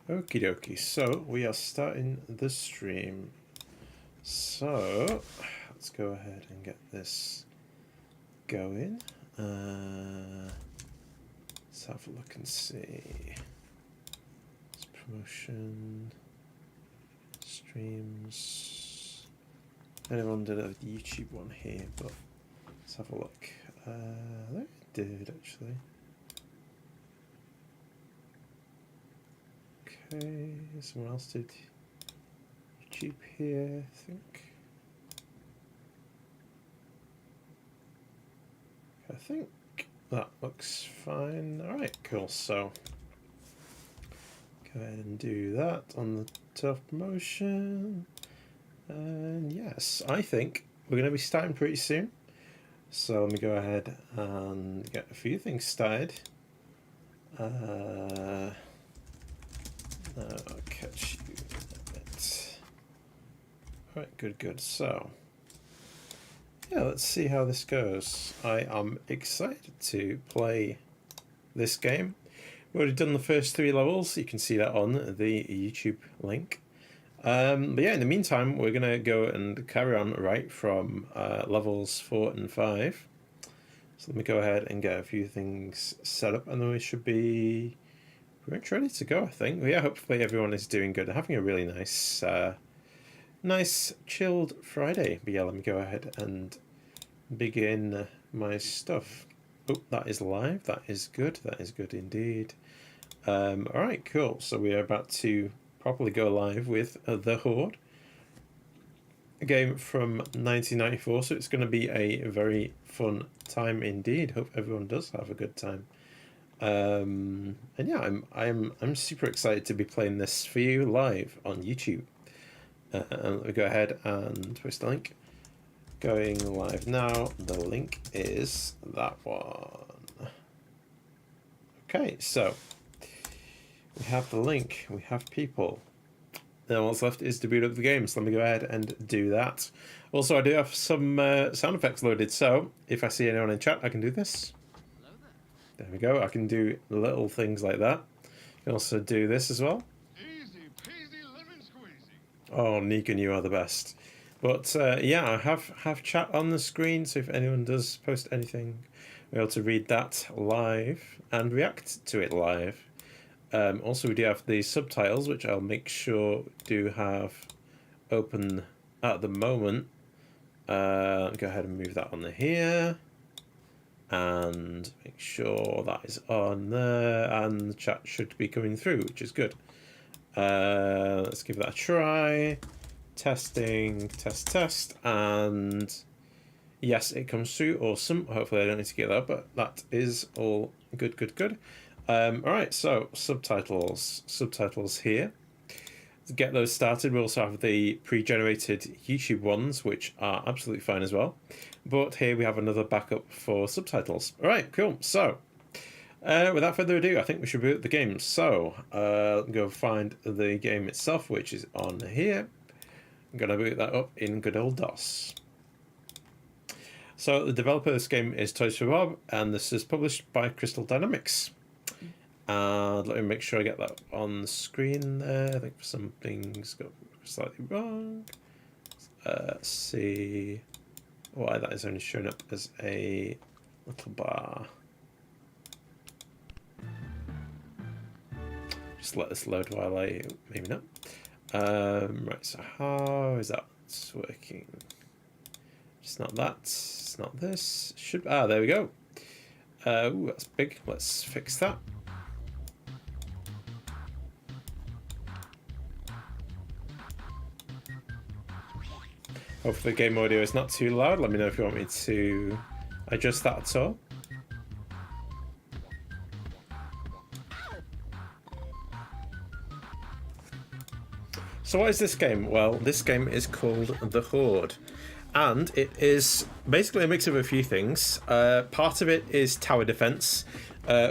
Okie dokie, so we are starting the stream. So let's go ahead and get this going. Let's have a look and see. It's promotion, streams. Anyone did a YouTube one here, but let's have a look. They did actually. Okay, someone else did YouTube here, I think that looks fine. Alright, cool. So go ahead and do that on the tough promotion. And yes, I think we're going to be starting pretty soon. So let me go ahead and get a few things started. I'll catch you in a bit. Alright, good. So, yeah, let's see how this goes. I am excited to play this game. We've already done the first 3 levels. You can see that on the YouTube link. But yeah, in the meantime, we're going to go and carry on right from levels 4 and 5. So let me go ahead and get a few things set up, and then we should be pretty much ready to go, I think. Yeah, hopefully everyone is doing good. Having a really nice, nice chilled Friday. But yeah, let me go ahead and begin my stuff. Oh, that is live. That is good. That is good indeed. Alright, cool. So we are about to properly go live with The Horde. A game from 1994, so it's going to be a very fun time indeed. Hope everyone does have a good time. And yeah, I'm super excited to be playing this for you live on YouTube. Let me go ahead and post the link. Going live now. The link is that one. Okay, so we have the link. We have people. Then what's left is to boot up the game. So let me go ahead and do that. Also, I do have some sound effects loaded. So if I see anyone in chat, I can do this. There we go. I can do little things like that. I can also do this as well. Easy peasy lemon squeezy. Oh, Negan, you are the best. But yeah, I have chat on the screen, so if anyone does post anything, we're able to read that live and react to it live. Also, we do have the subtitles, which I'll make sure do have open at the moment. Go ahead and move that on here. And make sure that is on there, and the chat should be coming through, which is good. Let's give that a try. Testing, test, and yes, it comes through. Awesome. Hopefully I don't need to get that, but that is all good. Alright, so subtitles here. To get those started, we also have the pre-generated YouTube ones, which are absolutely fine as well. But here we have another backup for subtitles. Alright, cool. So, without further ado, I think we should boot the game. So, go find the game itself, which is on here. I'm going to boot that up in good old DOS. So, the developer of this game is Toys for Bob, and this is published by Crystal Dynamics. And let me make sure I get that on the screen there. I think something's got slightly wrong. Let's see why that is only showing up as a little bar. Just let this load while I... maybe not. Right, so how is that working? It's not that. It's not this. Should... ah, there we go. Ooh, that's big. Let's fix that. Hopefully the game audio is not too loud. Let me know if you want me to adjust that at all. So what is this game? Well, this game is called The Horde. And it is basically a mix of a few things. Part of it is tower defense,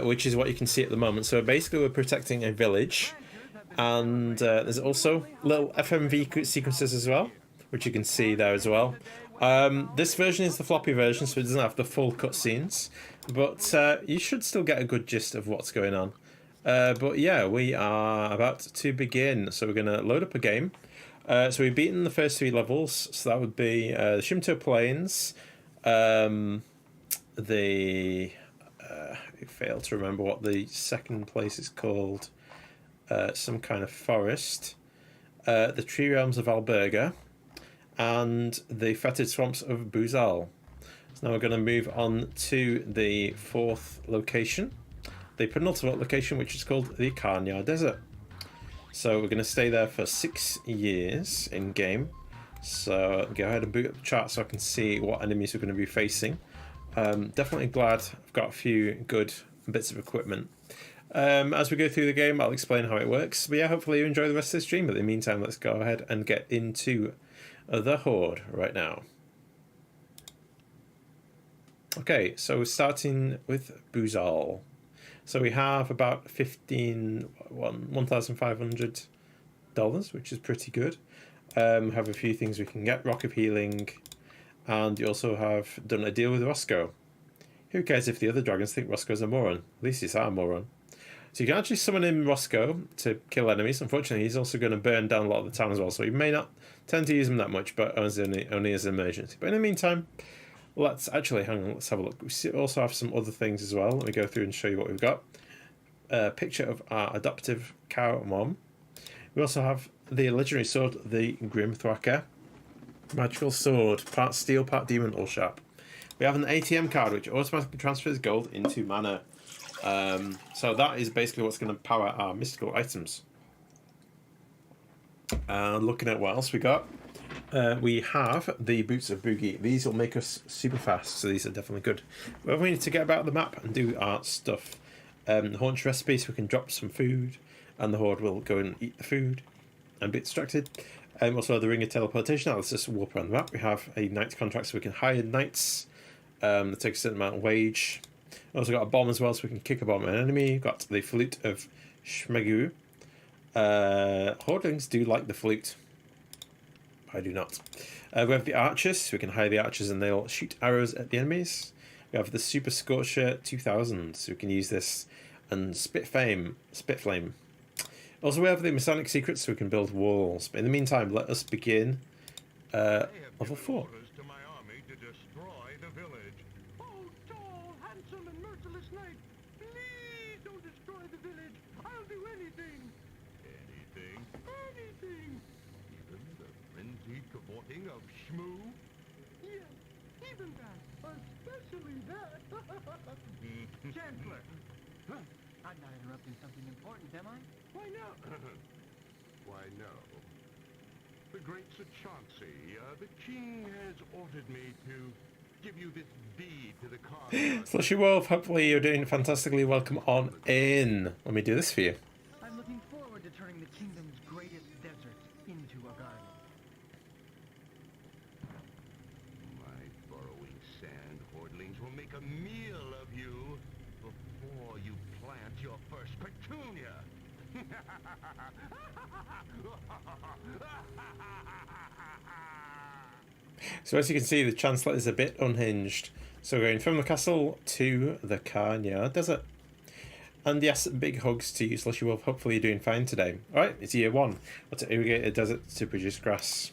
which is what you can see at the moment. So basically we're protecting a village. And there's also little FMV sequences as well, which you can see there as well. This version is the floppy version, so it doesn't have the full cutscenes, but you should still get a good gist of what's going on. But yeah, we are about to begin. So we're going to load up a game. So we've beaten the first 3 levels. So that would be the Shimto Plains. I failed to remember what the second place is called. Some kind of forest. The Tree Realms of Alberga. And the Fetid Swamps of Buzal. So now we're going to move on to the 4th location. The penultimate location, which is called the Kar-Nyar Desert. So we're going to stay there for 6 years in game. So go ahead and boot up the chart so I can see what enemies we're going to be facing. Definitely glad I've got a few good bits of equipment. As we go through the game, I'll explain how it works. But yeah, hopefully you enjoy the rest of the stream. But in the meantime, let's go ahead and get into the Horde right now. Okay, so we're starting with Buzal. So we have about $1,500, which is pretty good. Have a few things we can get, Rock of Healing, and you also have done a deal with Roscoe. Who cares if the other dragons think Roscoe's a moron? At least he's our moron. So you can actually summon in Roscoe to kill enemies. Unfortunately, he's also going to burn down a lot of the town as well, so you may not tend to use him that much, but only as an emergency. But in the meantime, let's actually, hang on, let's have a look. We also have some other things as well. Let me go through and show you what we've got. A picture of our adoptive cow mom. We also have the legendary sword, the Grim Thwacker. Magical sword, part steel, part demon, all sharp. We have an ATM card which automatically transfers gold into mana. So that is basically what's going to power our mystical items. Looking at what else we got. We have the Boots of Boogie. These will make us super fast, so these are definitely good. Well, we need to get about the map and do our stuff. Haunch recipe, so we can drop some food, and the Horde will go and eat the food and be distracted. Also, the Ring of Teleportation, let's just warp around the map. We have a Knight contract, so we can hire Knights that take a certain amount of wage. Also got a bomb as well, so we can kick a bomb at an enemy. Got the Flute of Shmegu. Hordlings do like the flute. I do not. We have the Archers, so we can hire the Archers and they'll shoot arrows at the enemies. We have the Super Scorcher 2000, so we can use this and Spitflame. Also, we have the Masonic Secrets, so we can build walls. But in the meantime, let us begin level 4. To my army to destroy the village. Oh, tall, handsome, and merciless knight, please don't destroy the village. I'll do anything. Anything? Anything. Even the frenzied cavorting of Shmoo? Yes, even that. Especially that. Chancellor. I'm not interrupting something important, am I? Why no? Why no? The great Sir Chauncey, the king has ordered me to give you this deed to the Kar-Nyar. Slushy Wolf, hopefully you're doing fantastically. Welcome on in. Let me do this for you. I'm looking forward to turning the kingdom's greatest desert into a garden. My burrowing sand hordlings will make a meal of you before you plant your first petunia. So as you can see, the Chancellor is a bit unhinged. So we're going from the castle to the Kar-Nyar Desert. And yes, big hugs to you, Slushy Wolf. Hopefully you're doing fine today. Alright, it's year 1. Let's irrigate a desert to produce grass.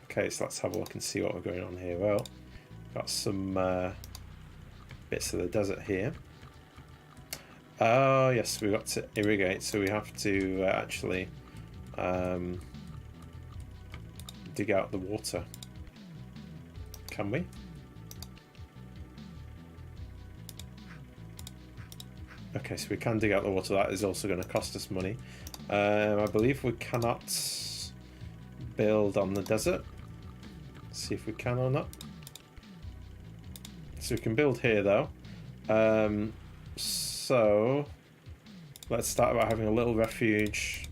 Okay, so let's have a look and see what we're going on here. Well, got some bits of the desert here. Oh yes, we've got to irrigate, so we have to actually dig out the water. Can we? Okay, so we can dig out the water. That is also going to cost us money. I believe we cannot build on the desert. Let's see if we can or not. So we can build here though. So let's start by having a little refuge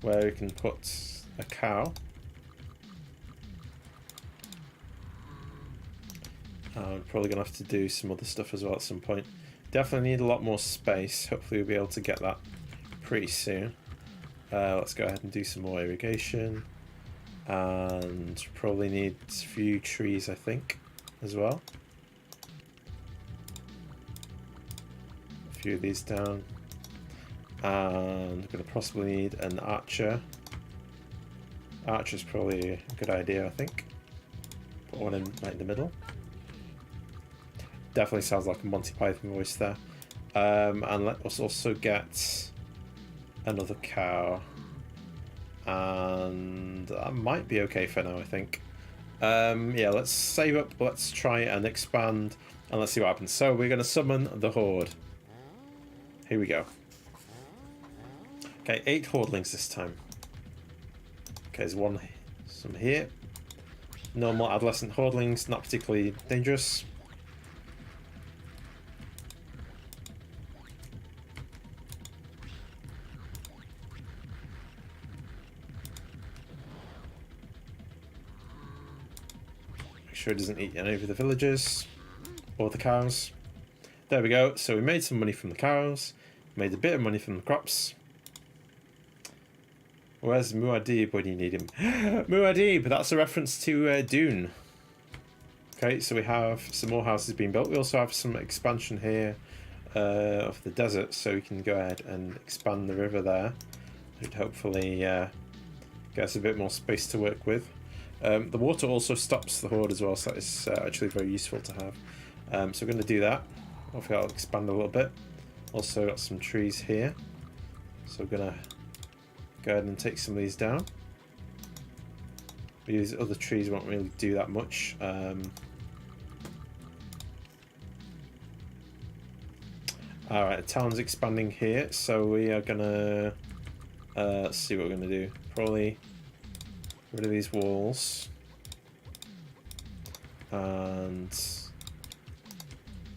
where we can put a cow. We're probably going to have to do some other stuff as well at some point. Definitely need a lot more space. Hopefully we'll be able to get that pretty soon. Let's go ahead and do some more irrigation. And probably need a few trees, I think, as well. A few of these down. And we're going to possibly need an archer. Archer's probably a good idea, I think. Put one in right in the middle. Definitely sounds like a Monty Python voice there. And let us also get another cow. And that might be okay for now, I think. Yeah, let's save up, let's try and expand, and let's see what happens. So we're going to summon the Horde. Here we go. Okay, 8 Hordlings this time. Okay, there's some here. Normal adolescent Hordlings, not particularly dangerous. Make sure it doesn't eat any of the villagers or the cows. There we go. So we made some money from the cows, made a bit of money from the crops. Where's Muad'Dib when you need him? Muad'Dib! That's a reference to Dune. Okay, so we have some more houses being built. We also have some expansion here of the desert, so we can go ahead and expand the river there. It hopefully get us a bit more space to work with. The water also stops the Horde as well, so that is actually very useful to have. So we're going to do that. Hopefully I'll expand a little bit. Also got some trees here. So we're going to go ahead and take some of these down. These other trees won't really do that much. Alright, the town's expanding here, so we are gonna let's see what we're gonna do. Probably get rid of these walls and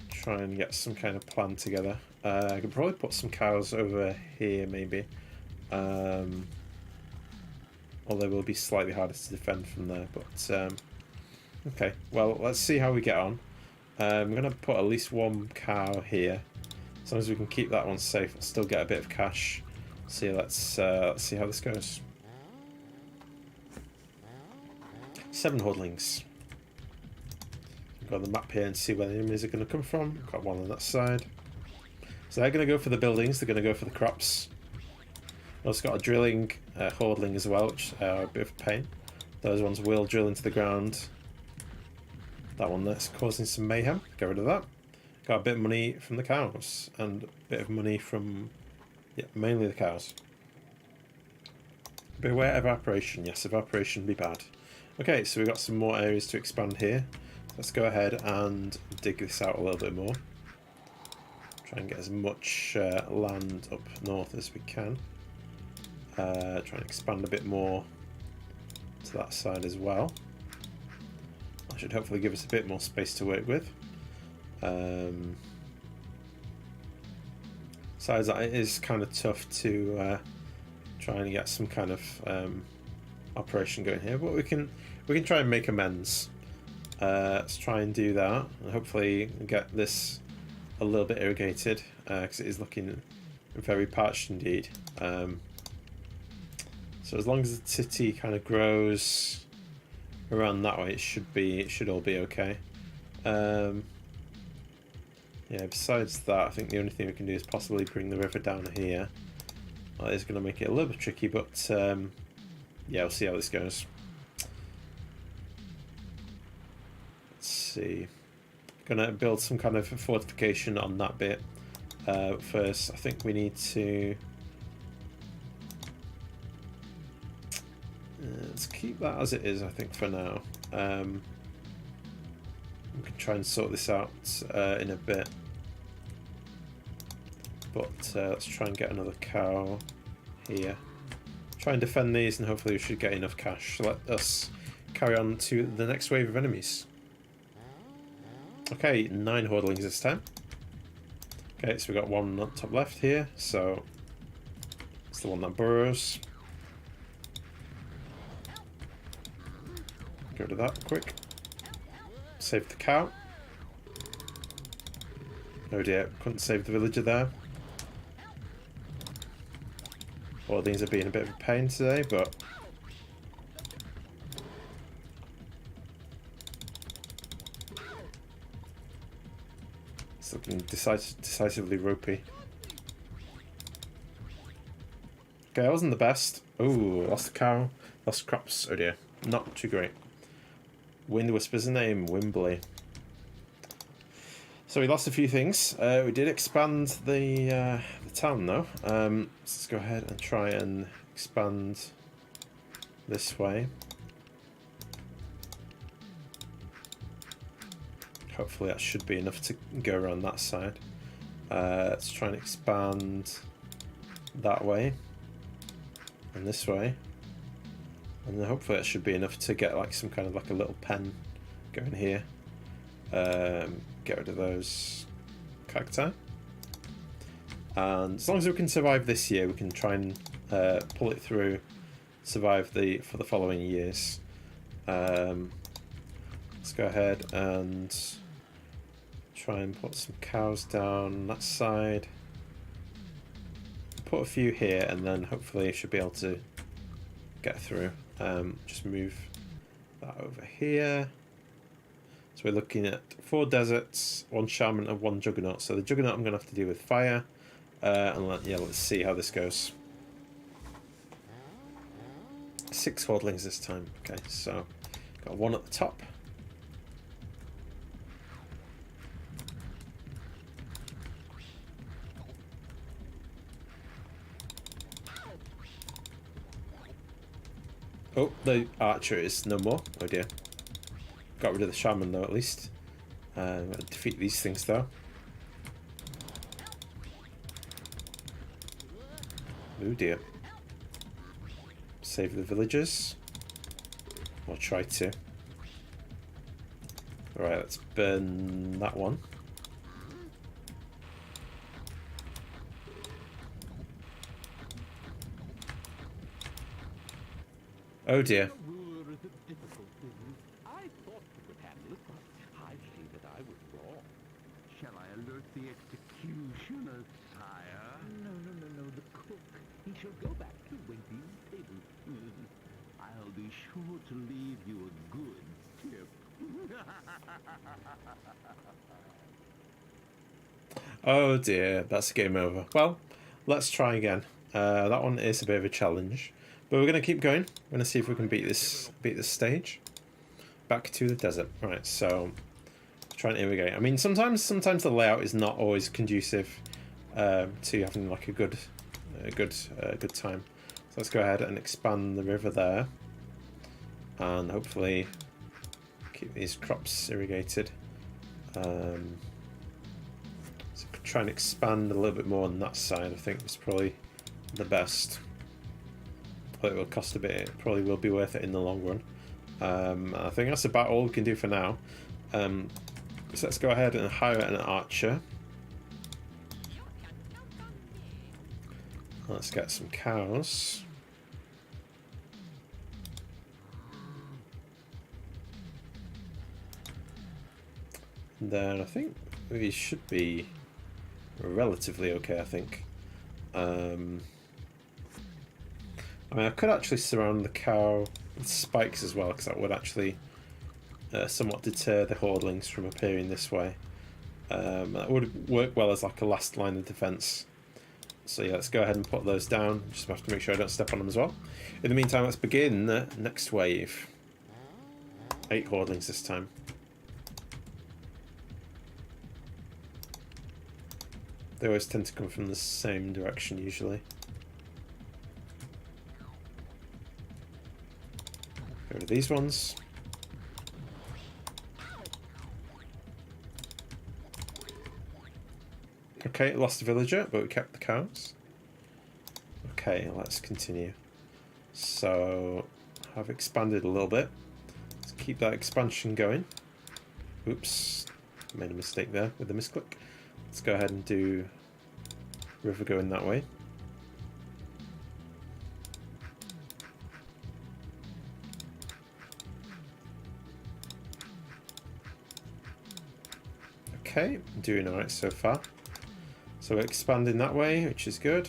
try and get some kind of plan together. I could probably put some cows over here maybe. Although they will be slightly harder to defend from there, but okay, well, let's see how we get on. I'm going to put at least one cow here. As long as we can keep that one safe, we'll still get a bit of cash. So yeah, let's see how this goes. 7 Hordlings. Go on the map here and see where the enemies are going to come from. Got one on that side. So they're going to go for the buildings, they're going to go for the crops. Also got a drilling Hordling as well, which are a bit of a pain. Those ones will drill into the ground. That one that's causing some mayhem. Get rid of that. Got a bit of money from the cows and a bit of money from, yeah, mainly the cows. Beware evaporation. Yes, evaporation be bad. Okay, so we've got some more areas to expand here. Let's go ahead and dig this out a little bit more. Try and get as much land up north as we can. Try and expand a bit more to that side as well. That should hopefully give us a bit more space to work with. Besides that, it is kind of tough to try and get some kind of operation going here, but we can try and make amends. Let's try and do that, and hopefully get this a little bit irrigated, because it is looking very parched indeed. So as long as the city kind of grows around that way, it should all be okay. Yeah, besides that, I think the only thing we can do is possibly bring the river down here. That is going to make it a little bit tricky, but yeah, we'll see how this goes. Let's see. Gonna build some kind of fortification on that bit. First, I think we need to. Let's keep that as it is, I think, for now. We can try and sort this out in a bit. But let's try and get another cow here. Try and defend these, and hopefully we should get enough cash. So let us carry on to the next wave of enemies. Okay, 9 Hordlings this time. Okay, so we got one on top left here, so it's the one that burrows. Get rid of that quick. Save the cow. Oh dear, couldn't save the villager there. Well, these are being a bit of a pain today, but it's looking decisively ropey. Okay, that wasn't the best. Ooh, lost a cow, lost crops. Oh dear, not too great. Wind Whisper's name, Wimbley. So we lost a few things. We did expand the town though. Let's go ahead and try and expand this way. Hopefully that should be enough to go around that side. Let's try and expand that way and this way, and then hopefully that should be enough to get like some kind of like a little pen going here. Get rid of those cacti, and as long as we can survive this year, we can try and pull it through, survive for the following years. Let's go ahead and try and put some cows down that side. Put a few here, and then hopefully I should be able to get through. Just move that over here. So we're looking at 4 deserts, 1 shaman, and 1 juggernaut. So the juggernaut I'm going to have to deal with fire. And let's see how this goes. 6 hordlings this time. Okay, so got 1 at the top. Oh, the archer is no more. Oh dear. Got rid of the shaman though, at least. Defeat these things though. Oh dear. Save the villagers. Or try to. Alright, let's burn that one. Oh dear. Ruler is a difficult business. I thought you could handle it, but I see that I was wrong. Shall I alert the executioner, sire? No, the cook. He shall go back to Wimpy's table. I'll be sure to leave you a good tip. Oh dear, that's a game over. Well, let's try again. That one is a bit of a challenge, but we're going to keep going. We're going to see if we can beat this stage. Back to the desert. Right, so try and irrigate. I mean, sometimes the layout is not always conducive to having like a good time. So let's go ahead and expand the river there, and hopefully keep these crops irrigated. So try and expand a little bit more on that side. I think it's probably the best. But it will cost a bit. It probably will be worth it in the long run. I think that's about all we can do for now. So let's go ahead and hire an archer. Let's get some cows. And then I think we should be relatively okay, I think. I mean, I could actually surround the cow with spikes as well, because that would actually somewhat deter the hordlings from appearing this way. That would work well as like a last line of defense. So yeah, let's go ahead and put those down. Just have to make sure I don't step on them as well. In the meantime, let's begin the next wave. 8 hordlings this time. They always tend to come from the same direction usually. Go to these ones. Okay, lost a villager, but we kept the cows. Okay, let's continue. So, I've expanded a little bit. Let's keep that expansion going. Oops, made a mistake there with the misclick. Let's go ahead and do river going that way. Okay, doing alright so far. So we're expanding that way, which is good.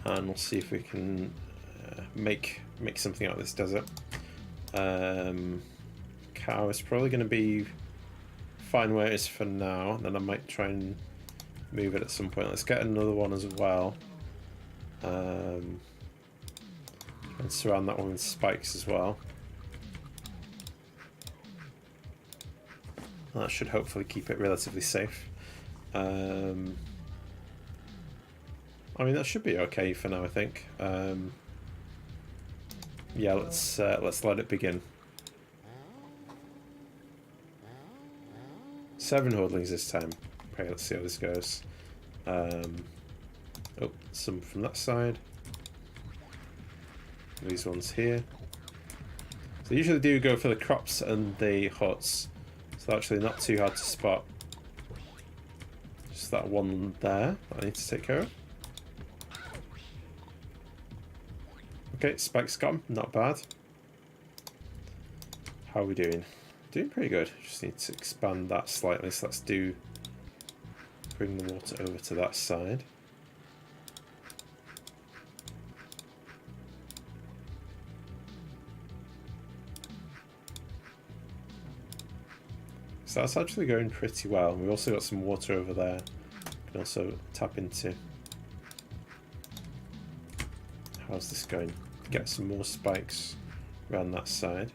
And we'll see if we can make something out of this desert. Cow is probably going to be fine where it is for now. Then I might try and move it at some point. Let's get another one as well. And surround that one with spikes as well. That should hopefully keep it relatively safe. I mean, that should be okay for now, I think. Yeah, let's let it begin. 7 hordlings this time. Okay, let's see how this goes. Oh, some from that side. These ones here. So they usually do go for the crops and the huts. So they're actually not too hard to spot. Just that one there that I need to take care of. Okay, spikes got him. Not bad. How are we doing? Doing pretty good. Just need to expand that slightly. So let's bring the water over to that side. So that's actually going pretty well. We've also got some water over there. We can also tap into. How's this going? Get some more spikes around that side.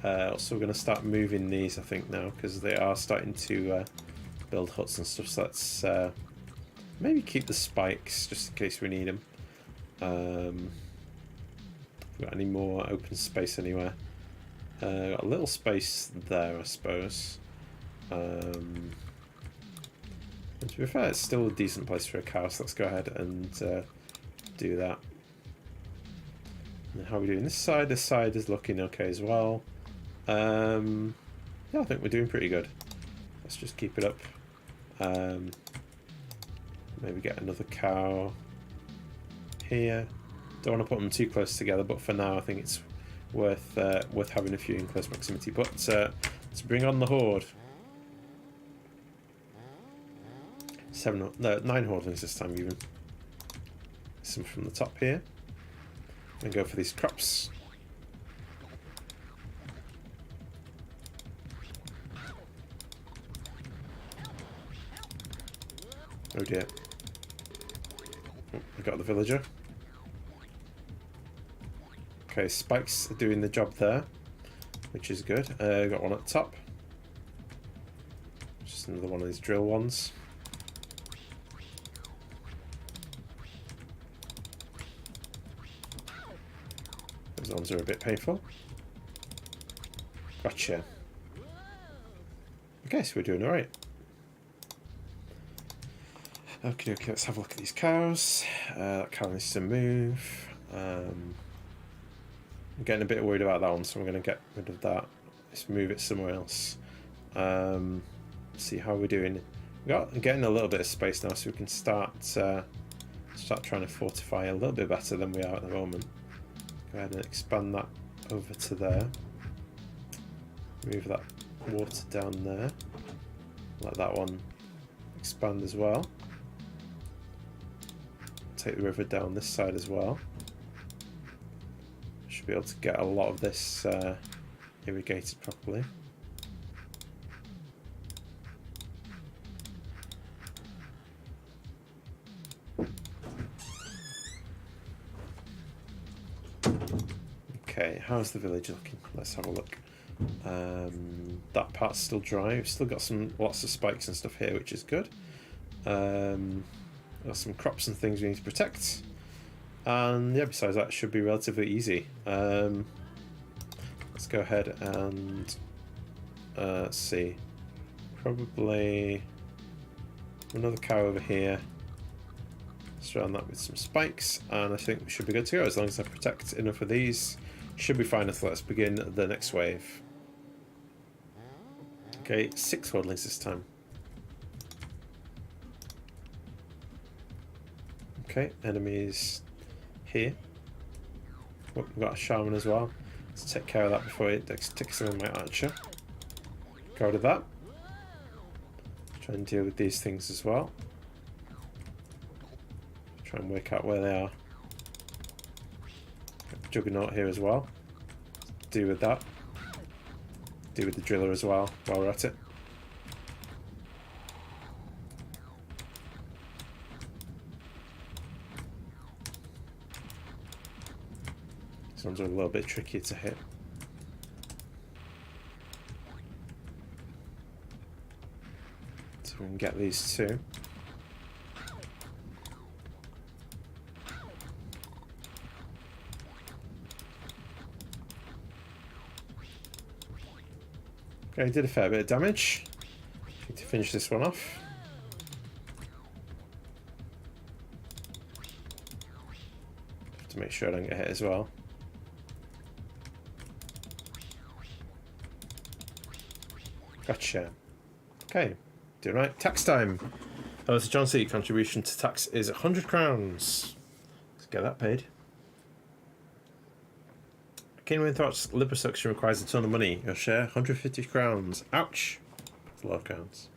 Also, we're going to start moving these, I think, now, because they are starting to build huts and stuff. So let's maybe keep the spikes just in case we need them. Got any more open space anywhere? Got a little space there, I suppose. And to be fair, it's still a decent place for a cow, so let's go ahead and do that. And how are we doing this side? This side is looking okay as well. Yeah, I think we're doing pretty good. Let's just keep it up. Maybe get another cow here. Don't want to put them too close together, but for now I think it's worth having a few in close proximity. But let's bring on the horde. 9 hordlings this time even. Some from the top here. And go for these crops. Oh dear. Oh, I got the villager. Okay, spikes are doing the job there, which is good. Got one at the top. Just another one of these drill ones. Those ones are a bit painful. Gotcha. Okay, so we're doing alright. Okay, let's have a look at these cows. That cow needs to move. I'm getting a bit worried about that one, so I'm going to get rid of that. Let's move it somewhere else. See how we're doing. We're getting a little bit of space now, so we can start trying to fortify a little bit better than we are at the moment. Go ahead and expand that over to there. Move that water down there. Let that one expand as well. Take the river down this side as well. Should be able to get a lot of this irrigated properly. Okay, how's the village looking? Let's have a look. That part's still dry. We've still got lots of spikes and stuff here, which is good. Got some crops and things we need to protect. And yeah, besides that, it should be relatively easy. Let's go ahead and let's see. Probably another cow over here. Surround that with some spikes, and I think we should be good to go as long as I protect enough of these. Should be fine. So let's begin the next wave. Okay, 6 hordlings this time. Okay, enemies here. Oh, we've got a shaman as well. Let's take care of that before it takes some of my archer. Go rid of that. Try and deal with these things as well. Try and work out where they are. Got Juggernaut here as well. Deal with that. Deal with the driller as well while we're at it. ones are a little bit trickier to hit. So we can get these two. Okay, did a fair bit of damage. Need to finish this one off. Have to make sure I don't get hit as well. Gotcha. Okay, doing right. Tax time. Oh, so John C. Contribution to tax is 100 crowns. Let's get that paid. Kingdom Thoughts liposuction requires a ton of money. Your share 150 crowns. Ouch. That's a lot of crowns.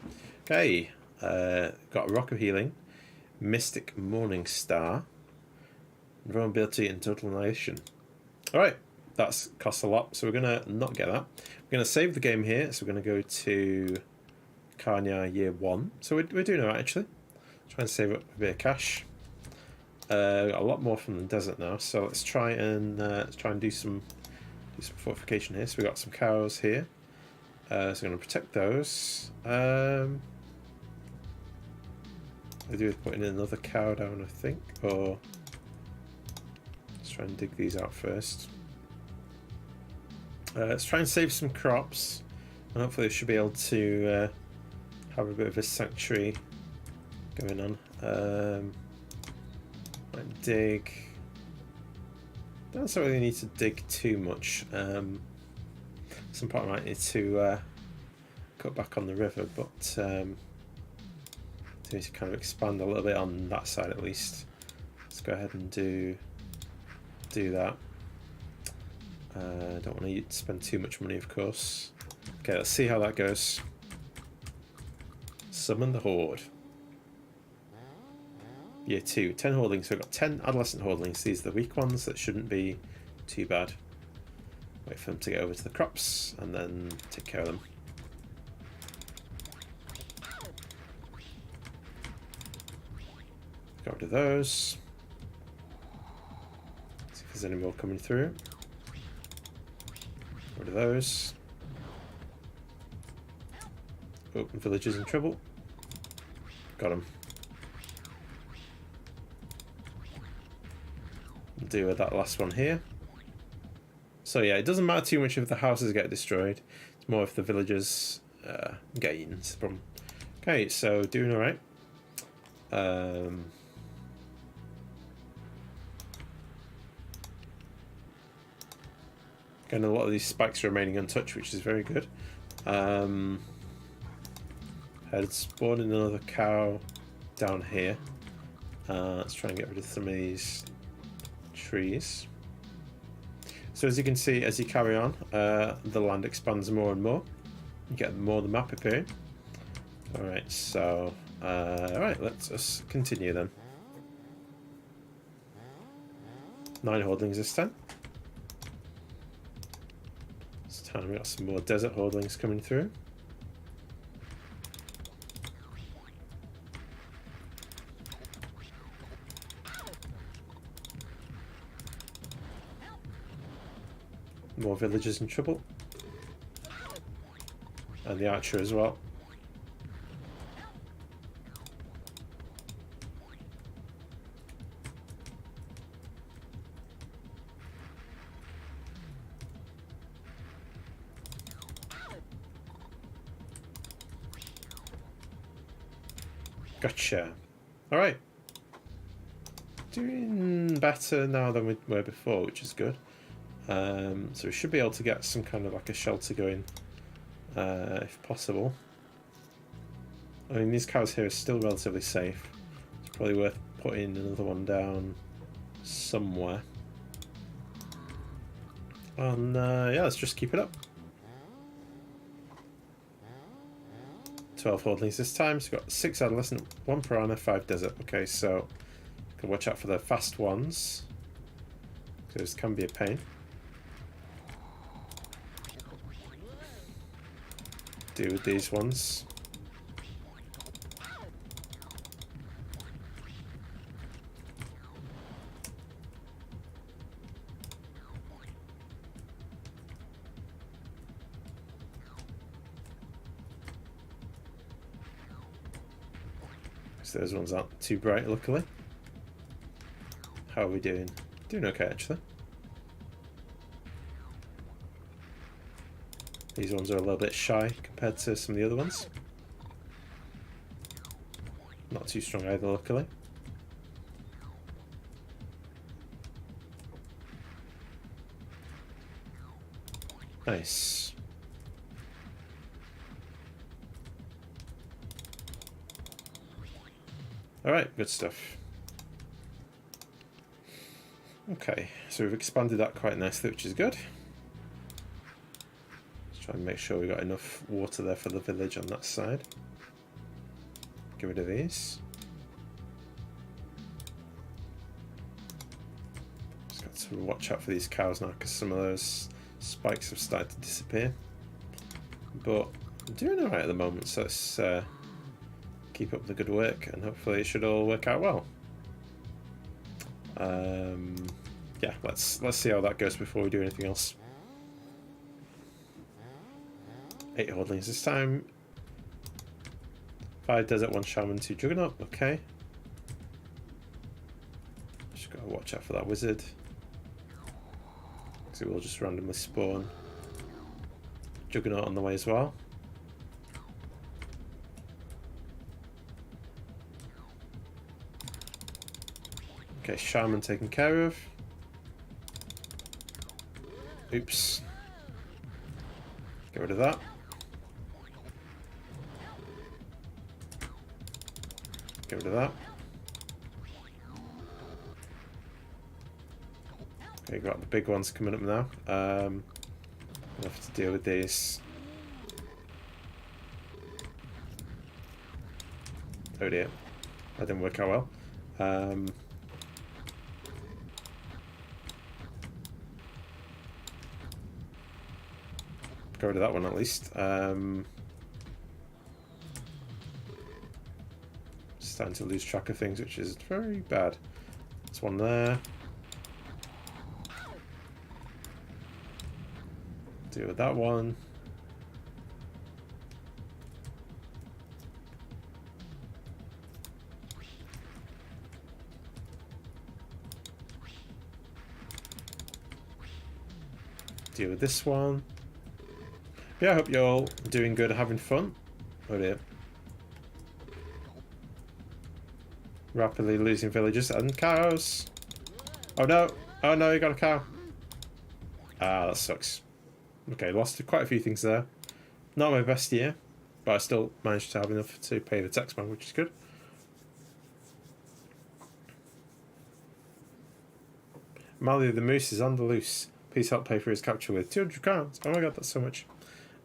Okay. Got a Rock of Healing, Mystic Morning Star, Vulnerability and Total Annihilation. Alright. That's costs a lot, so we're gonna not get that. We're gonna save the game here, so we're gonna go to Kar-Nyar Year 1. So we're doing alright actually. Try and save up a bit of cash. Got a lot more from the desert now, so let's try and do some fortification here. So we got some cows here. So I'm going to protect those. I do with putting in another cow down, I think, or let's try and dig these out first. Let's try and save some crops, and hopefully we should be able to have a bit of a sanctuary going on. Might dig. Don't really need to dig too much. Some part I might need to cut back on the river, but need to kind of expand a little bit on that side at least. Let's go ahead and do that. Don't want to spend too much money, of course. Okay, let's see how that goes. Summon the Horde. Year 2, 10 hordlings. So we've got 10 adolescent hordlings. These are the weak ones that shouldn't be too bad. Wait for them to get over to the crops and then take care of them. Go to those. See if there's any more coming through. Go to those. Open villagers in trouble. Got them. Do with that last one here. So yeah, it doesn't matter too much if the houses get destroyed. It's more if the villagers get eaten. It's a problem. Okay, so doing all right. Getting a lot of these spikes remaining untouched, which is very good. Had spawned in another cow down here. Let's try and get rid of some of these trees. So as you can see, as you carry on, the land expands more and more. You get more of the map appearing. Alright, so alright, let's continue then. 9 hordlings this time. This time we got some more desert hordlings coming through. More villagers in trouble. And the archer as well. Gotcha. Alright. Doing better now than we were before, which is good. So we should be able to get some kind of like a shelter going, if possible. I mean, these cows here are still relatively safe. It's probably worth putting another one down somewhere. And yeah, let's just keep it up. 12 hordlings this time, so we've got 6 adolescent, 1 piranha, 5 desert. Okay, so can watch out for the fast ones, because it can be a pain. Deal with these ones. So those ones aren't too bright, luckily. How are we doing? Doing okay, actually. These ones are a little bit shy compared to some of the other ones. Not too strong either, luckily. Nice. Alright, good stuff. Okay, so we've expanded that quite nicely, which is good. Let's try and make sure we got enough water there for the village on that side. Get rid of these. Just got to watch out for these cows now, because some of those spikes have started to disappear. But I'm doing alright at the moment, so let's keep up the good work, and hopefully it should all work out well. Yeah, let's see how that goes before we do anything else. 8 Hordlings this time. 5 Desert, 1 Shaman, 2 Juggernaut. Okay. Just gotta watch out for that wizard, because it will just randomly spawn. Juggernaut on the way as well. Okay, Shaman taken care of. Oops. Get rid of that. Get rid of that. Okay, got the big ones coming up now. I'll have to deal with these. Oh dear. That didn't work out well. Go rid of that one at least. Starting to lose track of things, which is very bad. There's one there. Deal with that one. Deal with this one. Yeah, I hope you're all doing good and having fun. Oh dear. Rapidly losing villagers and cows. Oh no! Oh no, you got a cow. Ah, that sucks. Okay, lost quite a few things there. Not my best year, but I still managed to have enough to pay the tax man, which is good. Mali the Moose is on the loose. Please help pay for his capture with 200 crowns. Oh my god, that's so much.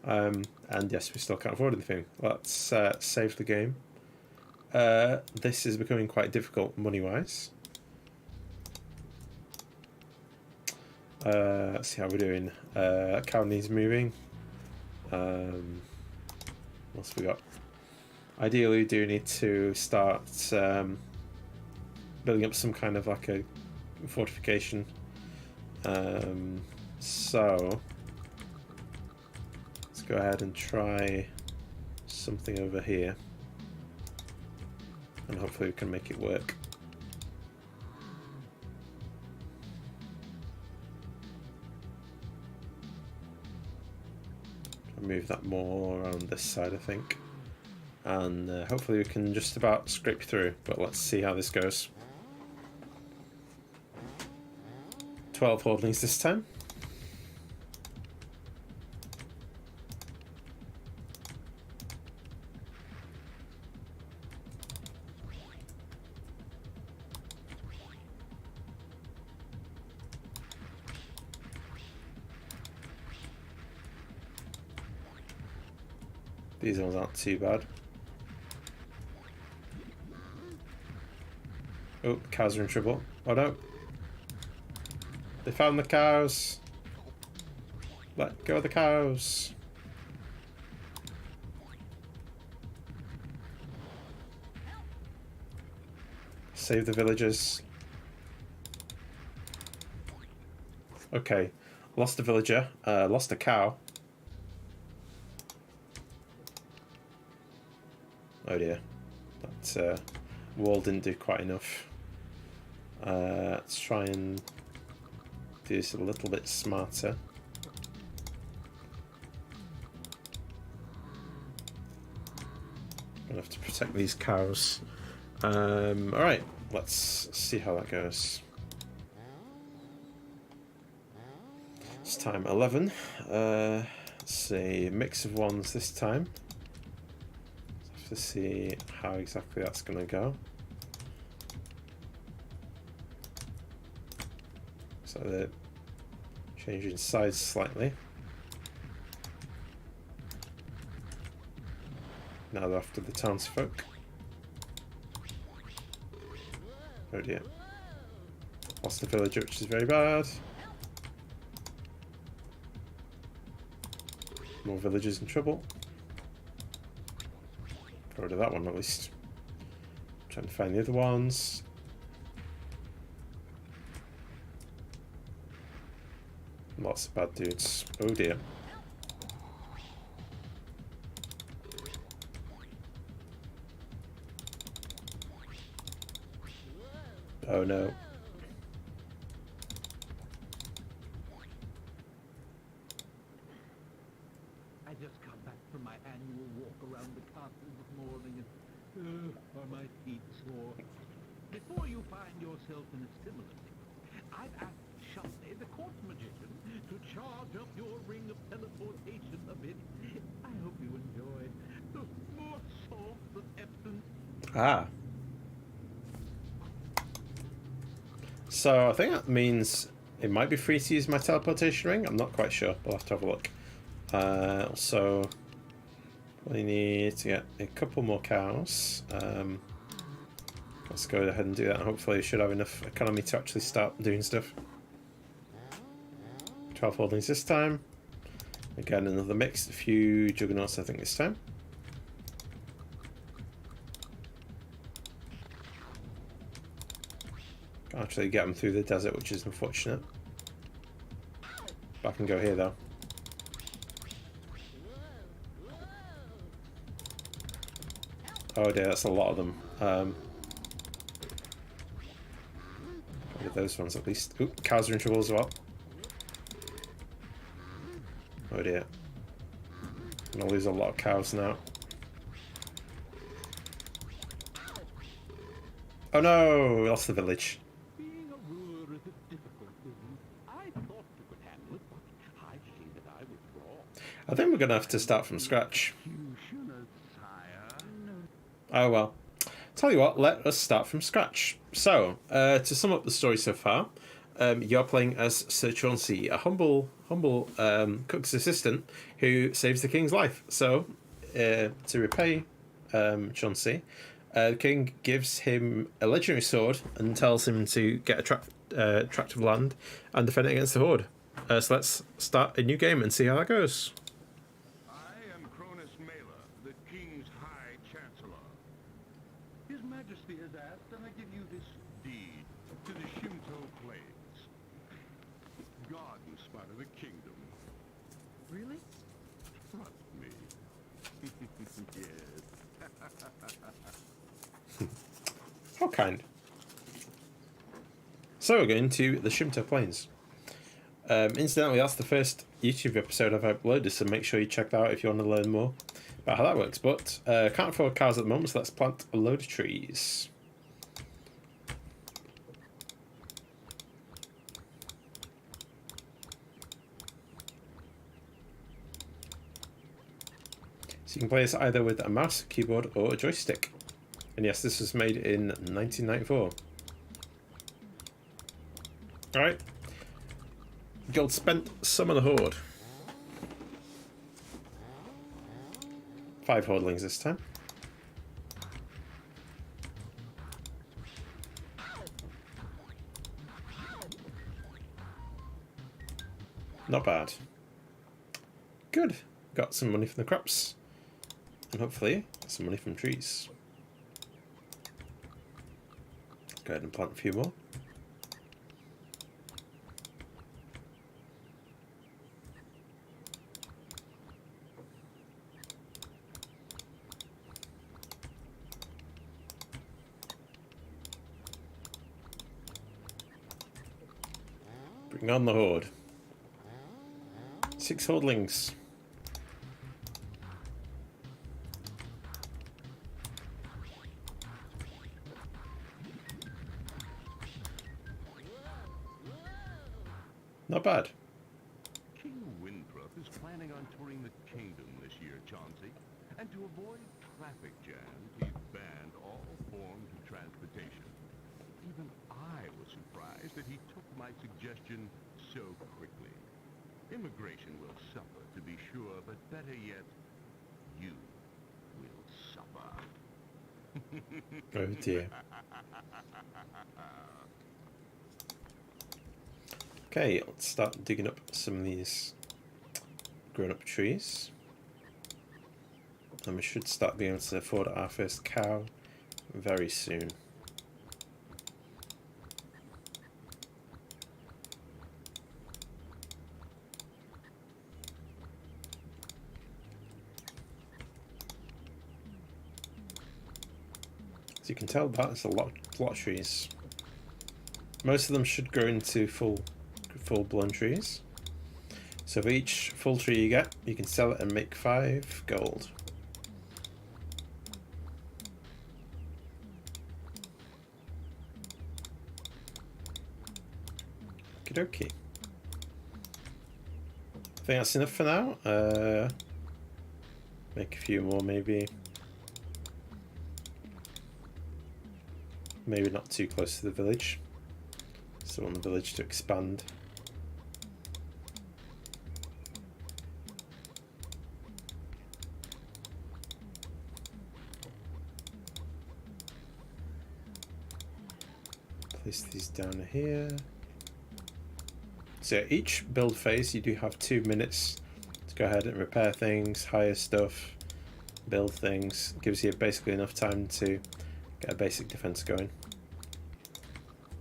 And yes, we still can't afford anything. Let's save the game. This is becoming quite difficult money-wise. Let's see how we're doing. Cow needs moving. What else we got? Ideally, we do need to start building up some kind of like a fortification. So let's go ahead and try something over here, and hopefully we can make it work. Move that more around this side, I think, and hopefully we can just about scrape through, but let's see how this goes. 12 Hordlings this time. These ones aren't too bad. Oh, cows are in trouble. Oh no. They found the cows. Let go of the cows. Save the villagers. Okay. Lost a villager. Lost a cow. Oh dear. That's wall didn't do quite enough. Let's try and do this a little bit smarter. Gonna have to protect these cows. Alright, let's see how that goes. It's time 11. Let's see, mix of ones this time. Have to see how exactly that's gonna go. So they're changing size slightly. Now they're after the townsfolk. Oh dear. Lost the villager, which is very bad. More villagers in trouble. Got rid of that one at least. Trying to find the other ones. Lots of bad dudes. Oh dear. Oh no. I just come back from my annual walk around the castle this morning and are my feet sore. Before you find yourself in a similar thing, I've asked Shanley, the court magician, to charge up your ring of teleportation a bit. I hope you enjoy. More salt than Epsom. Ah. So I think that means it might be free to use my teleportation ring. I'm not quite sure. We'll have to have a look. So we need to get a couple more cows. Let's go ahead and do that. And hopefully, we should have enough economy to actually start doing stuff. 12 holdings this time. Again, another mix. A few juggernauts, I think, this time. Can't actually get them through the desert, which is unfortunate. But I can go here, though. Oh dear, that's a lot of them. Get those ones at least. Oop, cows are in trouble as well. Oh dear. I'm gonna lose a lot of cows now. Oh no, we lost the village. Being a ruler is a difficult business. I thought you could handle it, but I see that I withdraw. I think we're gonna have to start from scratch. You shouldn't, sire. Oh well. Tell you what, let us start from scratch. So, to sum up the story so far, you're playing as Sir Chauncey, a humble cook's assistant who saves the king's life. So, to repay Chauncey, the king gives him a legendary sword and tells him to get a tract of land and defend it against the Horde. So let's start a new game and see how that goes. I am Cronus Mela, the King's High Chancellor. His Majesty has asked, and I give you this deed to the Shinto Plains. Garden spot of the kingdom. Really? Trust me. Yes. How kind. So we're going to the Shinto Plains. Incidentally, that's the first YouTube episode I've uploaded, so make sure you check that out if you want to learn more about how that works. But can't afford cows at the moment, so let's plant a load of trees. So you can play this either with a mouse, keyboard, or a joystick. And yes, this was made in 1994. Alright. Gold spent, summon the Horde. 5 Hordlings this time. Not bad. Good. Got some money from the crops. And hopefully some money from trees. Go ahead and plant a few more. Bring on the horde. 6 hordlings. Not bad. King Winthrop is planning on touring the kingdom this year, Chauncey. And to avoid traffic jams, he's banned all forms of transportation. Even I was surprised that he took my suggestion so quickly. Immigration will suffer, to be sure, but better yet, you will suffer. Oh dear. Okay, let's start digging up some of these grown-up trees. And we should start being able to afford our first cow very soon. As you can tell, that's a lot of trees. Most of them should grow into full-blown trees. So for each full tree you get, you can sell it and make 5 gold. Okie dokie. I think that's enough for now. Make a few more maybe. Maybe not too close to the village. So I want the village to expand. Place these down here. So each build phase you do have 2 minutes to go ahead and repair things, hire stuff, build things. It gives you basically enough time to get a basic defense going.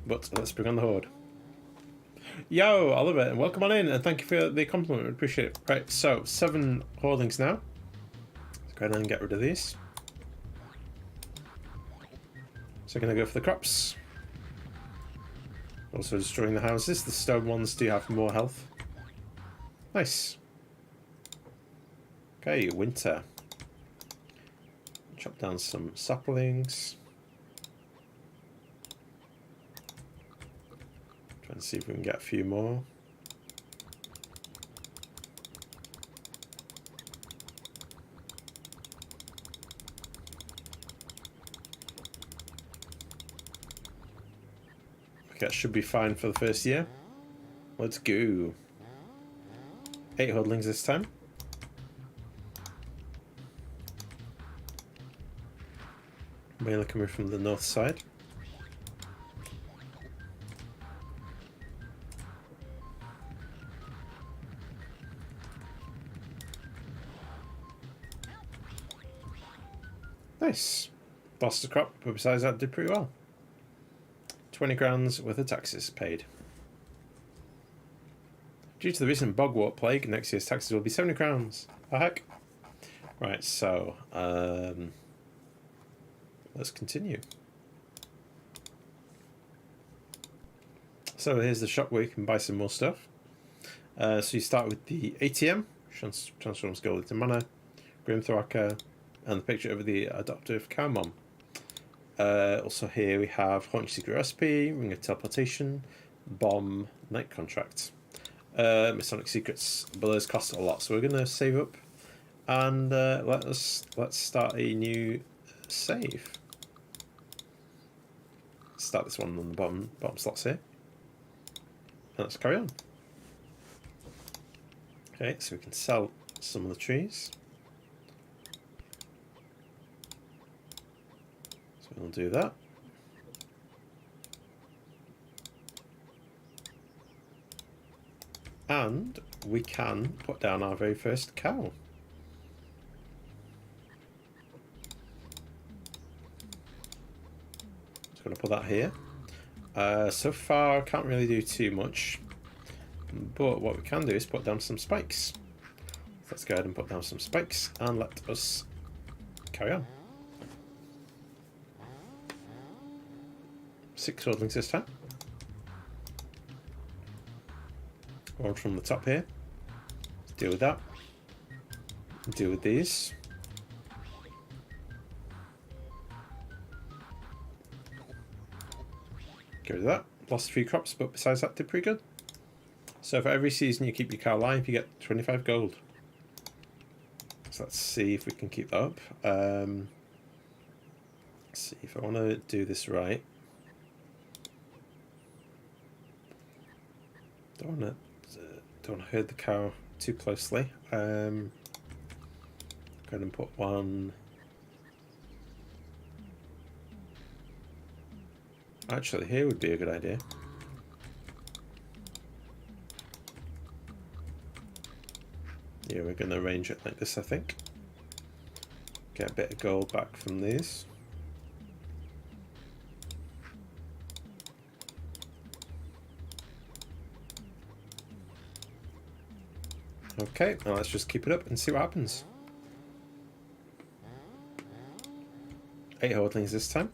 But let's bring on the horde. Yo, I love it, and welcome on in, and thank you for the compliment, we appreciate it. Right, so 7 hordlings now. Let's go ahead and get rid of these. So I'm going to go for the crops. Also destroying the houses. The stone ones do have more health. Nice. Okay, winter. Chop down some saplings. Try and see if we can get a few more. Okay, that should be fine for the first year. Let's go. 8 hordlings this time. Mainly coming from the north side. Nice. Lost a crop, but besides that did pretty well. 20 crowns worth of taxes paid. Due to the recent bogwort plague, next year's taxes will be 70 crowns. Oh heck. Right, so let's continue. So here's the shop where you can buy some more stuff. So you start with the ATM, transforms gold into mana, Grim Thracker, and the picture of the adoptive cow mom. Also here we have Haunch Secret Recipe, Ring of Teleportation, Bomb, Night Contract. Masonic Secrets, but those cost a lot, so we're going to save up and let's start a new save. Start this one on the bottom slots here. And let's carry on. Okay, so we can sell some of the trees. So we'll do that. And we can put down our very first cow. Just going to put that here. So far I can't really do too much, but what we can do is put down some spikes. So let's go ahead and put down some spikes and let us carry on. 6 swordlings this time. One from the top here. Let's deal with that. Deal with these. Get rid of that. Lost 3 crops, but besides that, did pretty good. So for every season you keep your cow alive, you get 25 gold. So let's see if we can keep that up. Let's see if I want to do this right. Don't want to herd the cow too closely. Go ahead and put one. Actually, here would be a good idea. Yeah, we're going to arrange it like this, I think. Get a bit of gold back from these. Okay, now let's just keep it up and see what happens. 8 hordlings this time.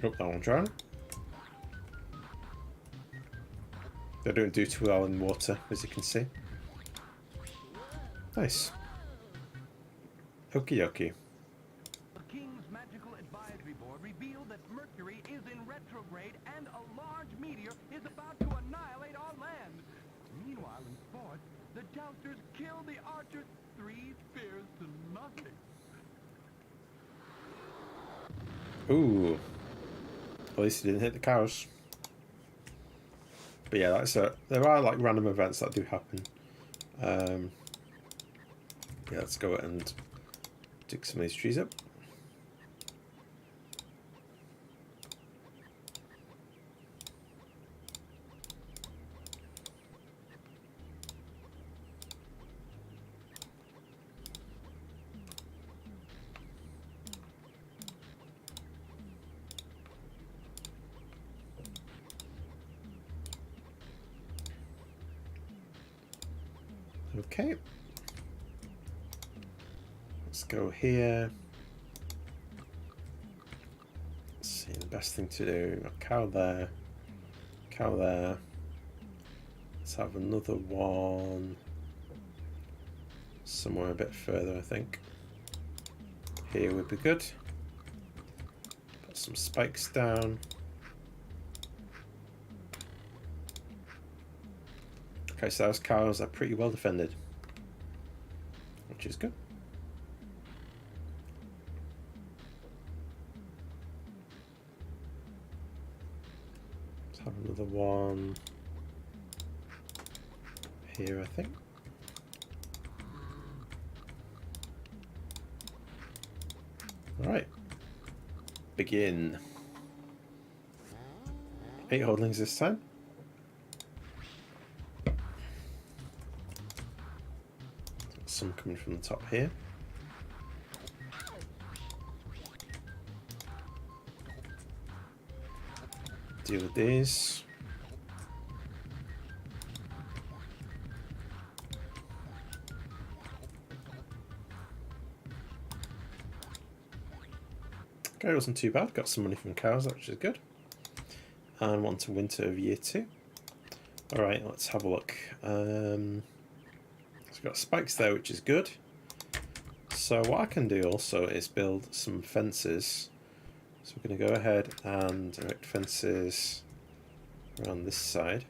Oh, that one drowned. They don't do too well in water, as you can see. Nice. Okie dokie. The King's Magical Advisory Board revealed that Mercury is in retrograde and a large meteor is about to annihilate our land. Meanwhile, in sport, the jousters kill the archers 3 spears to nothing. Ooh. At least he didn't hit the cows. But yeah, that's there are like random events that do happen. Yeah, let's go and dig some of these trees up. Okay. Let's go here. Let's see, the best thing to do, got cow there, cow there. Let's have another one somewhere a bit further, I think. Here would be good. Put some spikes down. Okay, so those cows are pretty well defended, which is good. Let's have another one here, I think. All right, begin. 8 hordlings this time. Some coming from the top here. Deal with these. Okay, it wasn't too bad. Got some money from cows, which is good. And one to winter of year 2. Alright, let's have a look. It's got spikes there, which is good. So what I can do also is build some fences. So we're going to go ahead and erect fences around this side.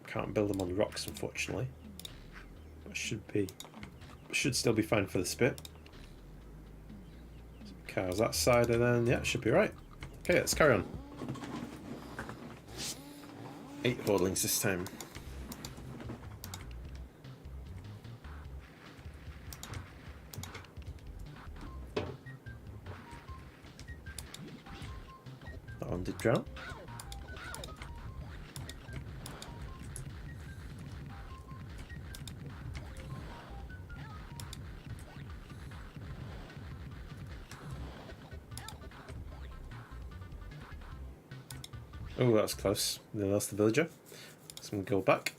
Can't build them on rocks, unfortunately. That should still be fine for this bit. Cows that side, and then yeah, it should be right. Okay, let's carry on. 8 hordlings this time. That one did drown. Oh, that was close. Then lost the villager. So I'm going to go back.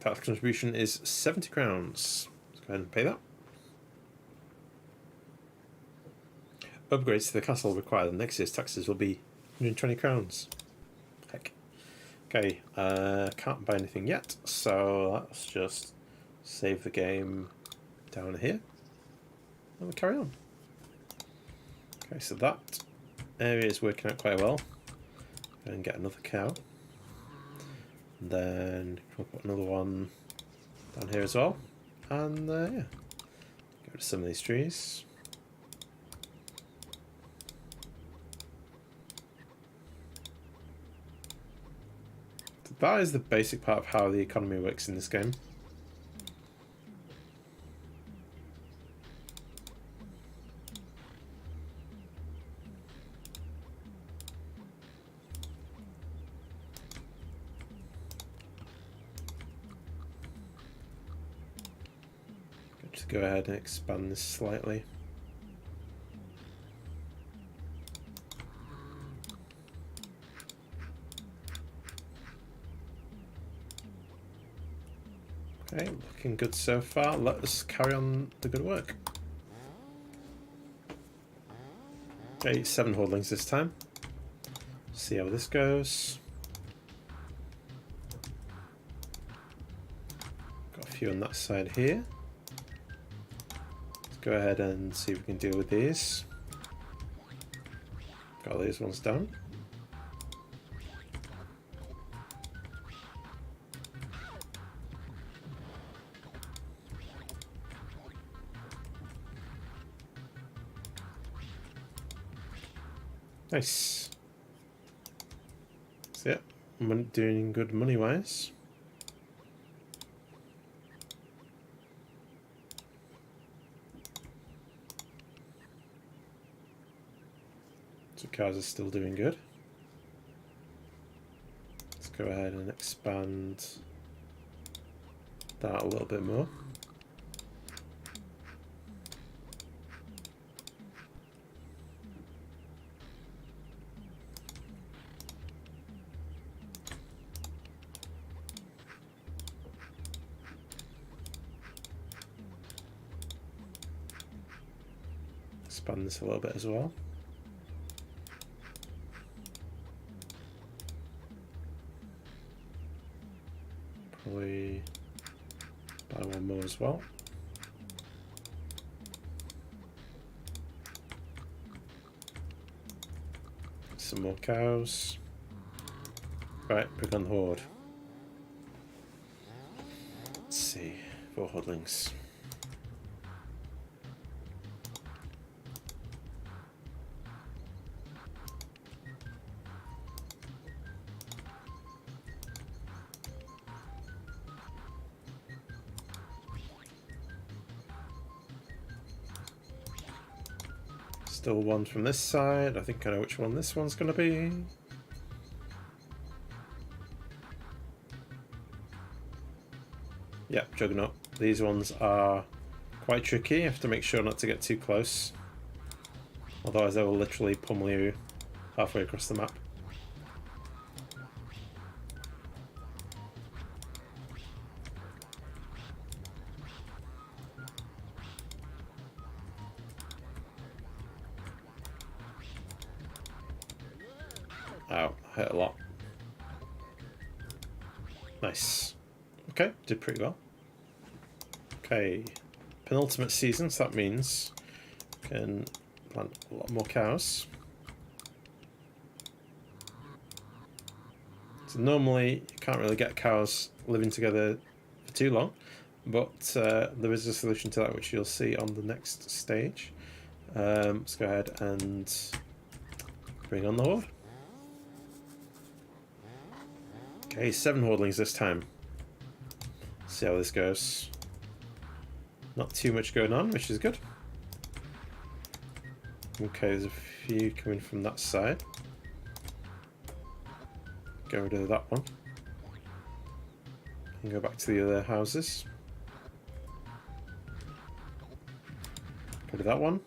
Tax contribution is 70 crowns. Let's go ahead and pay that. Upgrades to the castle require the next year's taxes will be 120 crowns. Heck. Okay, can't buy anything yet, so let's just save the game down here. And we'll carry on. Okay, so that area is working out quite well. Go and get another cow. And then we'll put another one down here as well. And yeah, go to some of these trees. So that is the basic part of how the economy works in this game. Just go ahead and expand this slightly. Okay, looking good so far. Let us carry on the good work. Okay, 7 hordlings this time. See how this goes. Got a few on that side here. Let's go ahead and see if we can deal with these. Got these ones down. Nice. So yeah, I'm doing good money-wise. So cars are still doing good. Let's go ahead and expand that a little bit more. Expand this a little bit as well. Probably buy one more as well. Some more cows. Right, bring on the horde. Let's see, 4 hordlings. Still one from this side. I think I know which one this one's going to be. Yep, Juggernaut. These ones are quite tricky. You have to make sure not to get too close. Otherwise they will literally pummel you halfway across the map. Ow, hurt a lot. Nice. Okay, did pretty well. Okay, penultimate season, so that means we can plant a lot more cows. So normally you can't really get cows living together for too long, but there is a solution to that which you'll see on the next stage. Let's go ahead and bring on the horde. Okay, 7 hordlings this time. See how this goes. Not too much going on, which is good. Okay, there's a few coming from that side. Get rid of that one. And go back to the other houses. Get rid of that one.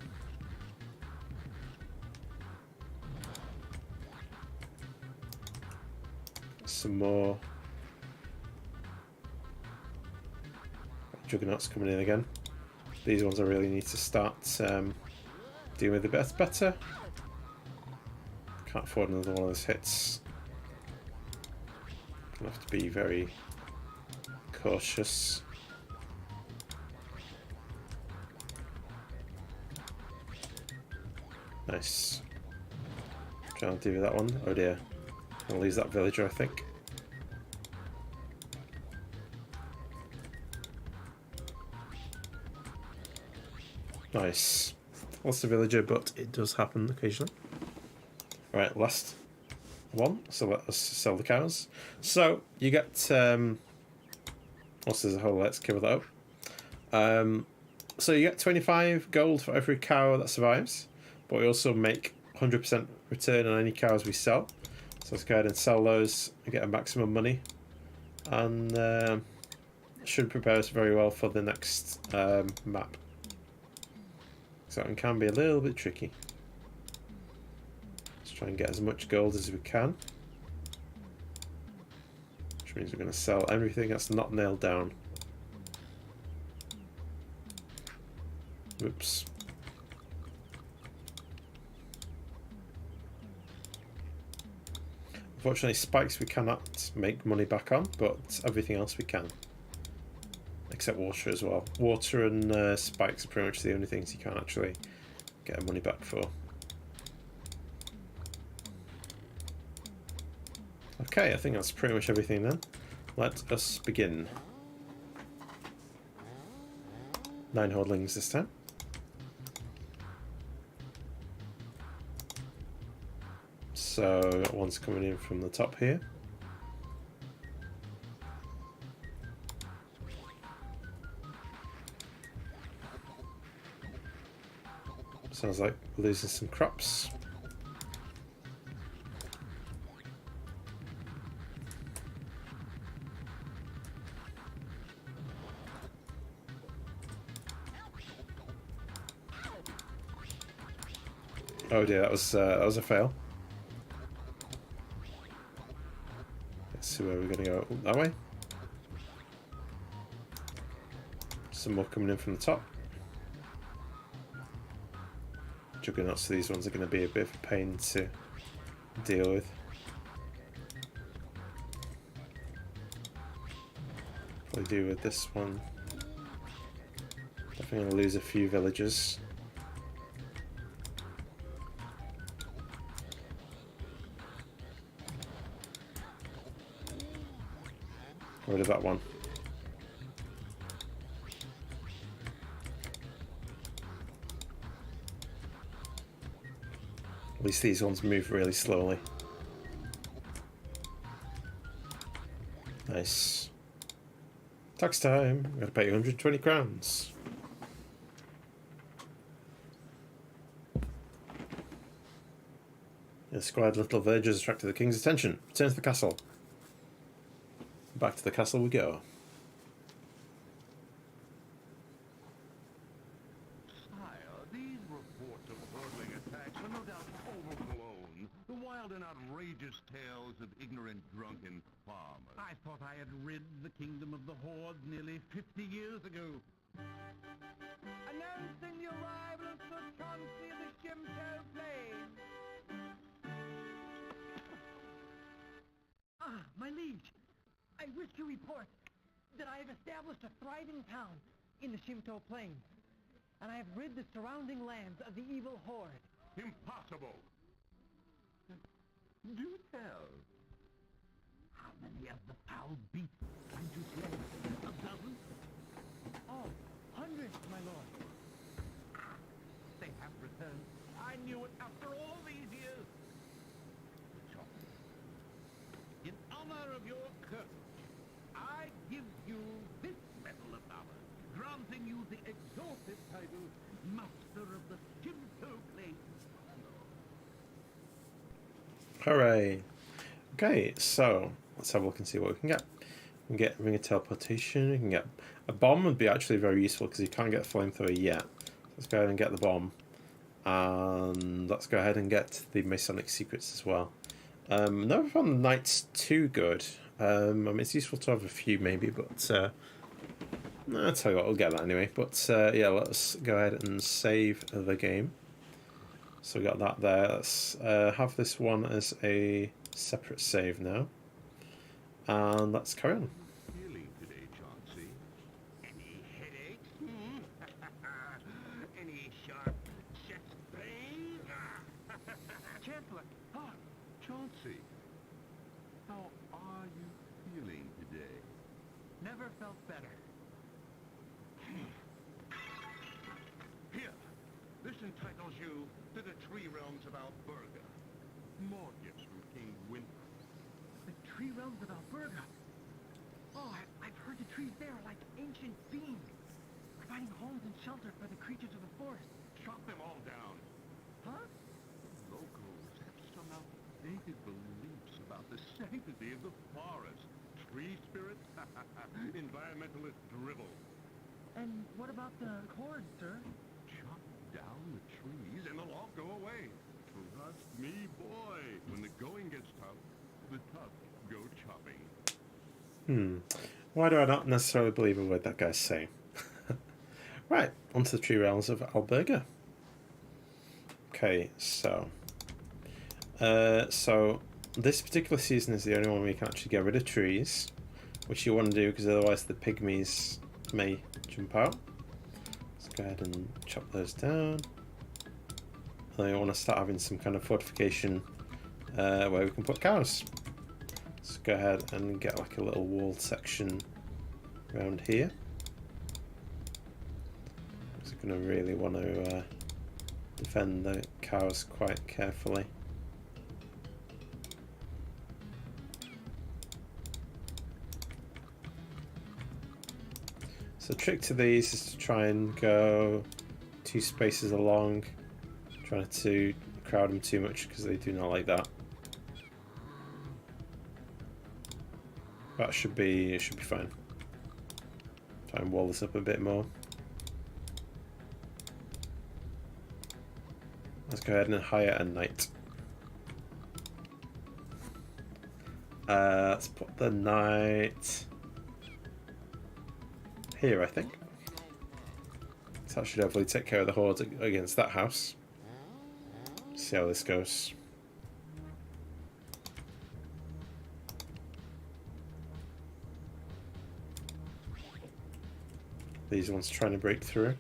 Some more Juggernauts coming in again. These ones I really need to start dealing with a bit better. Can't afford another one of those hits. Gonna have to be very cautious. Nice. Trying to deal with that one. Oh dear. I'll lose that villager, I think. Nice. Lost a villager, but it does happen occasionally. Right, last one. So let us sell the cows. So you get there's a whole let's kill that up. So you get 25 gold for every cow that survives, but we also make 100% return on any cows we sell. So let's go ahead and sell those and get a maximum money, and should prepare us very well for the next map. So it can be a little bit tricky. Let's try and get as much gold as we can, which means we're going to sell everything that's not nailed down. Oops. Unfortunately, spikes we cannot make money back on, but everything else we can. Except water as well. Water and spikes are pretty much the only things you can't actually get money back for. Okay, I think that's pretty much everything then. Let us begin. 9 hordlings this time. So one's coming in from the top here. Sounds like we're losing some crops. Oh dear, that was a fail. Let's see where we're going to go. That way. Some more coming in from the top. Juggernauts, so these ones are going to be a bit of a pain to deal with. Probably do with this one. Definitely going to lose a few villagers. Get rid of that one. At least these ones move really slowly. Nice. Tax time. I'm gonna pay 120 crowns. The squad little villagers attracted the king's attention. Return to the castle. Back to the castle we go. Sire, these reports of hordling attacks are no doubt overblown. The wild and outrageous tales of ignorant, drunken farmers. I thought I had rid the kingdom of the Horde nearly 50 years ago. Announcing the arrival of Sir Chauncey of the Shimto Plain. Ah, my liege. I wish to report that I have established a thriving town in the Shimto Plains, and I have rid the surrounding lands of the evil Horde. Impossible! Do tell. How many of the foul beasts can you slay? A dozen? Oh, hundreds, my lord. They have returned. I knew it after all these years. In honor of your courage, I give you this medal of valor, granting you the exalted title, Master of the Shimto Plains. Hooray! Okay, so let's have a look and see what we can get. We can get ring of teleportation. We can get a bomb. Would be actually very useful because you can't get a flamethrower yet. Let's go ahead and get the bomb, and let's go ahead and get the Masonic secrets as well. Never found the knights too good. I mean, it's useful to have a few maybe, but I'll tell you what, we'll get that anyway. But yeah, let's go ahead and save the game. So we got that there. Let's have this one as a separate save now. And let's carry on. Feeling today, Chauncey? Any headaches? Hmm? Any sharp chest pain? Chancellor! Ah, Chauncey, how are you feeling today? never felt better. Here, this entitles you to the tree realms of Alberga. More gifts from King Winter. The tree realms of Alberga. Oh, I've heard the trees there are like ancient beings, providing homes and shelter for the creatures of the forest. Chop them all down. Huh? Locals have some outdated beliefs about the sanctity of the forest. Tree spirits? Environmentalist drivel. And what about the cord, sir? Chop down the trees and they'll all go away. Trust me, boy. When the going gets tough, the tough go chopping. Why do I not necessarily believe a word that guy's saying? Right, onto the tree realms of Alberga. Okay, so this particular season is the only one where you can actually get rid of trees, which you want to do because otherwise the pygmies may jump out. Let's go ahead and chop those down. And then I want to start having some kind of fortification where we can put cows. Let's go ahead and get like a little wall section around here. So I'm going to really want to defend the cows quite carefully. So the trick to these is to try and go 2 spaces along, trying to crowd them too much because they do not like that. That should be fine. Try and wall this up a bit more. Let's go ahead and hire a knight. Let's put the knight here, I think. So that should hopefully take care of the horde against that house. See how this goes. These ones trying to break through.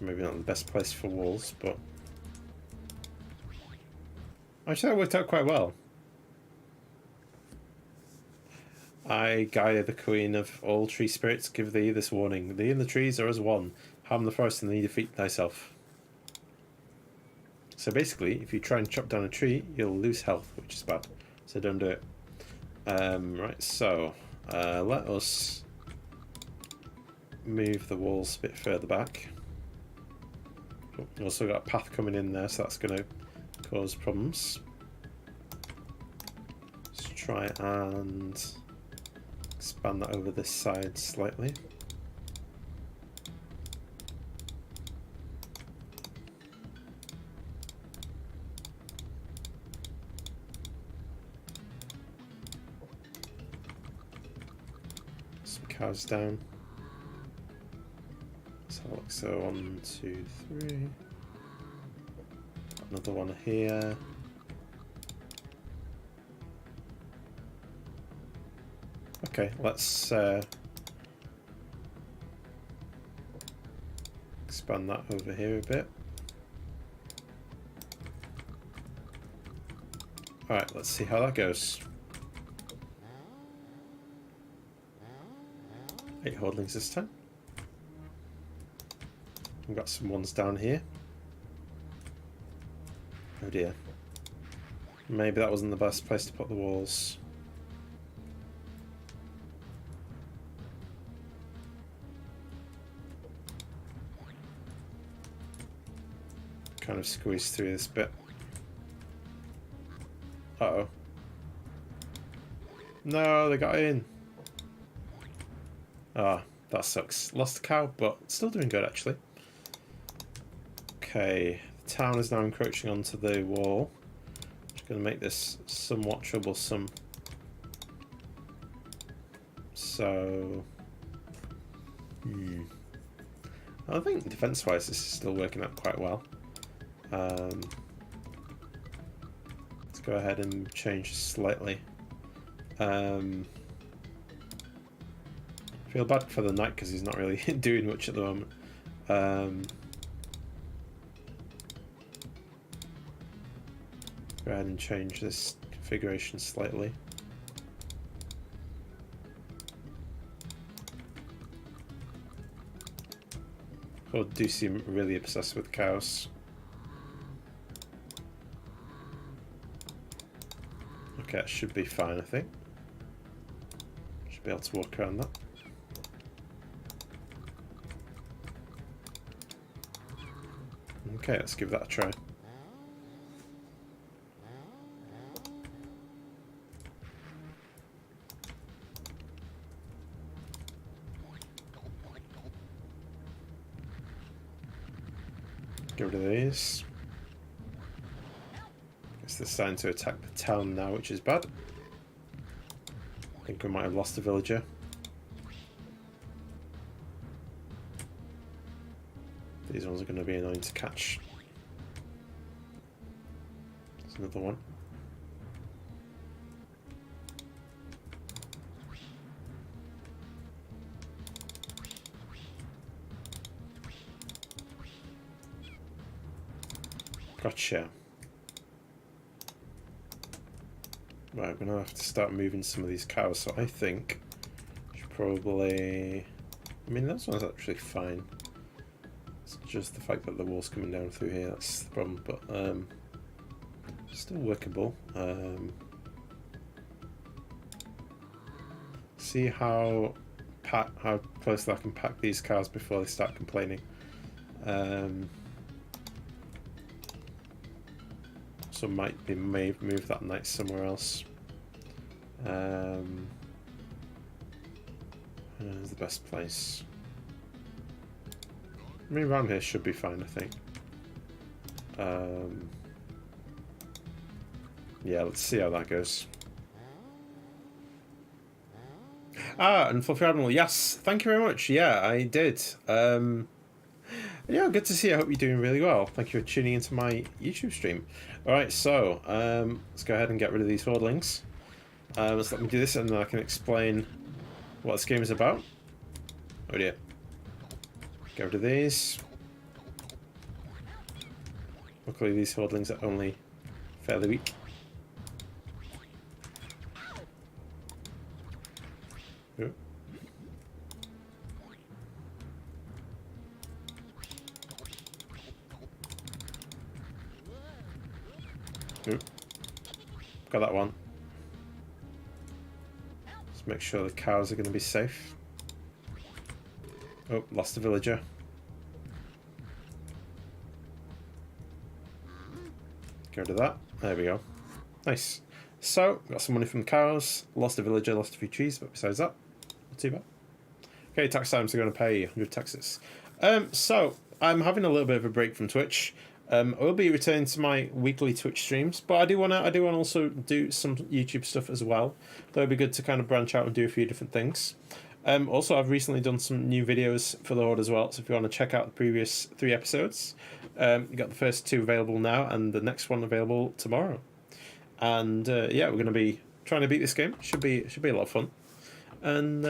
Maybe not the best place for walls, but actually that worked out quite well. I, Gaia, the queen of all tree spirits, give thee this warning. Thee and the trees are as one. Harm the forest and thee defeat thyself. So basically, if you try and chop down a tree, you'll lose health, which is bad. So don't do it. Right, so let us move the walls a bit further back. We've also got a path coming in there, so that's going to cause problems. Let's try and expand that over this side slightly. Some cows down. So 1, 2, 3. Another one here. Okay, let's expand that over here a bit. Alright, let's see how that goes. 8 hordlings this time. We've got some ones down here. Oh dear. Maybe that wasn't the best place to put the walls. Kind of squeeze through this bit. Uh-oh. No, they got in. Ah, that sucks. Lost a cow, but still doing good actually. Okay, the town is now encroaching onto the wall, which is going to make this somewhat troublesome So, I think defense-wise this is still working out quite well. Let's go ahead and change slightly. Feel bad for the knight because he's not really doing much at the moment. Go ahead and change this configuration slightly. Horde do seem really obsessed with cows. Okay, that should be fine, I think. Should be able to walk around that. Okay, let's give that a try. Get rid of these. Guess they're starting to attack the town now, which is bad. I think we might have lost a villager. These ones are going to be annoying to catch. There's another one. Gotcha. Right, we're going to have to start moving some of these cows, so I think I should probably... I mean, that one's actually fine. It's just the fact that the wall's coming down through here, that's the problem, but still workable. See how closely I can pack these cows before they start complaining. So might be move that knight somewhere else. Where's the best place? I mean, around here should be fine, I think. Yeah, let's see how that goes. And Fluffy Admiral, yes, thank you very much. Yeah, I did. Yeah, good to see you. I hope you're doing really well. Thank you for tuning into my YouTube stream. Alright, so let's go ahead and get rid of these hordlings. Let's let me do this and then I can explain what this game is about. Oh dear. Get rid of these. Luckily these hordlings are only fairly weak. Ooh. Ooh. Got that one. Let's make sure the cows are going to be safe. Oh, lost a villager. Get rid of that. There we go. Nice. So, got some money from the cows. Lost a villager, lost a few trees, but besides that, not too bad. Okay, tax times are going to pay 100 taxes. So, I'm having a little bit of a break from Twitch. I will be returning to my weekly Twitch streams, but I do want to also do some YouTube stuff as well. That would be good to kind of branch out and do a few different things. Also, I've recently done some new videos for the Horde as well, so if you want to check out the previous 3 episodes, you got the first 2 available now, and the next one available tomorrow. And yeah, we're going to be trying to beat this game. Should be a lot of fun, and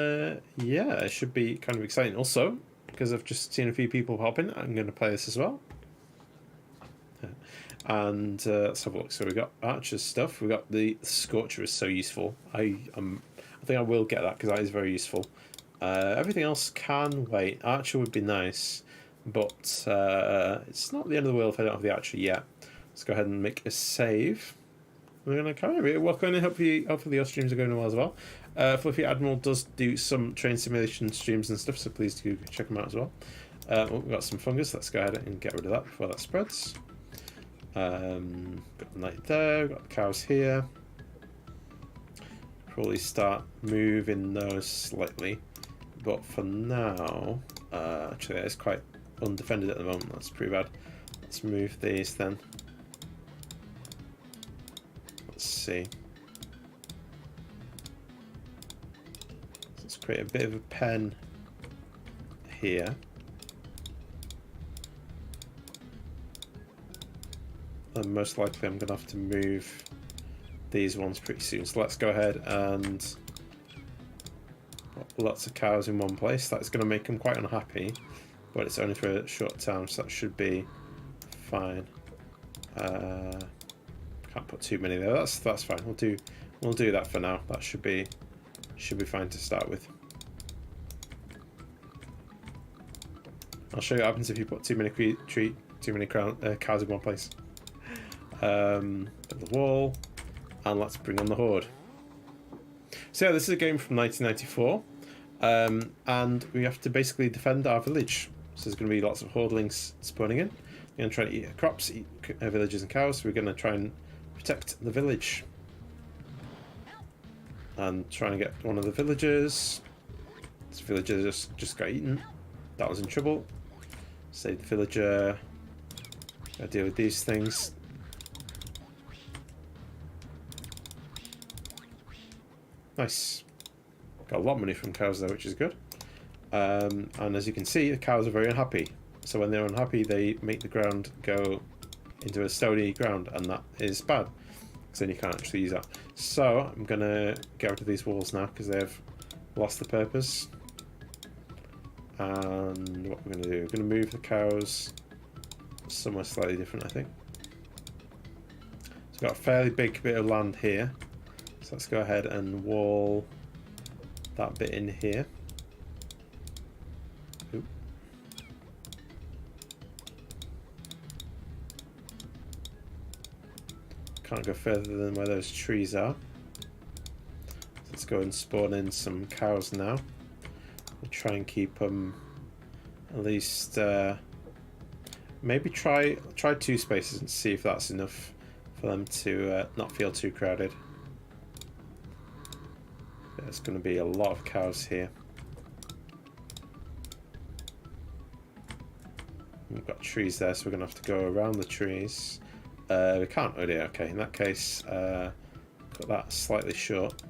yeah, it should be kind of exciting. Also, because I've just seen a few people hop in, I'm going to play this as well. And let's have a look. So we got Archer's stuff. We got the Scorcher is so useful. I think I will get that because that is very useful. Everything else can wait. Archer would be nice, but it's not the end of the world if I don't have the Archer yet. Let's go ahead and make a save. We're going to carry it. Welcome in. Hopefully your streams are going well as well. Fluffy Admiral does do some train simulation streams and stuff, so please do check them out as well. We've got some fungus. Let's go ahead and get rid of that before that spreads. Got the knight there, got the cows here. Probably start moving those slightly, but for now, actually it's quite undefended at the moment. That's pretty bad. Let's move these then. Let's see. Let's create a bit of a pen here. And most likely I'm going to have to move these ones pretty soon. So let's go ahead and put lots of cows in one place. That's going to make them quite unhappy, but it's only for a short time, so that should be fine. Can't put too many there. That's fine. We'll do that for now. That should be fine to start with. I'll show you what happens if you put too many cows in one place. Build the wall, and let's bring on the Horde. So yeah, this is a game from 1994, and we have to basically defend our village. So there's going to be lots of Hordlings spawning in. We're going to try to eat crops, eat villagers and cows. So we're going to try and protect the village. And trying to get one of the villagers. This villager just got eaten. That was in trouble. Save the villager. Gotta deal with these things. Nice. Got a lot of money from cows there, which is good. And as you can see, the cows are very unhappy. So when they're unhappy, they make the ground go into a stony ground, and that is bad. Because then you can't actually use that. So I'm going to get rid of these walls now, because they've lost the purpose. And what we're going to do, we're going to move the cows somewhere slightly different, I think. So we've got a fairly big bit of land here. So let's go ahead and wall that bit in here. Oop. Can't go further than where those trees are. Let's go and spawn in some cows now. We'll try and keep them at least maybe try 2 spaces and see if that's enough for them to not feel too crowded. There's going to be a lot of cows here. We've got trees there, so we're going to have to go around the trees. We can't. Oh dear. Okay, in that case, cut that slightly short.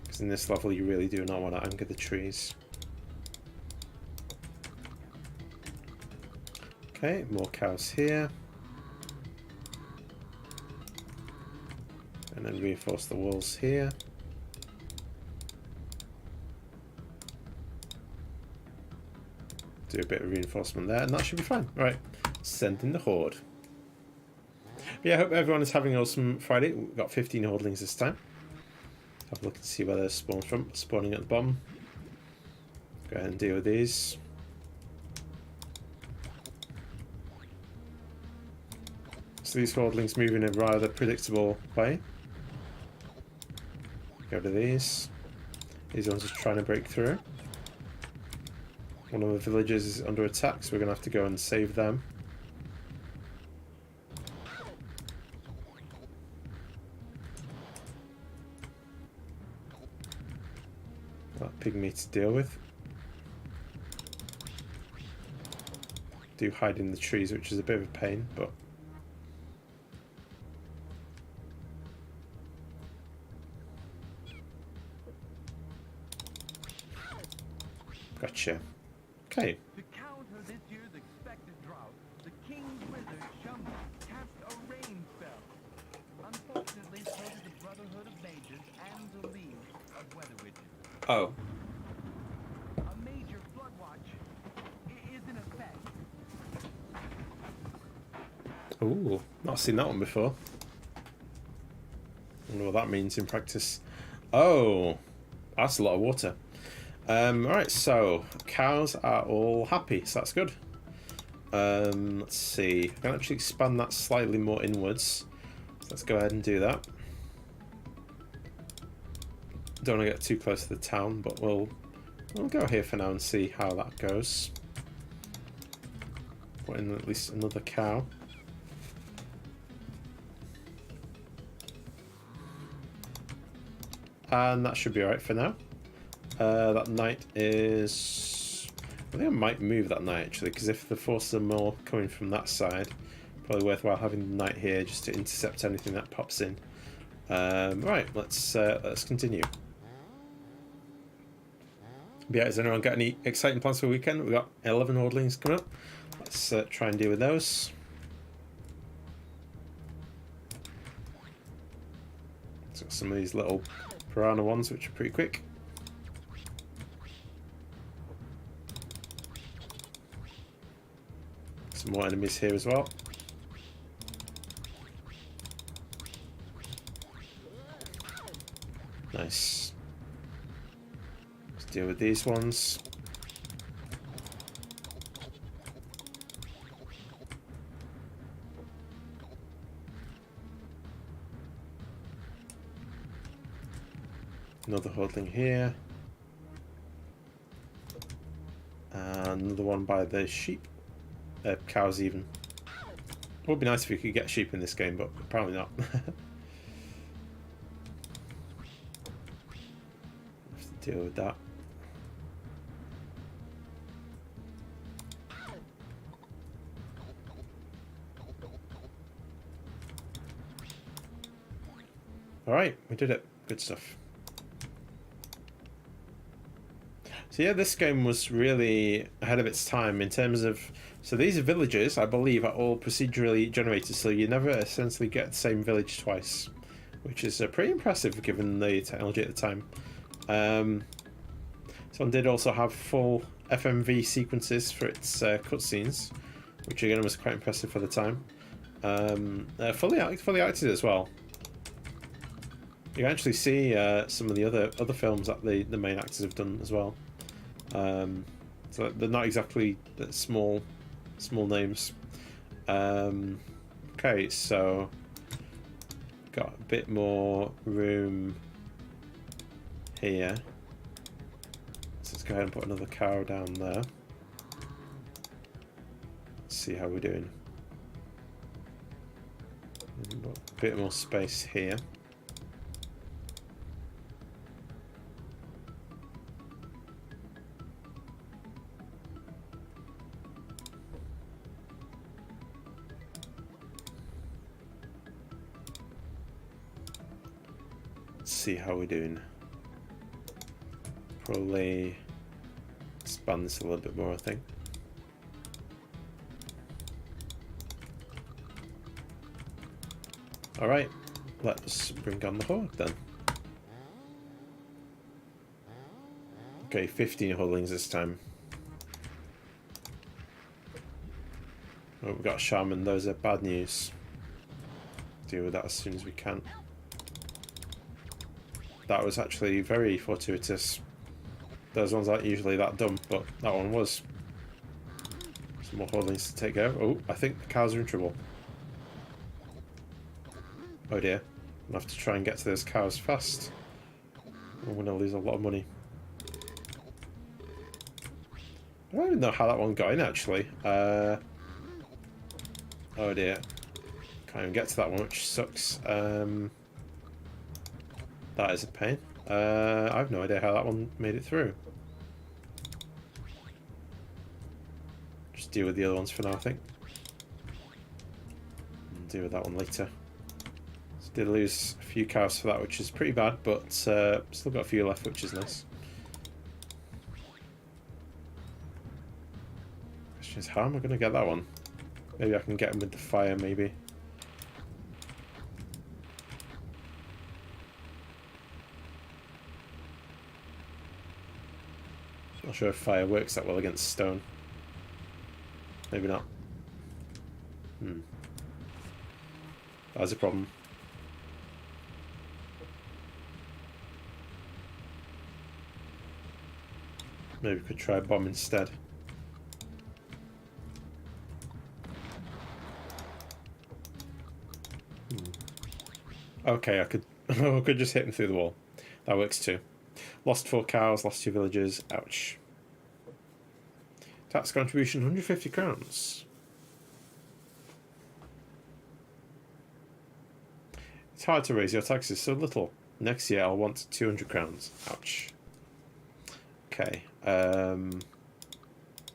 Because in this level, you really do not want to anchor the trees. Okay, more cows here. And then reinforce the walls here. Do a bit of reinforcement there, and that should be fine. Right, send in the Horde. But yeah, I hope everyone is having an awesome Friday. We've got 15 Hordlings this time. Have a look and see where they're spawned from. Spawning at the bottom. Go ahead and deal with these. So these Hordlings move in a rather predictable way. Go to these. These ones are trying to break through. One of the villages is under attack, so we're going to have to go and save them. That pygmy to deal with. Do hide in the trees, which is a bit of a pain, but gotcha. Okay. To counter this year's expected drought, the King's Wizard Shumba cast a rain spell. Unfortunately, so did the Brotherhood of Mages and the League of Weather Witches. Oh. A major flood watch is in effect. Ooh, not seen that one before. Wonder what that means in practice. Oh, that's a lot of water. Alright, so cows are all happy, so that's good. Let's see. I can actually expand that slightly more inwards. So let's go ahead and do that. Don't want to get too close to the town, but we'll go here for now and see how that goes. Put in at least another cow. And that should be alright for now. That knight is... I think I might move that knight actually, because if the forces are more coming from that side, probably worthwhile having the knight here just to intercept anything that pops in. Right, let's continue. But yeah, has anyone got any exciting plans for the weekend? We've got 11 hordlings coming up. Let's try and deal with those. It's got some of these little piranha ones which are pretty quick. Some more enemies here as well. Nice. Let's deal with these ones. Another hordling here. And another one by the sheep. Cows even. It would be nice if we could get sheep in this game, but apparently not. Have to deal with that. Alright, we did it. Good stuff. So yeah, this game was really ahead of its time in terms of... So these villages, I believe, are all procedurally generated, so you never essentially get the same village twice, which is pretty impressive given the technology at the time. This one did also have full FMV sequences for its cutscenes, which again was quite impressive for the time. Fully acted as well. You can actually see some of the other films that the main actors have done as well. So they're not exactly small names. Okay, so got a bit more room here. So let's go ahead and put another cow down there. Let's see how we're doing. A bit more space here. See how we're doing. Probably expand this a little bit more, I think. Alright, let's bring on the horde then. Okay, 15 hordlings this time. Oh, we've got a shaman, those are bad news. Deal with that as soon as we can. That was actually very fortuitous. Those ones aren't usually that dumb, but that one was. Some more hordlings to take care of. Oh, I think the cows are in trouble. Oh dear. I'm gonna have to try and get to those cows fast. I'm gonna lose a lot of money. I don't even know how that one got in actually. Oh dear. Can't even get to that one, which sucks. That is a pain. I have no idea how that one made it through. Just deal with the other ones for now, I think. And deal with that one later. So did lose a few cows for that, which is pretty bad, but still got a few left, which is nice. Question is, how am I going to get that one? Maybe I can get him with the fire, maybe. Not sure if fire works that well against stone. Maybe not. That's a problem. Maybe we could try a bomb instead. Okay, I could I could just hit him through the wall. That works too. Lost 4 cows, lost 2 villagers. Ouch. Tax contribution, 150 crowns. It's hard to raise your taxes so little. Next year I'll want 200 crowns. Ouch. Okay.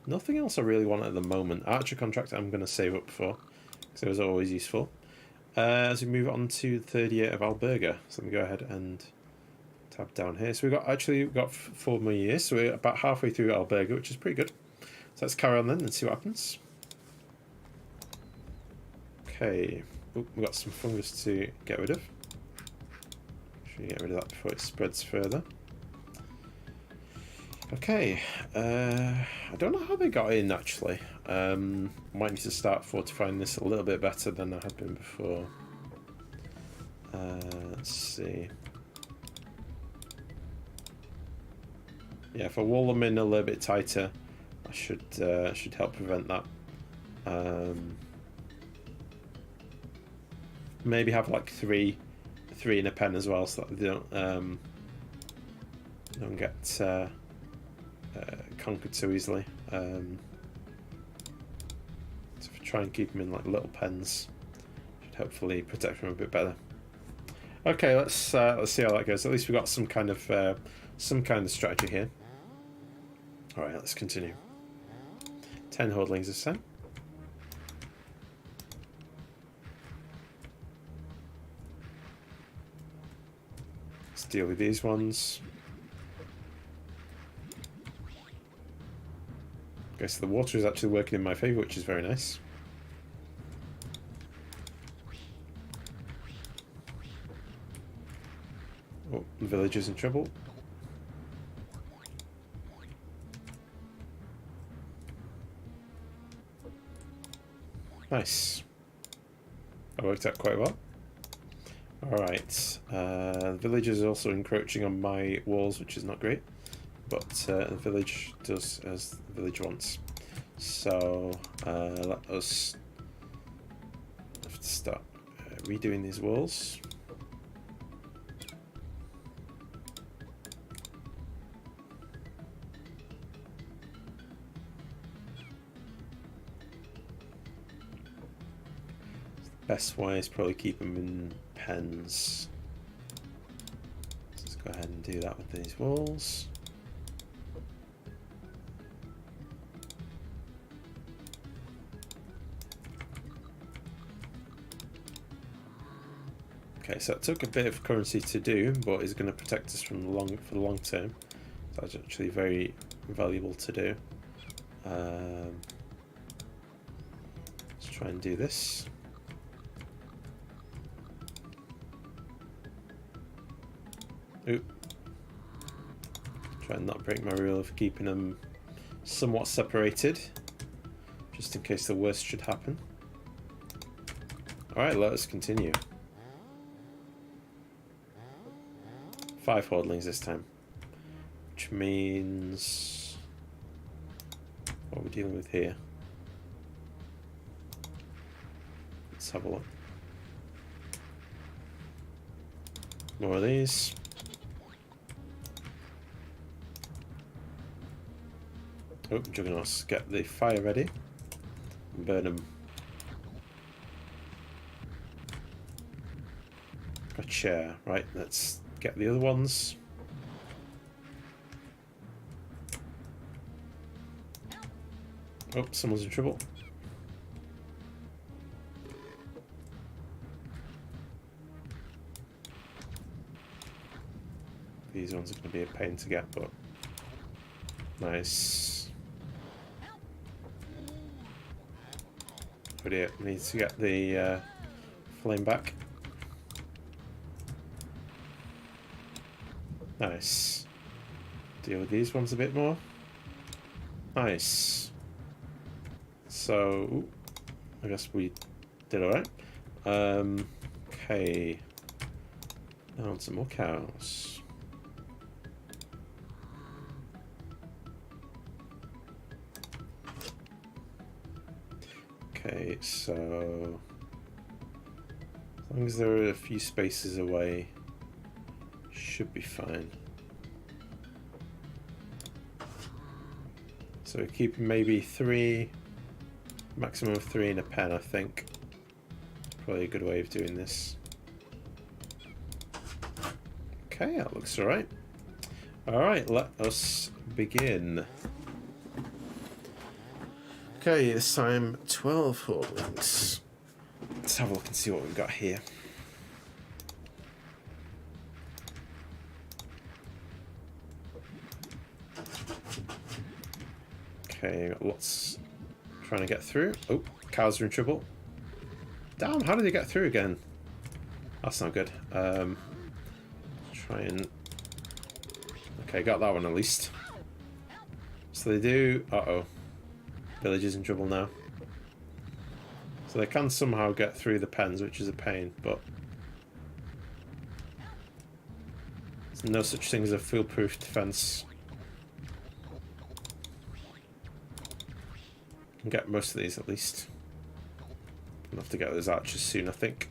Nothing else I really want at the moment. Archer contract I'm going to save up for, because it was always useful. as we move on to the third year of Alberga. So let me go ahead and tab down here. So we've got 4 more years. So we're about halfway through Alberga, which is pretty good. So let's carry on then and see what happens. Okay, we've got some fungus to get rid of. Should we get rid of that before it spreads further? Okay, I don't know how they got in actually. Might need to start fortifying this a little bit better than I had been before. Let's see. Yeah, if I wall them in a little bit tighter, I should help prevent that. Maybe have like three in a pen as well, so that they don't get conquered so easily. So if I try and keep them in like little pens, should hopefully protect them a bit better. Okay, let's see how that goes. At least we've got some kind of strategy here. All right, let's continue. 10 hordlings this time. Let's deal with these ones. Okay, so the water is actually working in my favour, which is very nice. Oh, the village is in trouble. Nice. That worked out quite well. Alright. The village is also encroaching on my walls, which is not great. But the village does as the village wants. So let us have to start redoing these walls. The best way is probably keep them in pens. Let's go ahead and do that with these walls. Okay, so it took a bit of currency to do, but it's going to protect us from for the long term. So that's actually very valuable to do. Let's try and do this. Oop. Try and not break my rule of keeping them somewhat separated, just in case the worst should happen. Alright, let us continue. 5 hordlings this time, which means what are we dealing with here? Let's have a look. More of these. Oh, Juggernauts, get the fire ready and burn them. Gotcha. Right, let's get the other ones. Oh, someone's in trouble. These ones are going to be a pain to get, but nice. Oh dear, need to get the flame back. Nice. Deal with these ones a bit more. Nice. So, I guess we did alright. Okay. Now on some more cows. Okay, so as long as there are a few spaces away, should be fine. So keeping maybe 3, maximum of 3 in a pen, I think. Probably a good way of doing this. Okay, that looks alright. Alright, let us begin. Okay, this time 12 hordlings. Let's have a look and see what we've got here. Okay, got lots trying to get through. Oh, cows are in trouble. Damn, how did they get through again? That's not good. Try and... Okay, got that one at least. So they do... Uh-oh. Village is in trouble now. So they can somehow get through the pens, which is a pain, but... There's no such thing as a foolproof defense. Can get most of these at least. I'll have to get those archers soon, I think.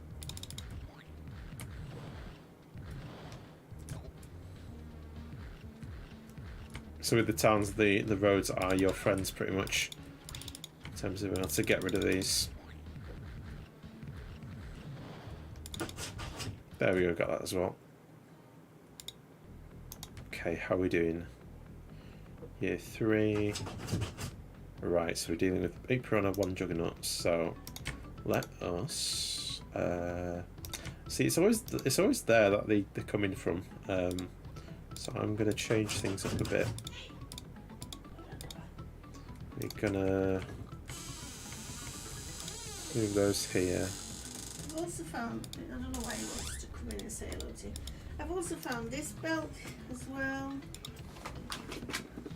So with the towns, the roads are your friends pretty much. In terms of being able to get rid of these. There we go, got that as well. Okay, how are we doing? Year 3. Right, so we're dealing with 8 piranha, 1 juggernaut. So let us see. It's always there that they're coming from. So I'm gonna change things up a bit. We're gonna move those here. I've also found, I don't know why he wants to come in and say hello to you. I've also found this belt as well.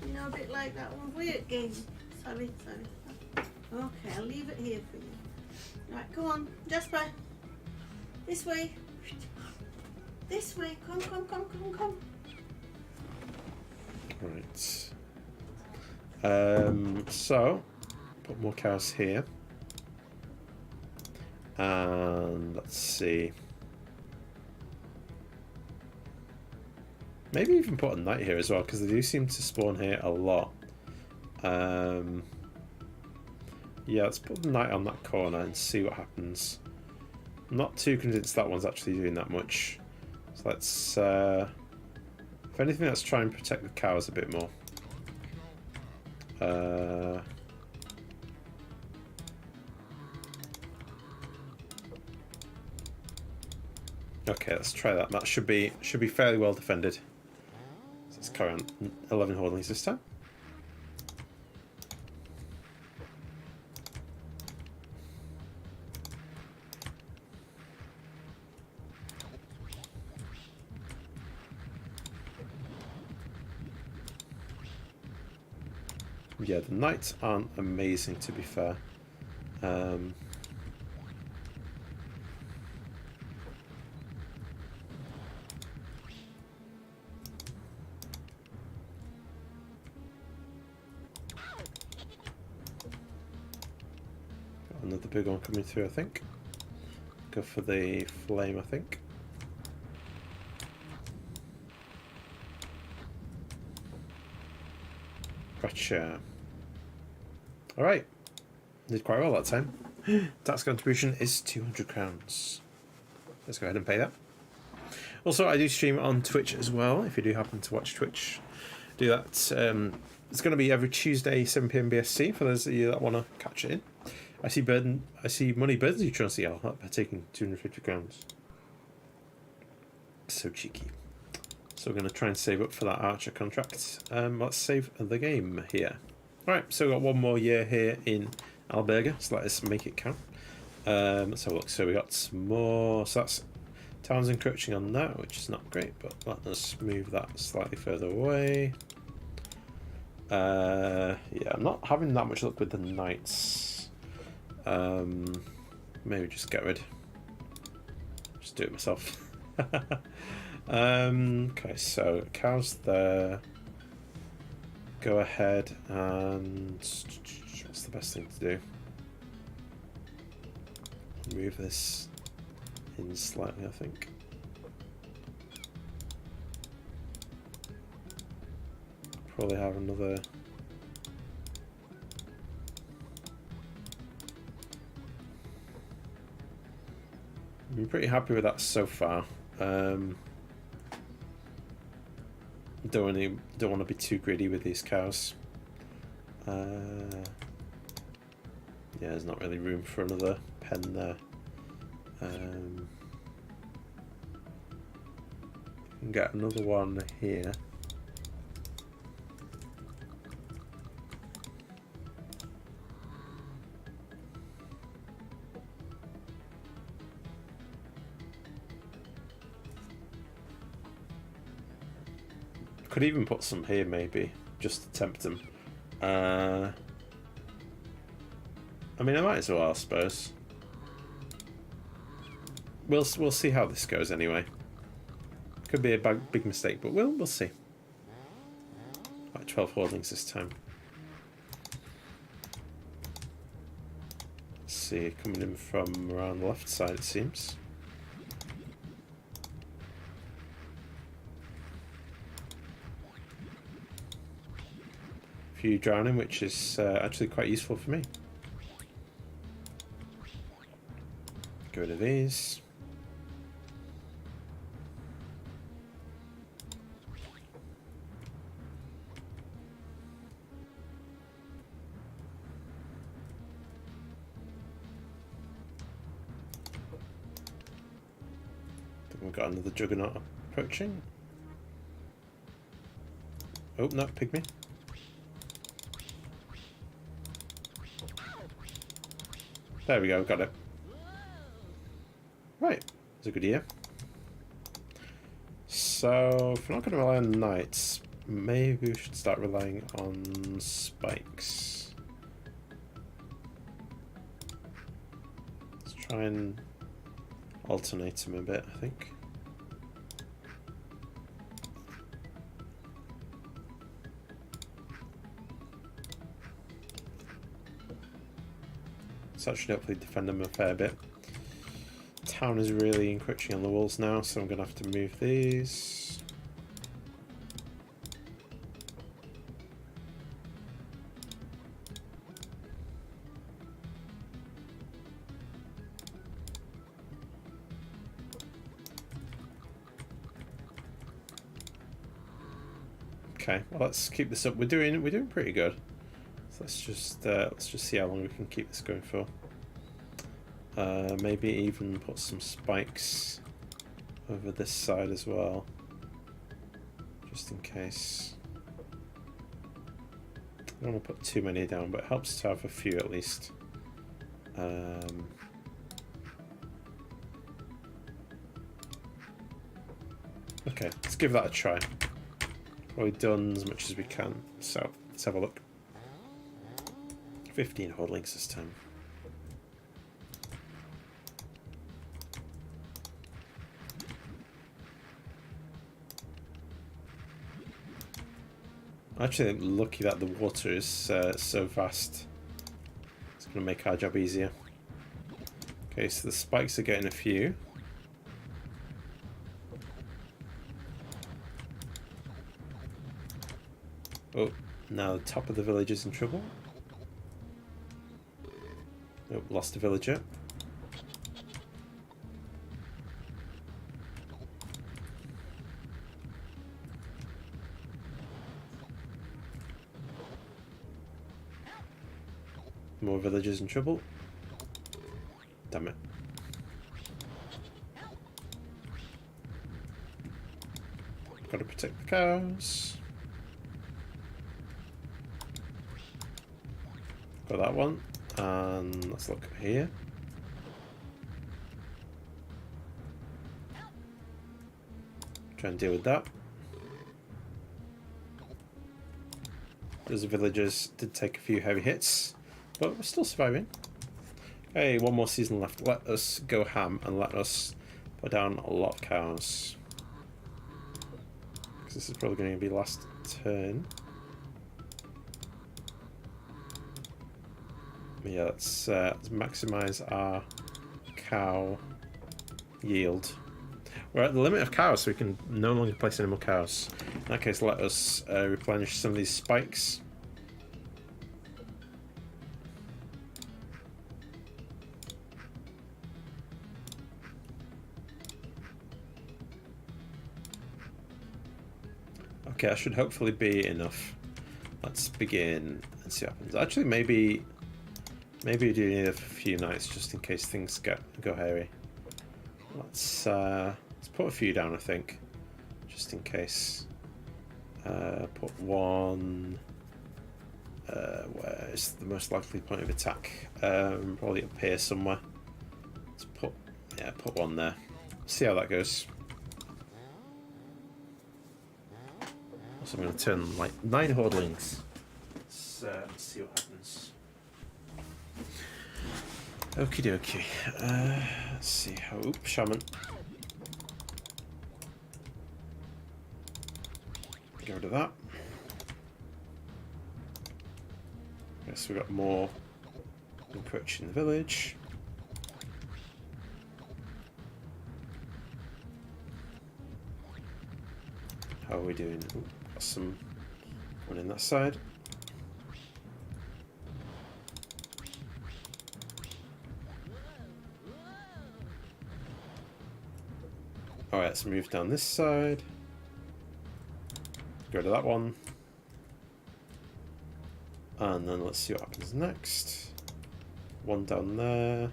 You know, a bit like that one. Weird game. Sorry. Okay, I'll leave it here for you. Right, come on, Jasper. This way. This way. Come. Right. So put more cows here. And let's see. Maybe even put a knight here as well, because they do seem to spawn here a lot. Yeah, let's put the knight on that corner and see what happens. I'm not too convinced that one's actually doing that much. So let's, if anything, let's try and protect the cows a bit more. Okay, let's try that. That should be fairly well defended. So let's carry on. 11 hordlings this time. Yeah, the knights aren't amazing, to be fair. Got another big one coming through, I think. Go for the flame, I think. Gotcha. Alright. Did quite well that time. Tax contribution is 200 crowns. Let's go ahead and pay that. Also, I do stream on Twitch as well. If you do happen to watch Twitch, do that. It's going to be every Tuesday, 7 PM BST, for those of you that want to catch it in. I see Money Burden trying to see by taking 250 crowns. So cheeky. So we're going to try and save up for that archer contract. Let's save the game here. Alright, so we've got one more year here in Alberga, so let us make it count. Let's have a look. So we got some more. So that's towns encroaching on that, which is not great, but let us move that slightly further away. Yeah, I'm not having that much luck with the knights. Maybe just get rid. Just do it myself. Okay, so cows there. Go ahead and what's the best thing to do? Move this in slightly, I think. Probably have another. I'm pretty happy with that so far. Don't want to be too greedy with these cows. Yeah, there's not really room for another pen there. Can get another one here. Could even put some here, maybe, just to tempt them. I mean, I might as well, I suppose. We'll see how this goes anyway. Could be a big mistake, but we'll see. Like 12 hordlings this time. Let's see, coming in from around the left side, it seems. Few drowning, which is actually quite useful for me. Get rid of these. We've got another juggernaut approaching. Oh, no, pygmy. There we go, got it. Right, that's a good idea. So, if we're not going to rely on knights, maybe we should start relying on spikes. Let's try and alternate them a bit, I think. So that should hopefully defend them a fair bit. Town is really encroaching on the walls now, so I'm going to have to move these. Okay, well, let's keep this up. We're doing pretty good. So let's just see how long we can keep this going for. Maybe even put some spikes over this side as well, just in case. I don't want to put too many down, but it helps to have a few at least. Okay, let's give that a try. Probably done as much as we can, so let's have a look. 15 hordlings this time. Actually, I'm lucky that the water is so vast. It's going to make our job easier. Okay, so the spikes are getting a few. Oh, now the top of the village is in trouble. Oh, lost a villager. More villagers in trouble. Damn it. Gotta protect the cows. Got that one. And let's look here. Try and deal with that. Those villagers did take a few heavy hits, but we're still surviving. Okay, one more season left. Let us go ham and let us put down a lot of cows. Because this is probably going to be last turn. Yeah, let's maximise our cow yield. We're at the limit of cows, so we can no longer place any more cows. In that case, let us replenish some of these spikes. Okay, that should hopefully be enough. Let's begin and see what happens. Actually, maybe we do need a few knights just in case things go hairy. Let's put a few down, I think, just in case. Put one. Where is the most likely point of attack? Probably up here somewhere. Let's put one there. See how that goes. So I'm going to turn like 9 hordlings. Let's see what happens. Okie dokie. Let's see how. Oop, shaman. Get rid of that. Guess we got more encroaching the village. How are we doing? Ooh, got some one in that side. Alright, let's move down this side. Go to that one. And then let's see what happens next. One down there.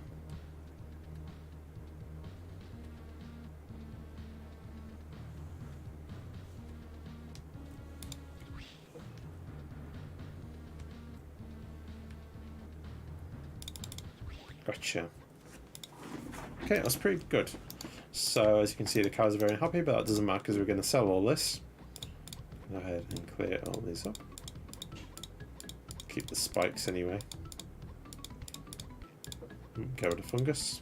Gotcha. Okay, that's pretty good. So as you can see, the cows are very happy, but that doesn't matter because we're going to sell all this. Go ahead and clear all these up. Keep the spikes anyway. Get rid of fungus.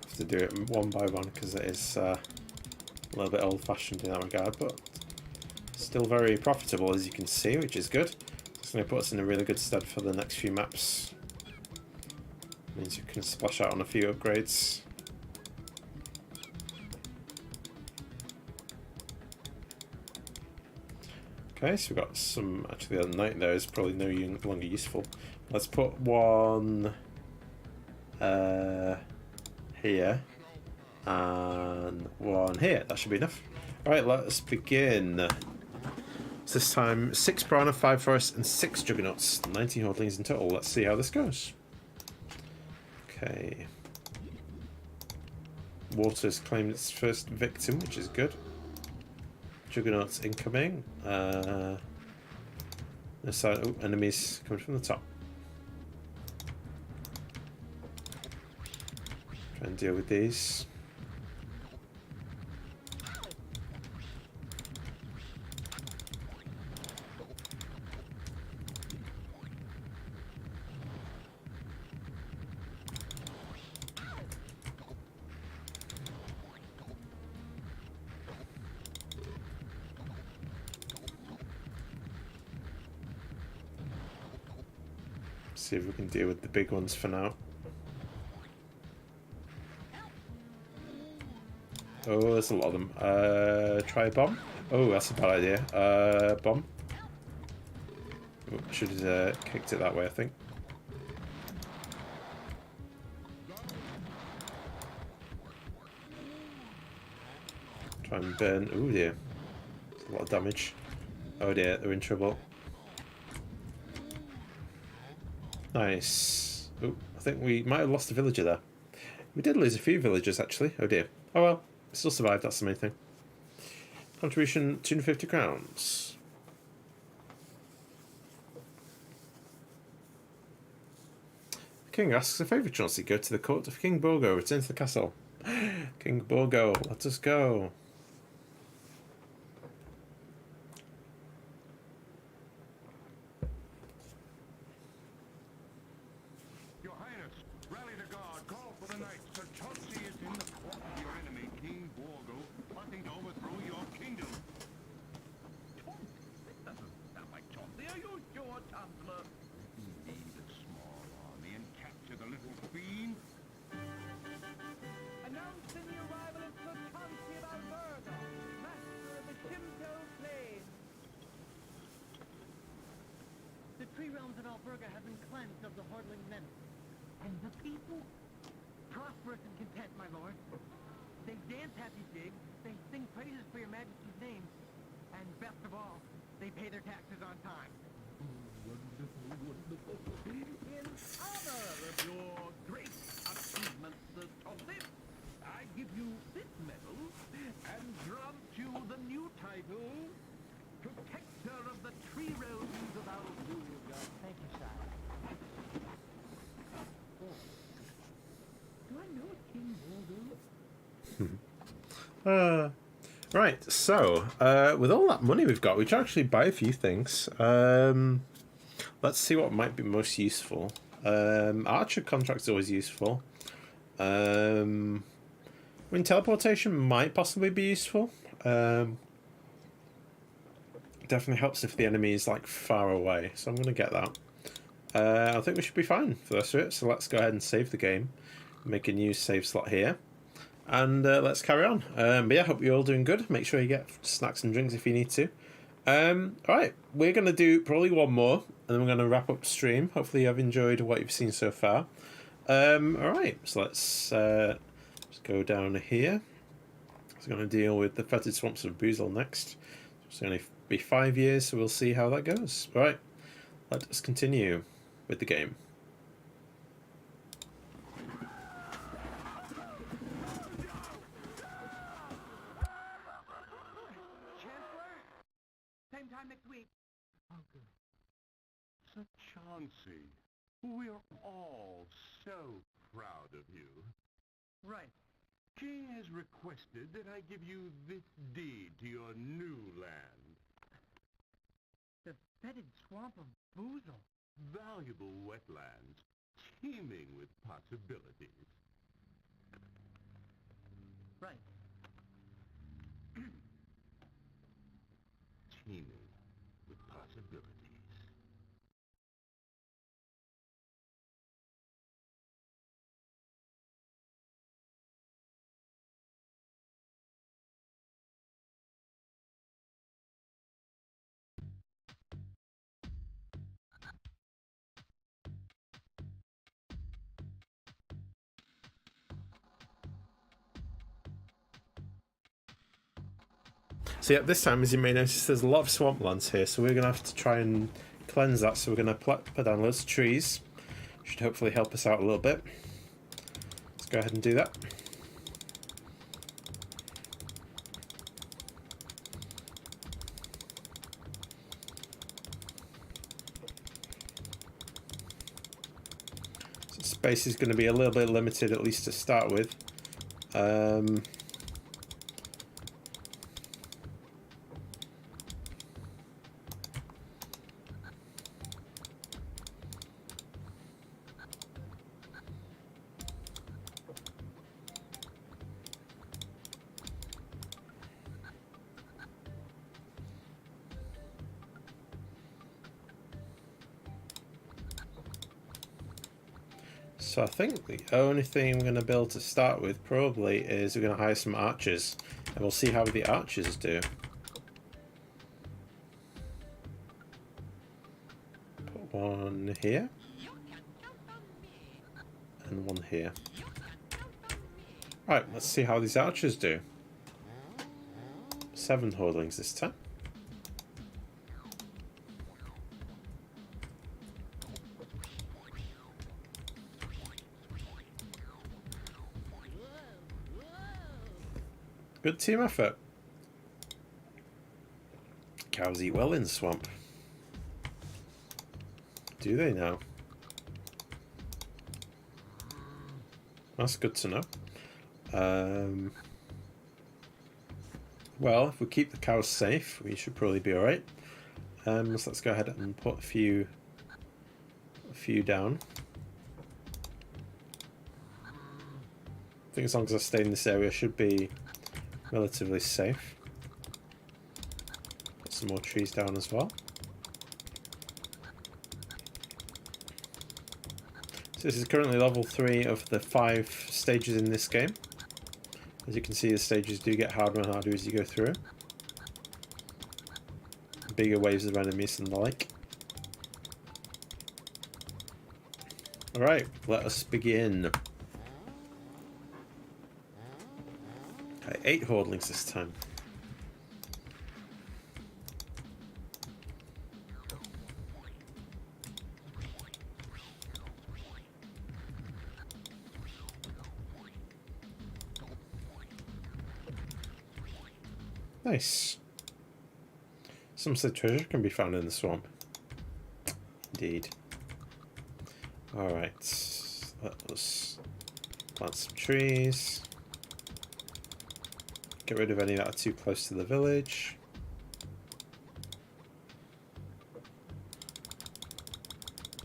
Have to do it one by one because it is a little bit old-fashioned in that regard, but still very profitable as you can see, which is good. It's going to put us in a really good stead for the next few maps. Means you can splash out on a few upgrades. Okay, so we've got some. Actually, the knight there is probably no longer useful. Let's put one here and one here. That should be enough. Alright, let's begin. So this time 6 piranha, 5 forest, and 6 juggernauts. 19 hordlings in total. Let's see how this goes. Okay. Water's claimed its first victim, which is good. Juggernauts incoming. This side, oh, enemies coming from the top. Try and deal with these. See if we can deal with the big ones for now. Oh, there's a lot of them. Try a bomb. Oh, that's a bad idea. Bomb. Oh, should have kicked it that way, I think. Try and burn. Oh dear. That's a lot of damage. Oh dear, they're in trouble. Nice. Oh, I think we might have lost a villager there. We did lose a few villagers, actually. Oh dear. Oh well, we still survived, that's the main thing. Contribution, 250 crowns. The king asks a favour, Chauncey. Go to the court of King Borgo. Return to the castle. King Borgo, let us go. Have been cleansed of the hordling menace, and the people prosperous and content, my lord. They dance happy jig, they sing praises for your majesty's name, and best of all, they pay their taxes on time. Wonderful, wonderful. In honor of your great achievements, Sir Tollip, I give you this medal and grant you the new title, Protector of the Tree Roads of Albuga. Thank you, sire. Do I know a King Waldo? Right, so with all that money we've got, we can actually buy a few things. Let's see what might be most useful. Archer contract's always useful. I mean, teleportation might possibly be useful. Definitely helps if the enemy is like far away, so I'm going to get that. I think we should be fine for the rest of it, so let's go ahead and save the game. Make a new save slot here. And let's carry on. But yeah, hope you're all doing good. Make sure you get snacks and drinks if you need to. Alright, we're going to do probably one more, and then we're going to wrap up stream. Hopefully you have enjoyed what you've seen so far. Alright, so let's go down here. It's going to deal with the fetid swamps of Boozle next. It's going to be 5 years, so we'll see how that goes. Alright, let us continue with the game. Chancellor? Same time next week. Oh, good. Sir Chauncey, we're all so proud of you. Right. King has requested that I give you this deed to your new land. The fetid swamp of Boozle. Valuable wetlands, teeming with possibilities. Right. Teeming with possibilities. So yeah, this time, as you may notice, there's a lot of swamplands here, so we're going to have to try and cleanse that. So we're going to put down loads of trees. Should hopefully help us out a little bit. Let's go ahead and do that. So space is going to be a little bit limited, at least to start with. So I think the only thing we're going to build to start with probably is we're going to hire some archers, and we'll see how the archers do. Put one here, and one here. Right, let's see how these archers do. 7 hordlings this time. Good team effort. Cows eat well in the swamp. Do they now? That's good to know. Well, if we keep the cows safe, we should probably be alright. So let's go ahead and put a few down. I think as long as I stay in this area, I should be relatively safe. Put some more trees down as well. So this is currently level 3 of the 5 stages in this game. As you can see, the stages do get harder and harder as you go through. Bigger waves of enemies and the like. Alright, let us begin. 8 hordlings this time. Nice. Some said treasure can be found in the swamp. Indeed. Alright. Let us plant some trees. Get rid of any that are too close to the village.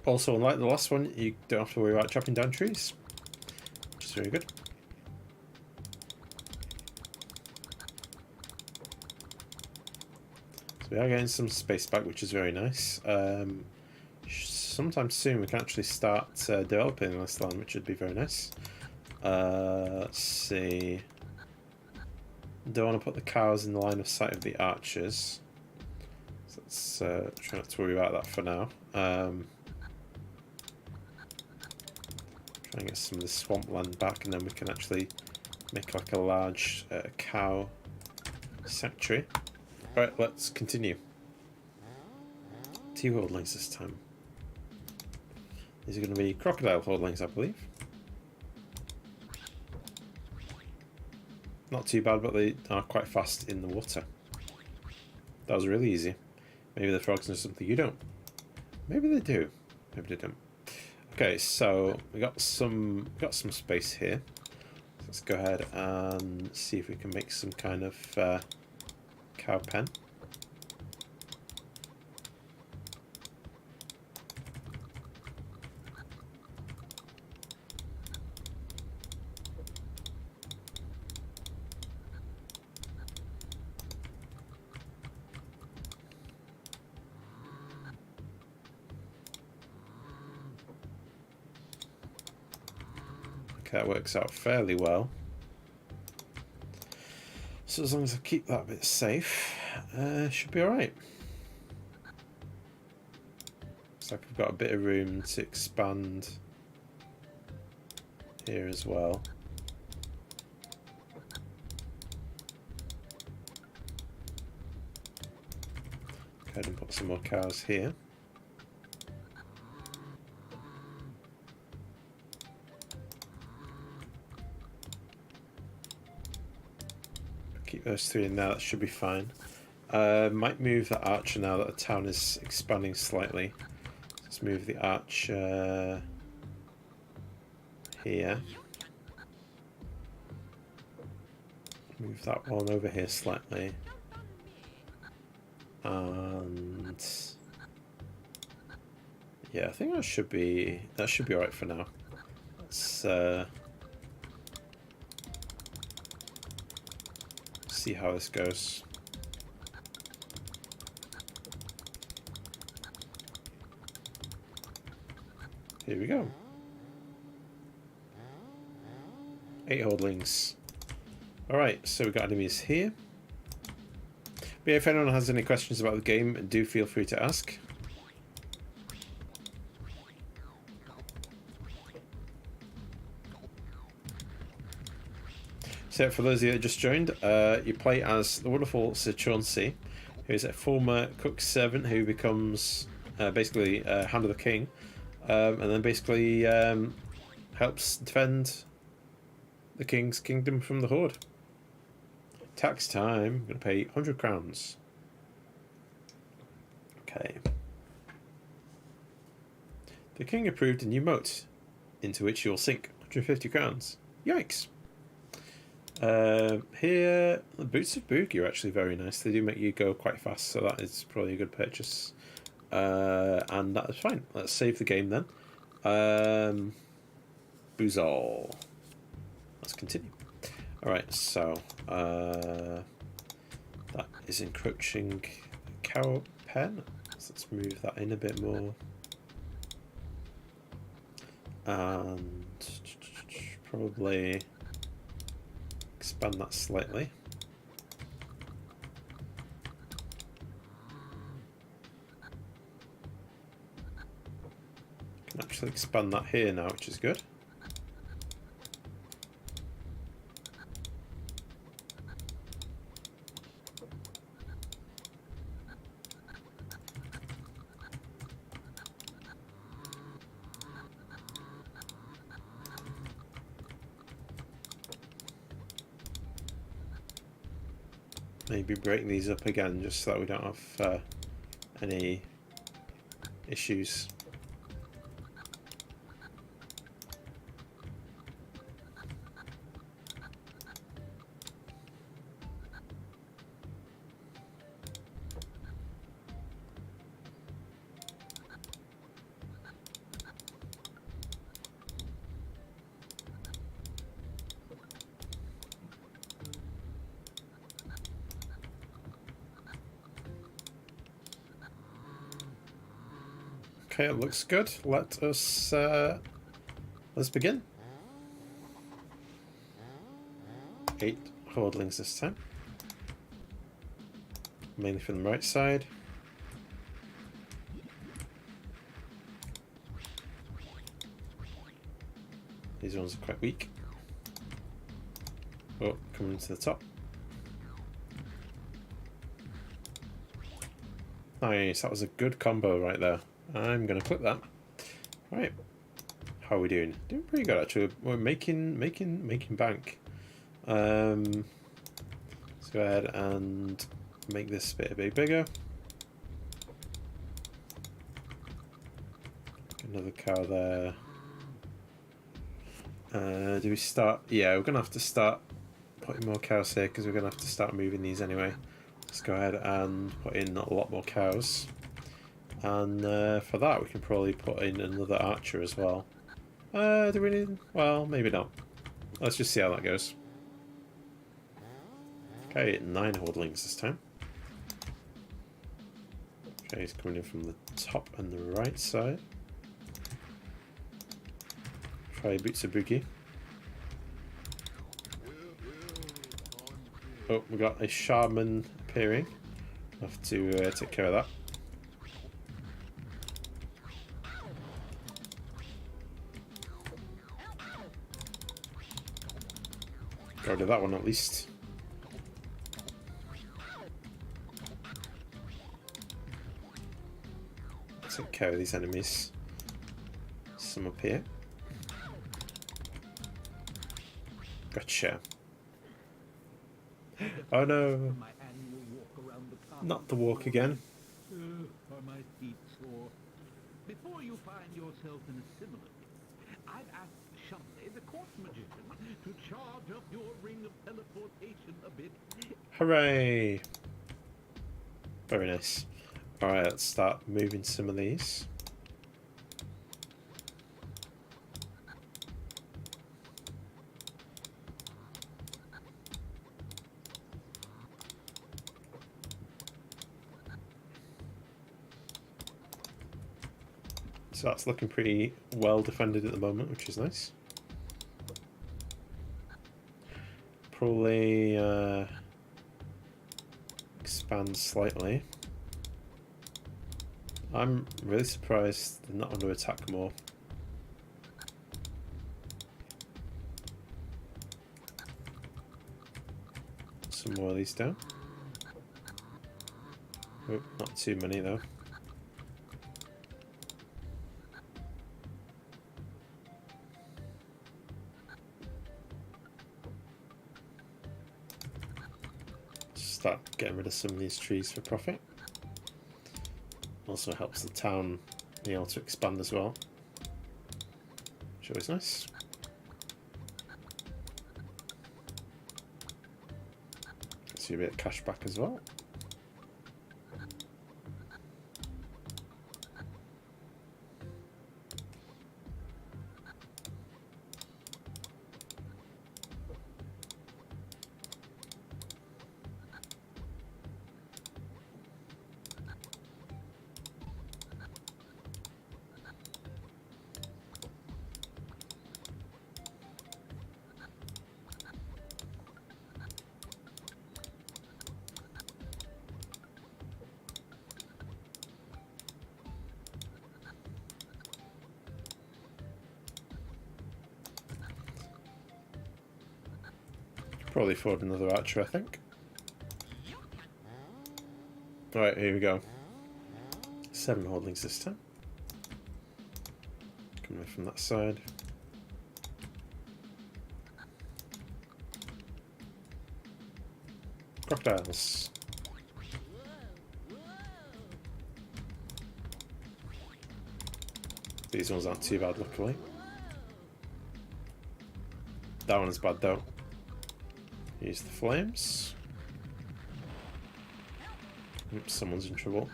Also, unlike the last one, you don't have to worry about chopping down trees, which is very good. So we are getting some space back, which is very nice. Sometime soon we can actually start developing this land, which would be very nice. Let's see. Don't want to put the cows in the line of sight of the archers. So let's try not to worry about that for now. Try and get some of the swampland back, and then we can actually make like a large cow sanctuary. Right, let's continue. 2 hordlings this time. These are going to be crocodile hordlings, I believe. Not too bad, but they are quite fast in the water. That was really easy. Maybe the frogs know something you don't. Maybe they do. Maybe they don't. Okay, so we got some space here. Let's go ahead and see if we can make some kind of cow pen. Okay, that works out fairly well. So as long as I keep that bit safe, should be alright. Looks like I've got a bit of room to expand here as well. Go ahead and put some more cows here. Keep those 3 in there, that should be fine. Might move the archer now that the town is expanding slightly. Let's move the archer here. Move that one over here slightly. And yeah, I think that should be alright for now. Let's see how this goes. Here we go. 8 hordlings. Alright, so we've got enemies here. But yeah, if anyone has any questions about the game, do feel free to ask. So for those of you that just joined, you play as the wonderful Sir Chauncey, who is a former cook servant who becomes basically Hand of the King, and then basically helps defend the King's kingdom from the Horde. Tax time. I'm going to pay 100 crowns. Okay. The King approved a new moat, into which you'll sink 150 crowns. Yikes. Here, the boots of Boogie are actually very nice. They do make you go quite fast, so that is probably a good purchase. And that is fine. Let's save the game then. Boozle. Let's continue. Alright, so that is encroaching cow pen. So let's move that in a bit more. And probably expand that slightly. Can actually expand that here now, which is good. maybe break these up again just so that we don't have any issues. Okay, it looks good. Let us let's begin. 8 hordlings this time. Mainly from the right side. These ones are quite weak. Oh, coming to the top. Nice, that was a good combo right there. I'm gonna clip that. Right, how are we doing? Doing pretty good actually. We're making bank. Let's go ahead and make this bit a bit bigger. Another cow there. Do we start? Yeah, we're gonna have to start putting more cows here because we're gonna have to start moving these anyway. Let's go ahead and put in a lot more cows. And for that, we can probably put in another archer as well. Do we need? Well, maybe not. Let's just see how that goes. Okay, 9 hordlings this time. Okay, he's coming in from the top and the right side. Try boots a boogie. Oh, we got a shaman appearing. I'll have to take care of that. Go to that one at least. Take care of these enemies. Some up here. Gotcha. Oh no! Not the walk again. Are my feet sore? Before you find yourself in a similar fix, I've asked Shumley, the court magician, to charge up your ring of teleportation a bit. Hooray! Very nice. Alright, let's start moving some of these. So that's looking pretty well defended at the moment, which is nice. Probably expand slightly. I'm really surprised they're not under attack more. Some more of these down. Oh, not too many though. Start getting rid of some of these trees for profit. Also helps the town be able to expand as well, which is always nice. See a bit of cash back as well. Probably afford another archer, I think. Right, here we go. 7 hordlings this time. Coming from that side. crocodiles. These ones aren't too bad, luckily. That one is bad though. Use the flames. Oops, someone's in trouble.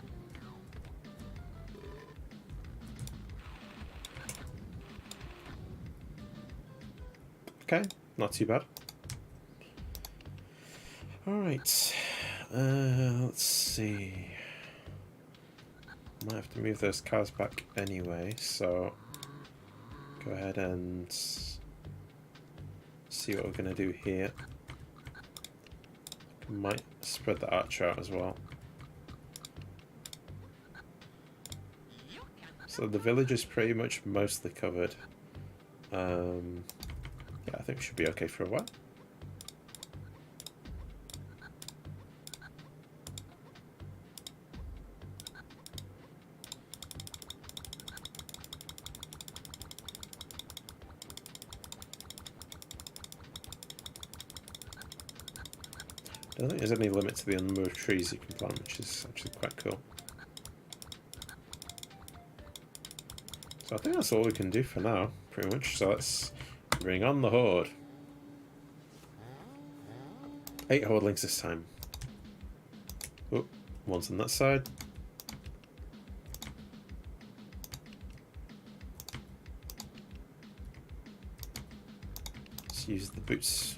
Okay, not too bad. Alright. Let's see. Might have to move those cars back anyway, so go ahead and see what we're going to do here. Might spread the archer out as well. So the village is pretty much mostly covered. Yeah, I think we should be okay for a while. I don't think there's any limit to the number of trees you can plant, which is actually quite cool. So I think that's all we can do for now, pretty much. So let's bring on the horde. 8 hordlings this time. Oh, one's on that side. Let's use the boots.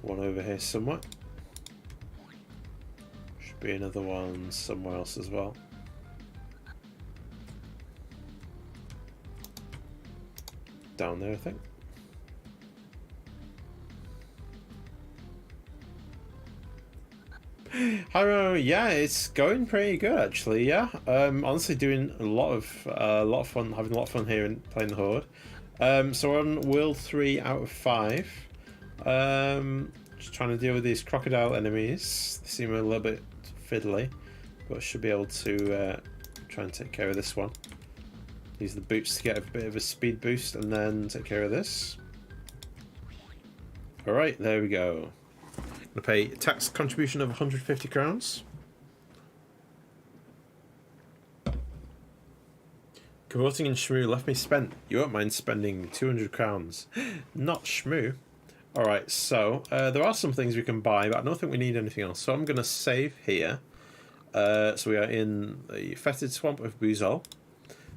One over here somewhere. Should be another one somewhere else as well. Down there, I think. Hello, yeah, it's going pretty good actually. Yeah, honestly, doing a lot of fun, having a lot of fun here and playing the horde. So we're on world 3 out of 5. Just trying to deal with these crocodile enemies. They seem a little bit fiddly, but I should be able to try and take care of this one. Use the boots to get a bit of a speed boost and then take care of this. Alright, there we go. I'm going to pay a tax contribution of 150 crowns. Cavorting in Shmoo left me spent. You won't mind spending 200 crowns. Not Shmoo. Alright, so there are some things we can buy, but I don't think we need anything else. So I'm going to save here. So we are in the fetid swamp of Buzol.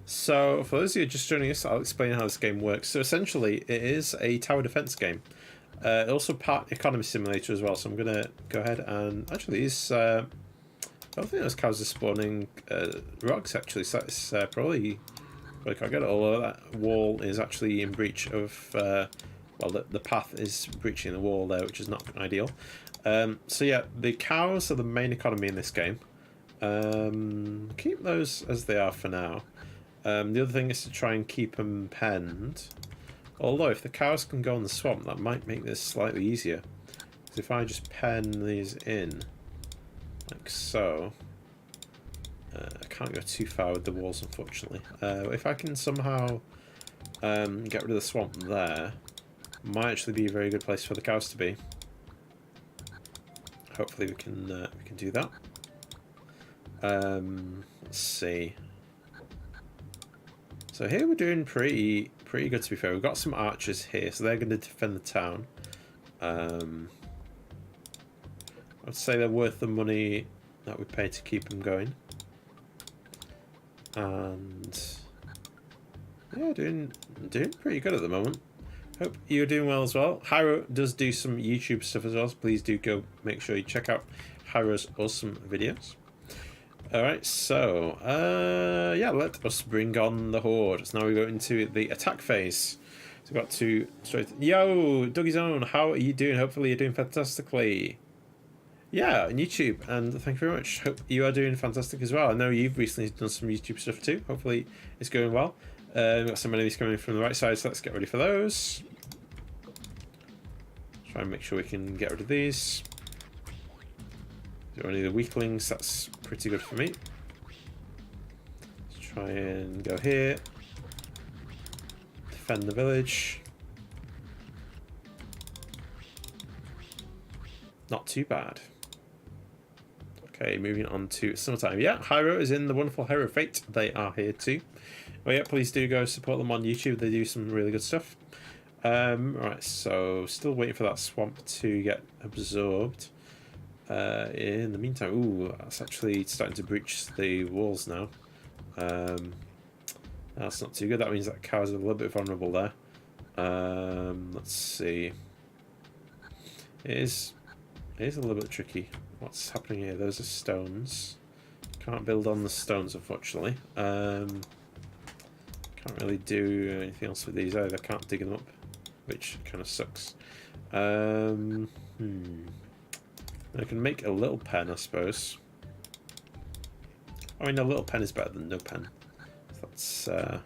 So for those of you just joining us, I'll explain how this game works. So essentially, it is a tower defense game. Also part economy simulator as well. So I'm going to go ahead and actually these. I don't think those cows are spawning rocks actually. So that's probably can't get it. Although that wall is actually in breach of. Well, the path is breaching the wall there, which is not ideal. So yeah, the cows are the main economy in this game. Keep those as they are for now. The other thing is to try and keep them penned. Although if the cows can go in the swamp, that might make this slightly easier. Because if I just pen these in, like so, I can't go too far with the walls, unfortunately. If I can somehow get rid of the swamp there, might actually be a very good place for the cows to be. Hopefully we can do that. Let's see. So here we're doing pretty good, to be fair. We've got some archers here, so they're going to defend the town. I'd say they're worth the money that we pay to keep them going. And yeah, doing pretty good at the moment. Hope you're doing well as well. Hyro does do some YouTube stuff as well, so please do go make sure you check out Hyro's awesome videos. Alright, so yeah, let us bring on the horde. So now we go into the attack phase. So we've got to yo, Dougie's Own, how are you doing? Hopefully you're doing fantastically. Yeah, on YouTube, and thank you very much. Hope you are doing fantastic as well. I know you've recently done some YouTube stuff too. Hopefully it's going well. We've got some enemies coming from the right side, so let's get ready for those. Try and make sure we can get rid of these. There are only the weaklings, that's pretty good for me. Let's try and go here. Defend the village. Not too bad. Okay, moving on to summertime. Yeah, Hyro is in the wonderful Hero Fate. They are here too. Well, yeah, please do go support them on YouTube. They do some really good stuff. Right, so still waiting for that swamp to get absorbed. In the meantime, ooh, that's actually starting to breach the walls now. That's not too good. That means that cows are a little bit vulnerable there. Let's see. It is a little bit tricky. What's happening here? Those are stones. Can't build on the stones, unfortunately. Can't really do anything else with these either. Can't dig them up, which kind of sucks. I can make a little pen, I suppose. I mean, a little pen is better than no pen. So let's go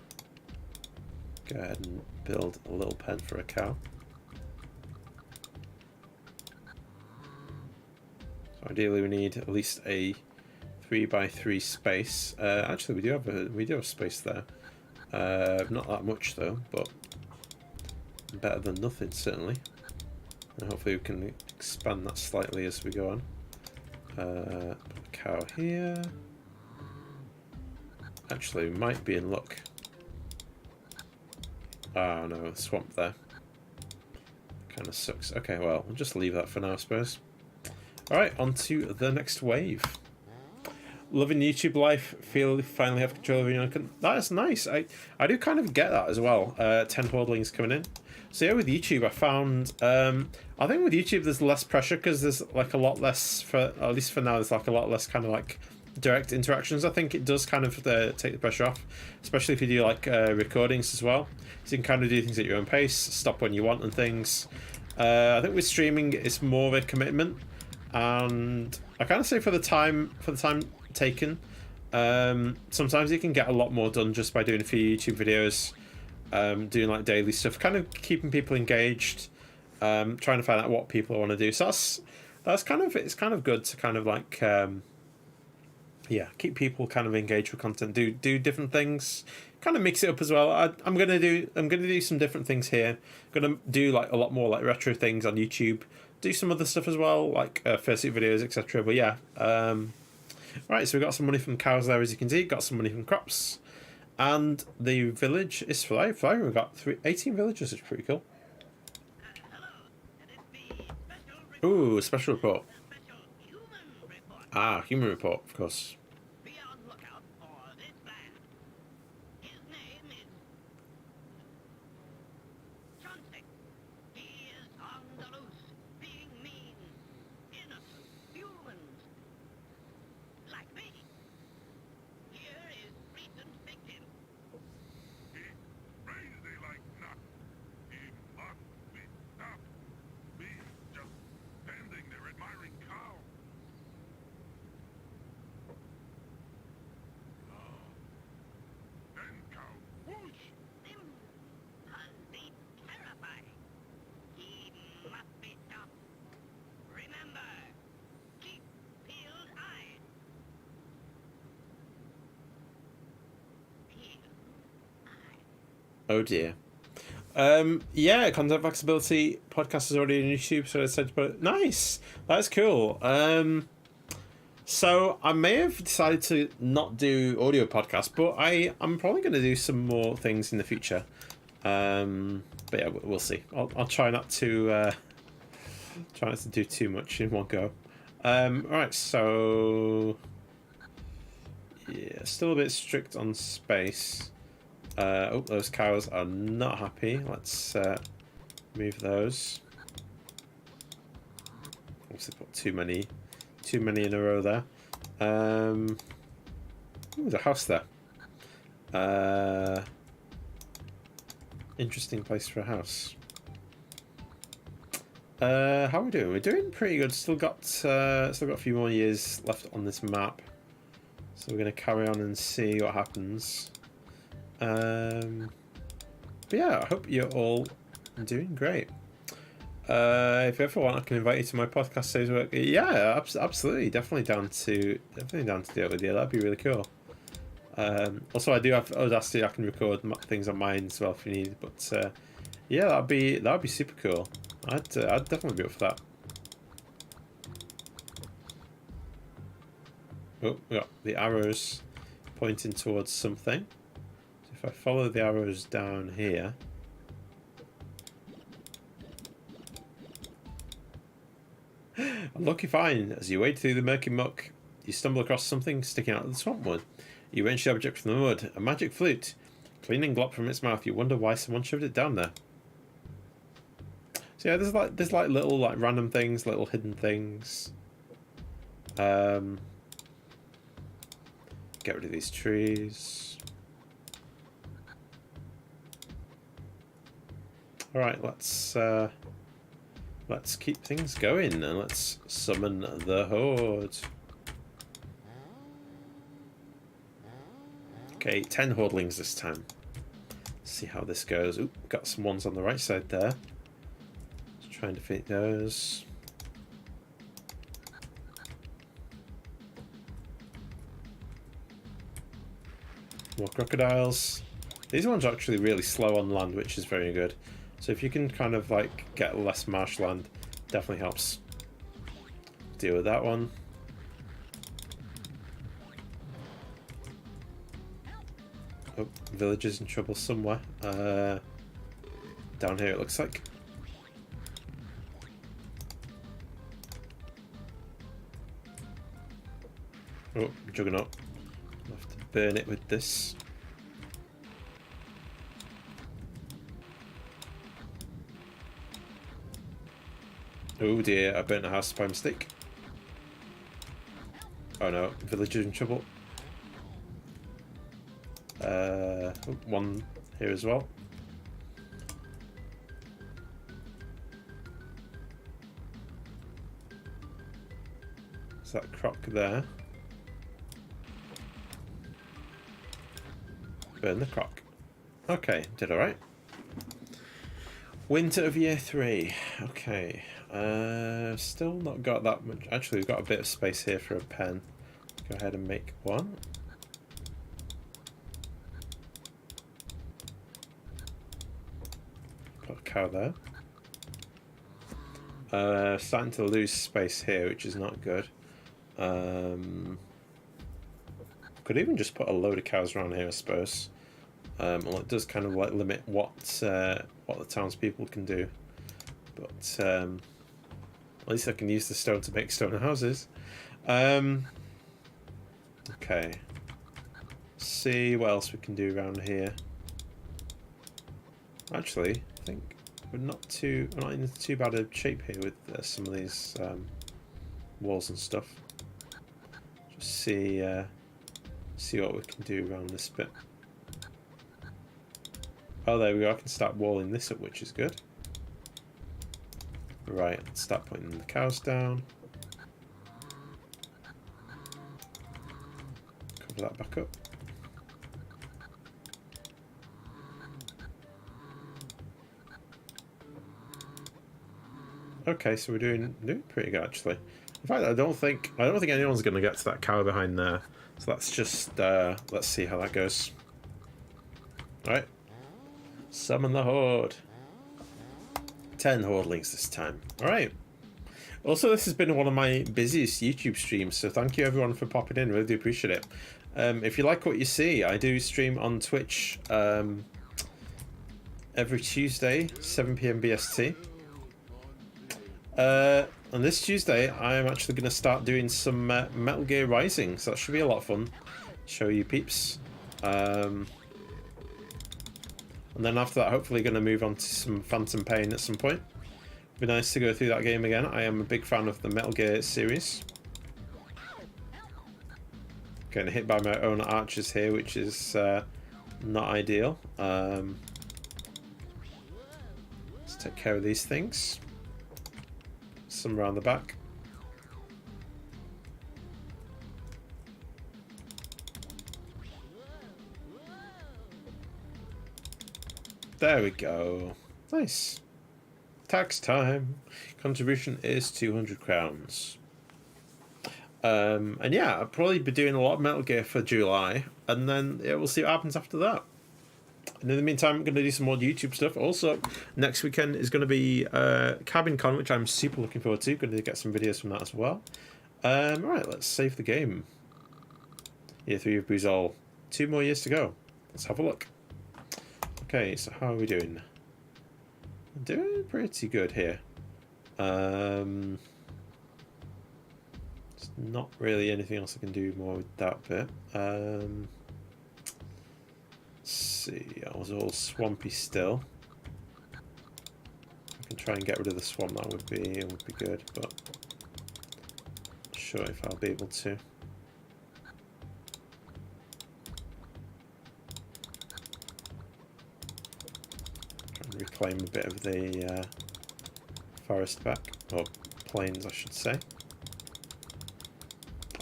ahead and build a little pen for a cow. So ideally, we need at least a 3x3 space. Actually, we do have space there. Not that much though, but better than nothing certainly. And hopefully we can expand that slightly as we go on. Put a cow here. Actually, we might be in luck. Oh no, swamp there. Kind of sucks. Okay, well, we'll just leave that for now, I suppose. Alright, on to the next wave. Loving YouTube life, feel you finally have control of your own content. That is nice. I do kind of get that as well. 10 Hordlings coming in. So yeah, with YouTube I found, I think with YouTube there's less pressure because there's like a lot less, for at least for now, there's like a lot less kind of like direct interactions. I think it does kind of take the pressure off, especially if you do like recordings as well. So you can kind of do things at your own pace, stop when you want and things. I think with streaming it's more of a commitment, and I kind of say for the time taken, sometimes you can get a lot more done just by doing a few YouTube videos, doing like daily stuff, kind of keeping people engaged, trying to find out what people want to do. So that's kind of, it's kind of good to kind of like yeah, keep people kind of engaged with content, do different things, kind of mix it up as well. I'm gonna do some different things here. I'm gonna do like a lot more like retro things on YouTube, do some other stuff as well, like fursuit videos, etc. But yeah, right, so we got some money from cows there, as you can see. Got some money from crops, and the village is thriving. We've got 18 villagers, which is pretty cool. Ooh, special report. Ah, human report, of course. Be on lookout for this man. His name is Chauncey. He is on the loose, being mean, innocent humans. Like me. Here is recent victim. He's crazy like nut. He must be stopped. Me just standing there admiring cow. Then cow, whoosh! Him must be terrifying. He must be stopped. Remember, keep peeled eyes. Peeled eyes. Oh dear. Yeah, content flexibility podcast is already on YouTube, so I said to put it. Nice, that's cool. So I may have decided to not do audio podcasts, but I'm probably going to do some more things in the future. But yeah, we'll see. I'll try not to do too much in one go. Alright, so yeah, still a bit strict on space. Oh, those cows are not happy. Let's move those. Obviously put too many in a row there. Ooh, there's a house there. Interesting place for a house. How are we doing? We're doing pretty good. Still got a few more years left on this map, so we're going to carry on and see what happens. But yeah, I hope you're all doing great. If you ever want, I can invite you to my podcast stage work. Yeah, absolutely, definitely down to do it with you. That'd be really cool. Also, I do have Audacity. I can record things on mine as well if you need. But yeah, that'd be super cool. I'd definitely be up for that. Oh, we got the arrows pointing towards something. So if I follow the arrows down here. Unlucky find. As you wade through the murky muck, you stumble across something sticking out of the swamp wood. You wrench the object from the mud. A magic flute. Clean and glop from its mouth. You wonder why someone shoved it down there. So yeah, there's like little like random things, little hidden things. Get rid of these trees. All right, let's keep things going and let's summon the Horde. Okay, 10 Hordlings this time. Let's see how this goes. Oop, got some ones on the right side there. Just trying to defeat those. More crocodiles. These ones are actually really slow on land, which is very good. So if you can kind of like get less marshland, definitely helps. Deal with that one. Oh, villagers in trouble somewhere. Down here it looks like. Oh, Juggernaut. I'll have to burn it with this. Oh dear, I burnt a house by mistake. Oh no, villagers in trouble. One here as well. Is that croc there? Burn the croc. Okay, did alright. Winter of year 3. Okay. Still not got that much. Actually, we've got a bit of space here for a pen. Go ahead and make one. Put a cow there. Starting to lose space here, which is not good. Could even just put a load of cows around here, I suppose. Well, it does kind of like limit what the townspeople can do, but at least I can use the stone to make stone houses. Okay. See what else we can do around here. Actually, I think we're not in too bad a shape here with some of these walls and stuff. Just see what we can do around this bit. Oh, there we go. I can start walling this up, which is good. Right, let's start putting the cows down. Cover that back up. Okay, so we're doing pretty good actually. In fact, I don't think anyone's going to get to that cow behind there. So let's just let's see how that goes. All right. Summon the Horde. 10 Hordlings this time. Alright. Also, this has been one of my busiest YouTube streams, so thank you everyone for popping in. Really do appreciate it. If you like what you see, I do stream on Twitch every Tuesday, 7 PM BST. On this Tuesday, I'm actually going to start doing some Metal Gear Rising, so that should be a lot of fun. Show you peeps. And then after that, hopefully going to move on to some Phantom Pain at some point. It'd be nice to go through that game again. I am a big fan of the Metal Gear series. Getting hit by my own archers here, which is not ideal. Let's take care of these things. Some around the back. There we go. Nice. Tax time. Contribution is 200 crowns. And yeah, I'll probably be doing a lot of Metal Gear for July, and then yeah, we'll see what happens after that. And in the meantime, I'm going to do some more YouTube stuff. Also, next weekend is going to be Cabin Con, which I'm super looking forward to. Going to get some videos from that as well. Right, let's save the game. Year 3 of Buzol. 2 more years to go. Let's have a look. Okay, so how are we doing? Doing pretty good here. There's not really anything else I can do more with that bit. Let's see, I was all swampy still. I can try and get rid of the swamp, that would be good, but not sure if I'll be able to. Try and reclaim a bit of the forest back, or plains I should say.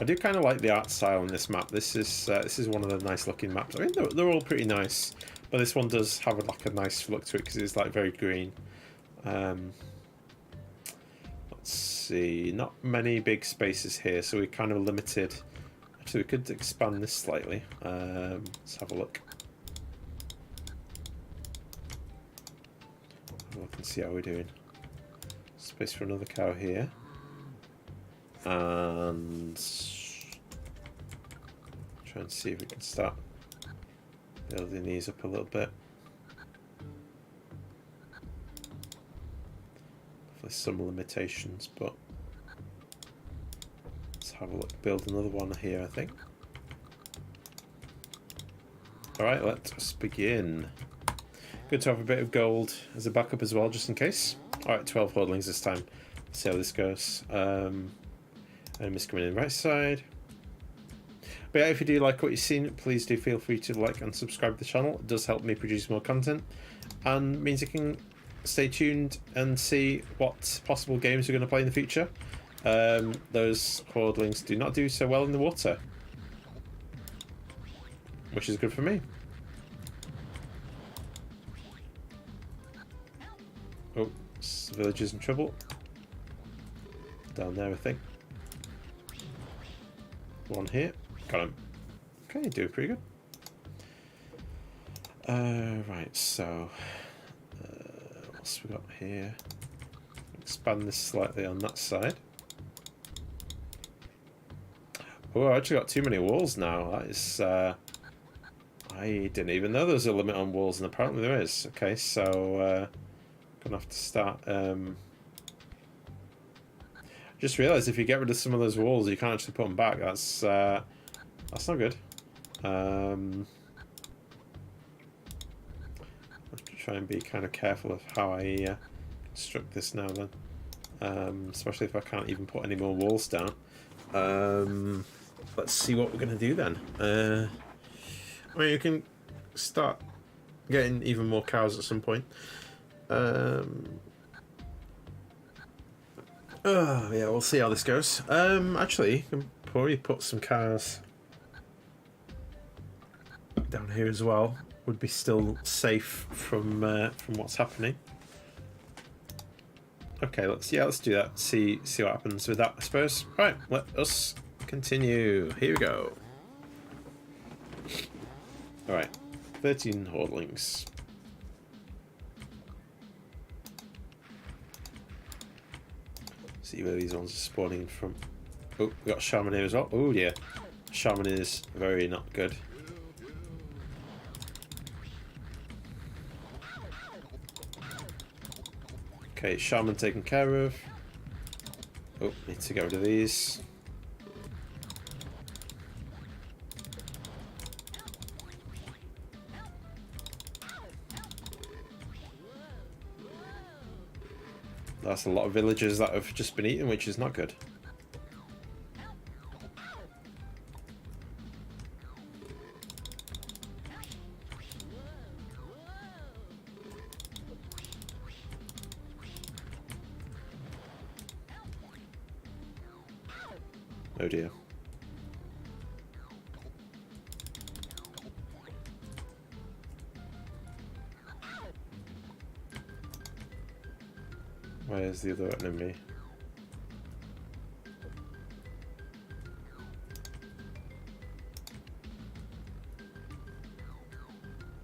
I do kind of like the art style on this map. This is one of the nice looking maps. I mean, they're all pretty nice, but this one does have like a nice look to it because it's like very green. Let's see, not many big spaces here, so we're kind of limited. Actually, we could expand this slightly. Let's have a look. Have a look and see how we're doing. Space for another cow here. And try and see if we can start building these up a little bit. With some limitations, but let's have a look. Build another one here, I think. Alright, let's begin. Good to have a bit of gold as a backup as well, just in case. Alright, 12 hordlings this time. Let's see how this goes. Enemies coming in the right side. But yeah, if you do like what you've seen, please do feel free to like and subscribe to the channel. It does help me produce more content and means you can stay tuned and see what possible games we're going to play in the future. Those hordlings do not do so well in the water, which is good for me. Oh, the villager's in trouble. Down there, I think. One here. Got him. Okay, doing pretty good. Right, so what else we got here? Expand this slightly on that side. Oh, I actually got too many walls now. That is I didn't even know there was a limit on walls, and apparently there is. Okay, so gonna have to start just realised if you get rid of some of those walls, you can't actually put them back. That's not good. I have to try and be kind of careful of how I construct this now then, especially if I can't even put any more walls down. Let's see what we're going to do then. I mean, you can start getting even more cows at some point. Yeah, we'll see how this goes. Actually, you can probably put some cars down here as well. Would be still safe from what's happening. Okay, let's do that. See what happens with that, I suppose. Right, let us continue. Here we go. All right, 13 hordlings. See where these ones are spawning from. Oh, we got Shaman here as well. Oh yeah, Shaman is very not good. Okay, Shaman taken care of. Oh, need to get rid of these. That's a lot of villagers that have just been eaten, which is not good. Oh dear. Where's the other enemy?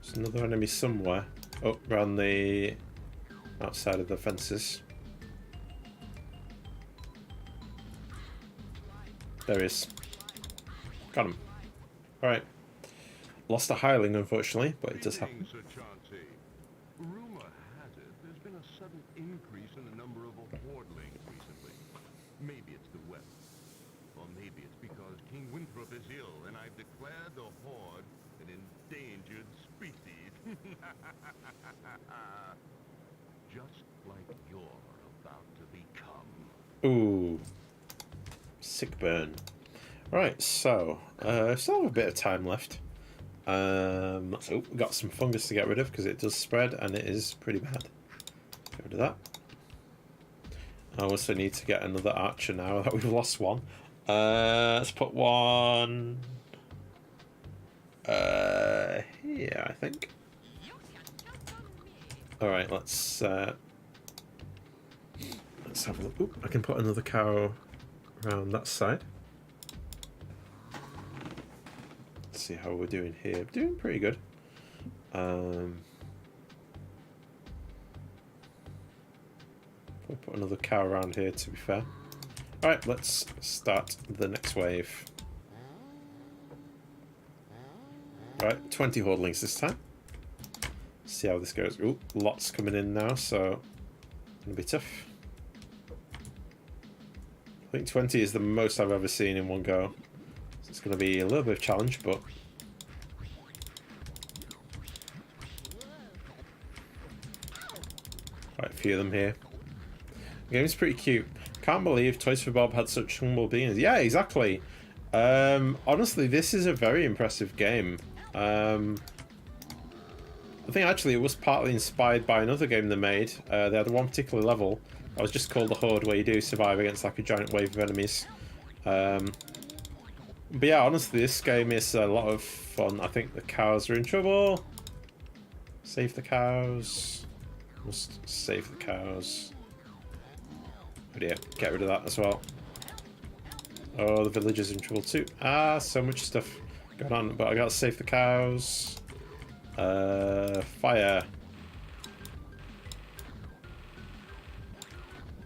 There's another enemy somewhere. Oh, around the outside of the fences. There he is. Got him. Alright. Lost a hireling, unfortunately, but it does happen. Greetings, Sir Chauncey. Rumor has it there's been a sudden increase in the number of hordlings recently. Maybe it's the weather. Or maybe it's because King Winthrop is ill and I've declared the Horde an endangered species. Just like you're about to become. Ooh. Sick burn. Right, so still have a bit of time left. So we've got some fungus to get rid of because it does spread and it is pretty bad. Get rid of that. I also need to get another archer now that we've lost one. Let's put one here, I think. Alright, let's have a look. Oop, I can put another cow around that side. Let's see how we're doing here. We're doing pretty good. We'll put another cow around here, to be fair. Alright, let's start the next wave. Alright, 20 hordlings this time. See how this goes. Ooh, lots coming in now, so it'll be tough. I think 20 is the most I've ever seen in one go. So it's going to be a little bit of a challenge, but quite a few of them here. The game's pretty cute. Can't believe Toys for Bob had such humble beings. Yeah, exactly. Honestly, this is a very impressive game. I think actually it was partly inspired by another game they made. They had one particular level that was just called the Horde, where you do survive against like a giant wave of enemies. But yeah, honestly, this game is a lot of fun. I think the cows are in trouble. Save the cows. Must save the cows. Oh dear, get rid of that as well. Oh, the villager's in trouble too. Ah, so much stuff going on, but I gotta save the cows. Fire.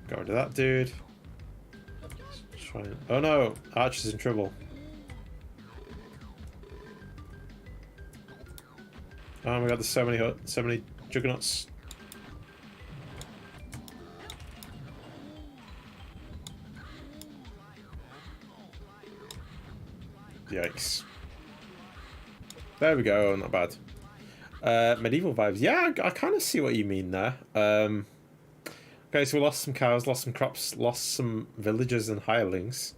Got rid of that dude. Let's try and... Oh no, Archer's in trouble. Oh my god, there's so many juggernauts. Yikes. There we go, not bad. Medieval vibes. Yeah, I kind of see what you mean there. Okay, so we lost some cows, lost some crops, lost some villagers and hirelings.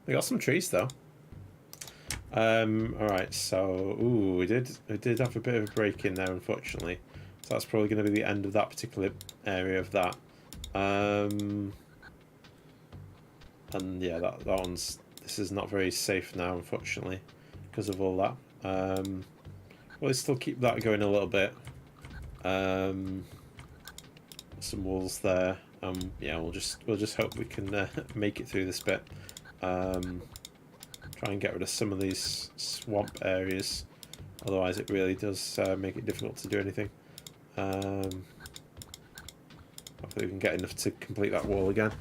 We got some trees though. Alright, so ooh, we did have a bit of a break in there, unfortunately. So that's probably going to be the end of that particular area of that. And yeah, that one's... This is not very safe now, unfortunately, because of all that. We'll still keep that going a little bit. Some walls there. Yeah, we'll just hope we can make it through this bit. Try and get rid of some of these swamp areas. Otherwise, it really does make it difficult to do anything. Hopefully, we can get enough to complete that wall again.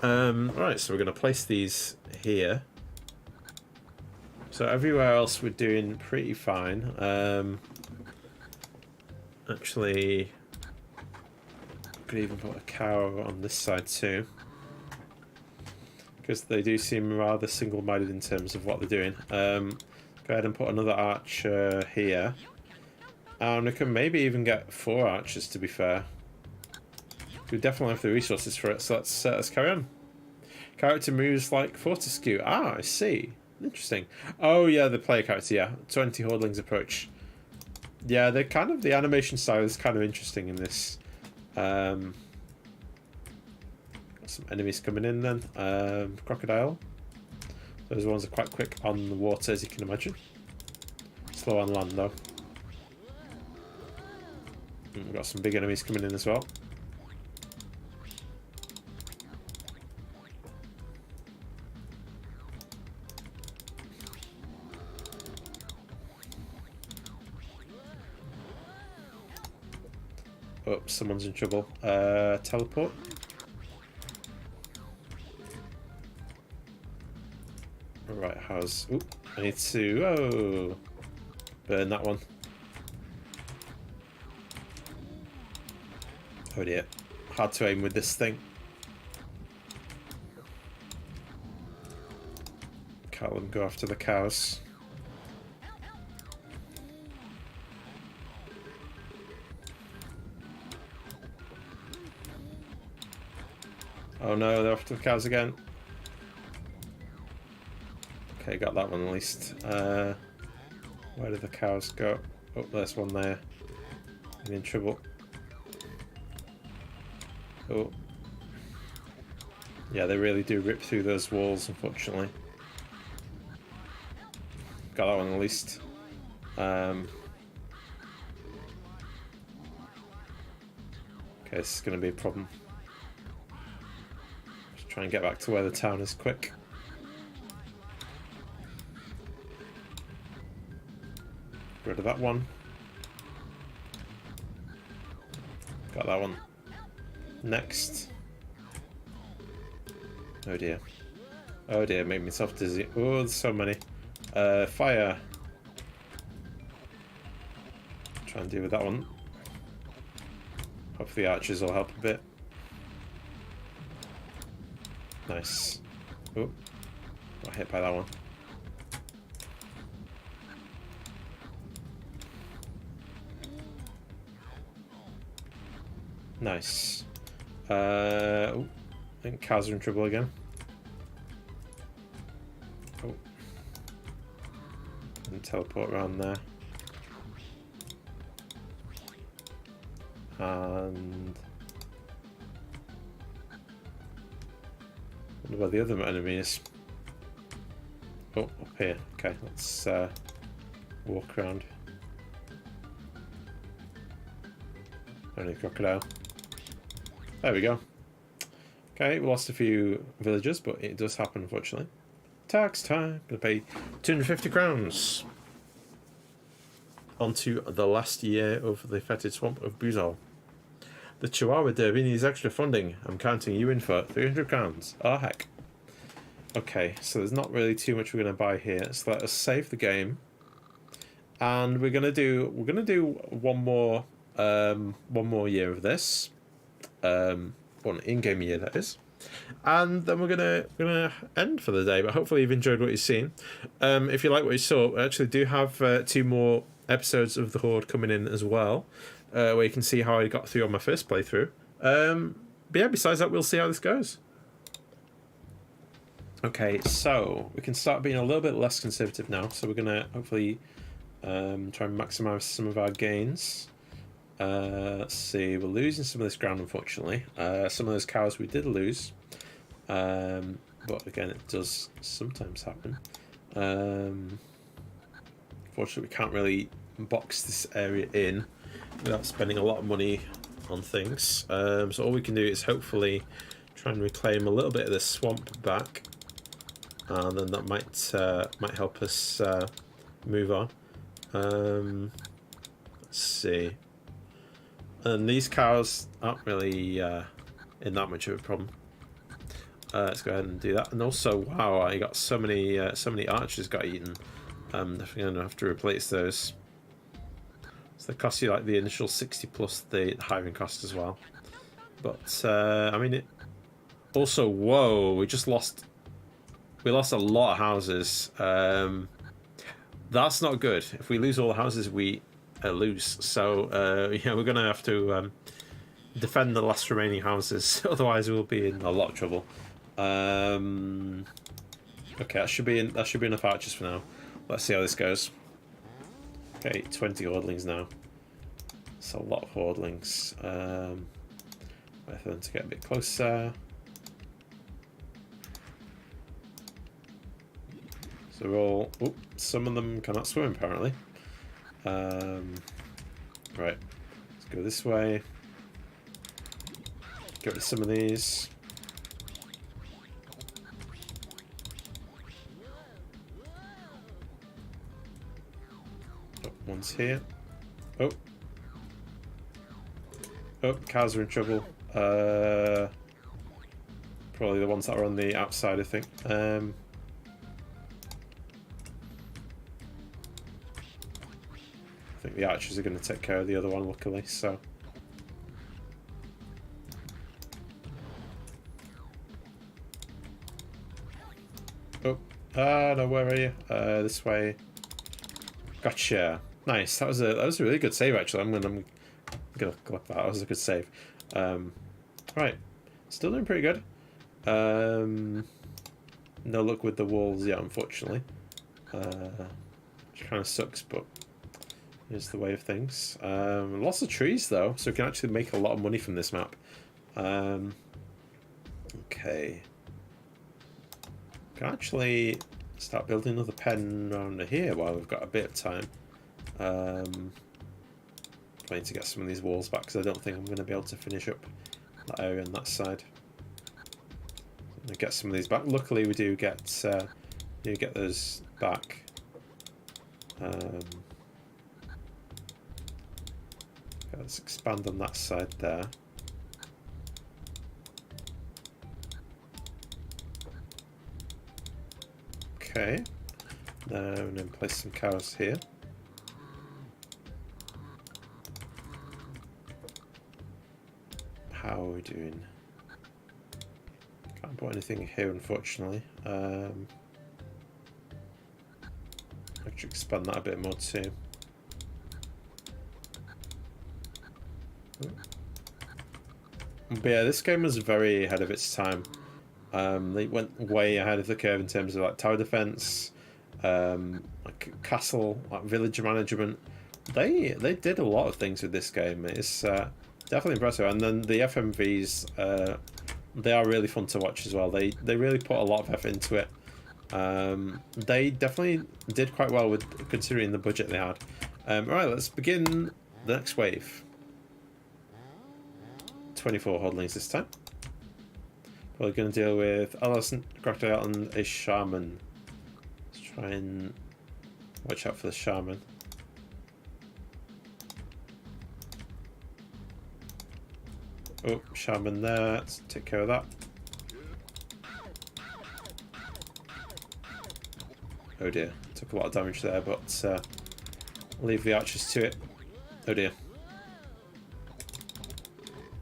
Right, so we're going to place these here. So everywhere else we're doing pretty fine. Actually, could even put a cow on this side too, because they do seem rather single-minded in terms of what they're doing. Go ahead and put another archer here, and we can maybe even get 4 archers, to be fair. We definitely have the resources for it, so let's carry on. Character moves like Fortescue. Ah, I see. Interesting. Oh yeah, the player character, yeah. 20 hordlings approach. Yeah, they're kind of... The animation style is kind of interesting in this. Got some enemies coming in then. Crocodile. Those ones are quite quick on the water, as you can imagine. Slow on land though. We've got some big enemies coming in as well. Oh, someone's in trouble. Teleport. Right, how's... Oop, I need to... Oh! Burn that one. Oh dear. Hard to aim with this thing. Can't let them go after the cows. Oh no, they're after the cows again. Okay, got that one at least. Where did the cows go? Oh, there's one there. I'm in trouble. Oh. Yeah, they really do rip through those walls, unfortunately. Got that one at least. Okay, this is going to be a problem. Just try and get back to where the town is quick. Get rid of that one. Got that one. Next. Oh dear. Oh dear, make myself dizzy. Oh, there's so many. Fire. Try and deal with that one. Hopefully archers will help a bit. Nice. Oh, got hit by that one. Nice. Oh, I think cows are in trouble again. Oh. And teleport around there. And I wonder where the other enemy is. Oh, up here. Okay, let's walk around. Only crocodile. There we go. Okay, we lost a few villagers, but it does happen, unfortunately. Tax time. Gonna pay 250 crowns. Onto the last year of the fetid swamp of Buzal. The Chihuahua Derby needs extra funding. I'm counting you in for 300 crowns. Oh heck. Okay, so there's not really too much we're gonna buy here. So let us save the game, and we're gonna do one more year of this. One in-game year, that is, and then we're gonna end for the day. But hopefully you've enjoyed what you've seen. If you like what you saw, we actually do have 2 more episodes of the Horde coming in as well, where you can see how I got through on my first playthrough. But yeah, besides that, we'll see how this goes. Okay, so we can start being a little bit less conservative now. So we're gonna hopefully try and maximise some of our gains. Let's see, we're losing some of this ground, unfortunately. Some of those cows we did lose, but again, it does sometimes happen. Unfortunately, we can't really box this area in without spending a lot of money on things. So all we can do is hopefully try and reclaim a little bit of the swamp back, and then that might help us move on. Let's see. And these cows aren't really in that much of a problem. Let's go ahead and do that. And also, wow, I got so many archers got eaten. I'm definitely gonna have to replace those. So they cost you like the initial 60 plus the hiring cost as well. But I mean, it also, whoa, we lost a lot of houses. That's not good. If we lose all the houses, we lose. So yeah, we're gonna have to defend the last remaining houses. Otherwise, we'll be in a lot of trouble. Okay, that should be enough archers for now. Let's see how this goes. Okay, 20 hordlings now. It's a lot of hordlings. Wait for them to get a bit closer. So we're all... Oh, some of them cannot swim, apparently. Right, let's go this way. Get rid of some of these. Oh, one's here. Oh. Oh, cows are in trouble. Probably the ones that are on the outside, I think. I think the archers are going to take care of the other one, luckily, so... Oh, no, where are you? This way. Gotcha. Nice. That was a really good save, actually. I'm gonna collect that. That was a good save. Right. Still doing pretty good. No luck with the walls yet, unfortunately. Which kind of sucks, but here's the way of things. Lots of trees, though, so we can actually make a lot of money from this map. Okay. Can actually start building another pen around here while we've got a bit of time. Trying to get some of these walls back because I don't think I'm going to be able to finish up that area on that side. I'm going to get some of these back. Luckily, we do get those back. Let's expand on that side there. Okay, and then place some cows here. How are we doing? Can't put anything here, unfortunately. I should expand that a bit more too. But yeah, this game was very ahead of its time. They went way ahead of the curve in terms of like tower defense, like castle, like village management. They did a lot of things with this game. It's definitely impressive. And then the FMVs, they are really fun to watch as well. They really put a lot of effort into it. They definitely did quite well with considering the budget they had. Right, let's begin the next wave. 24 Hordlings this time. We're going to deal with adolescent, crocodile, and a shaman. Let's try and watch out for the shaman. Oh, shaman there. Let's take care of that. Oh dear, took a lot of damage there, but leave the archers to it. Oh dear.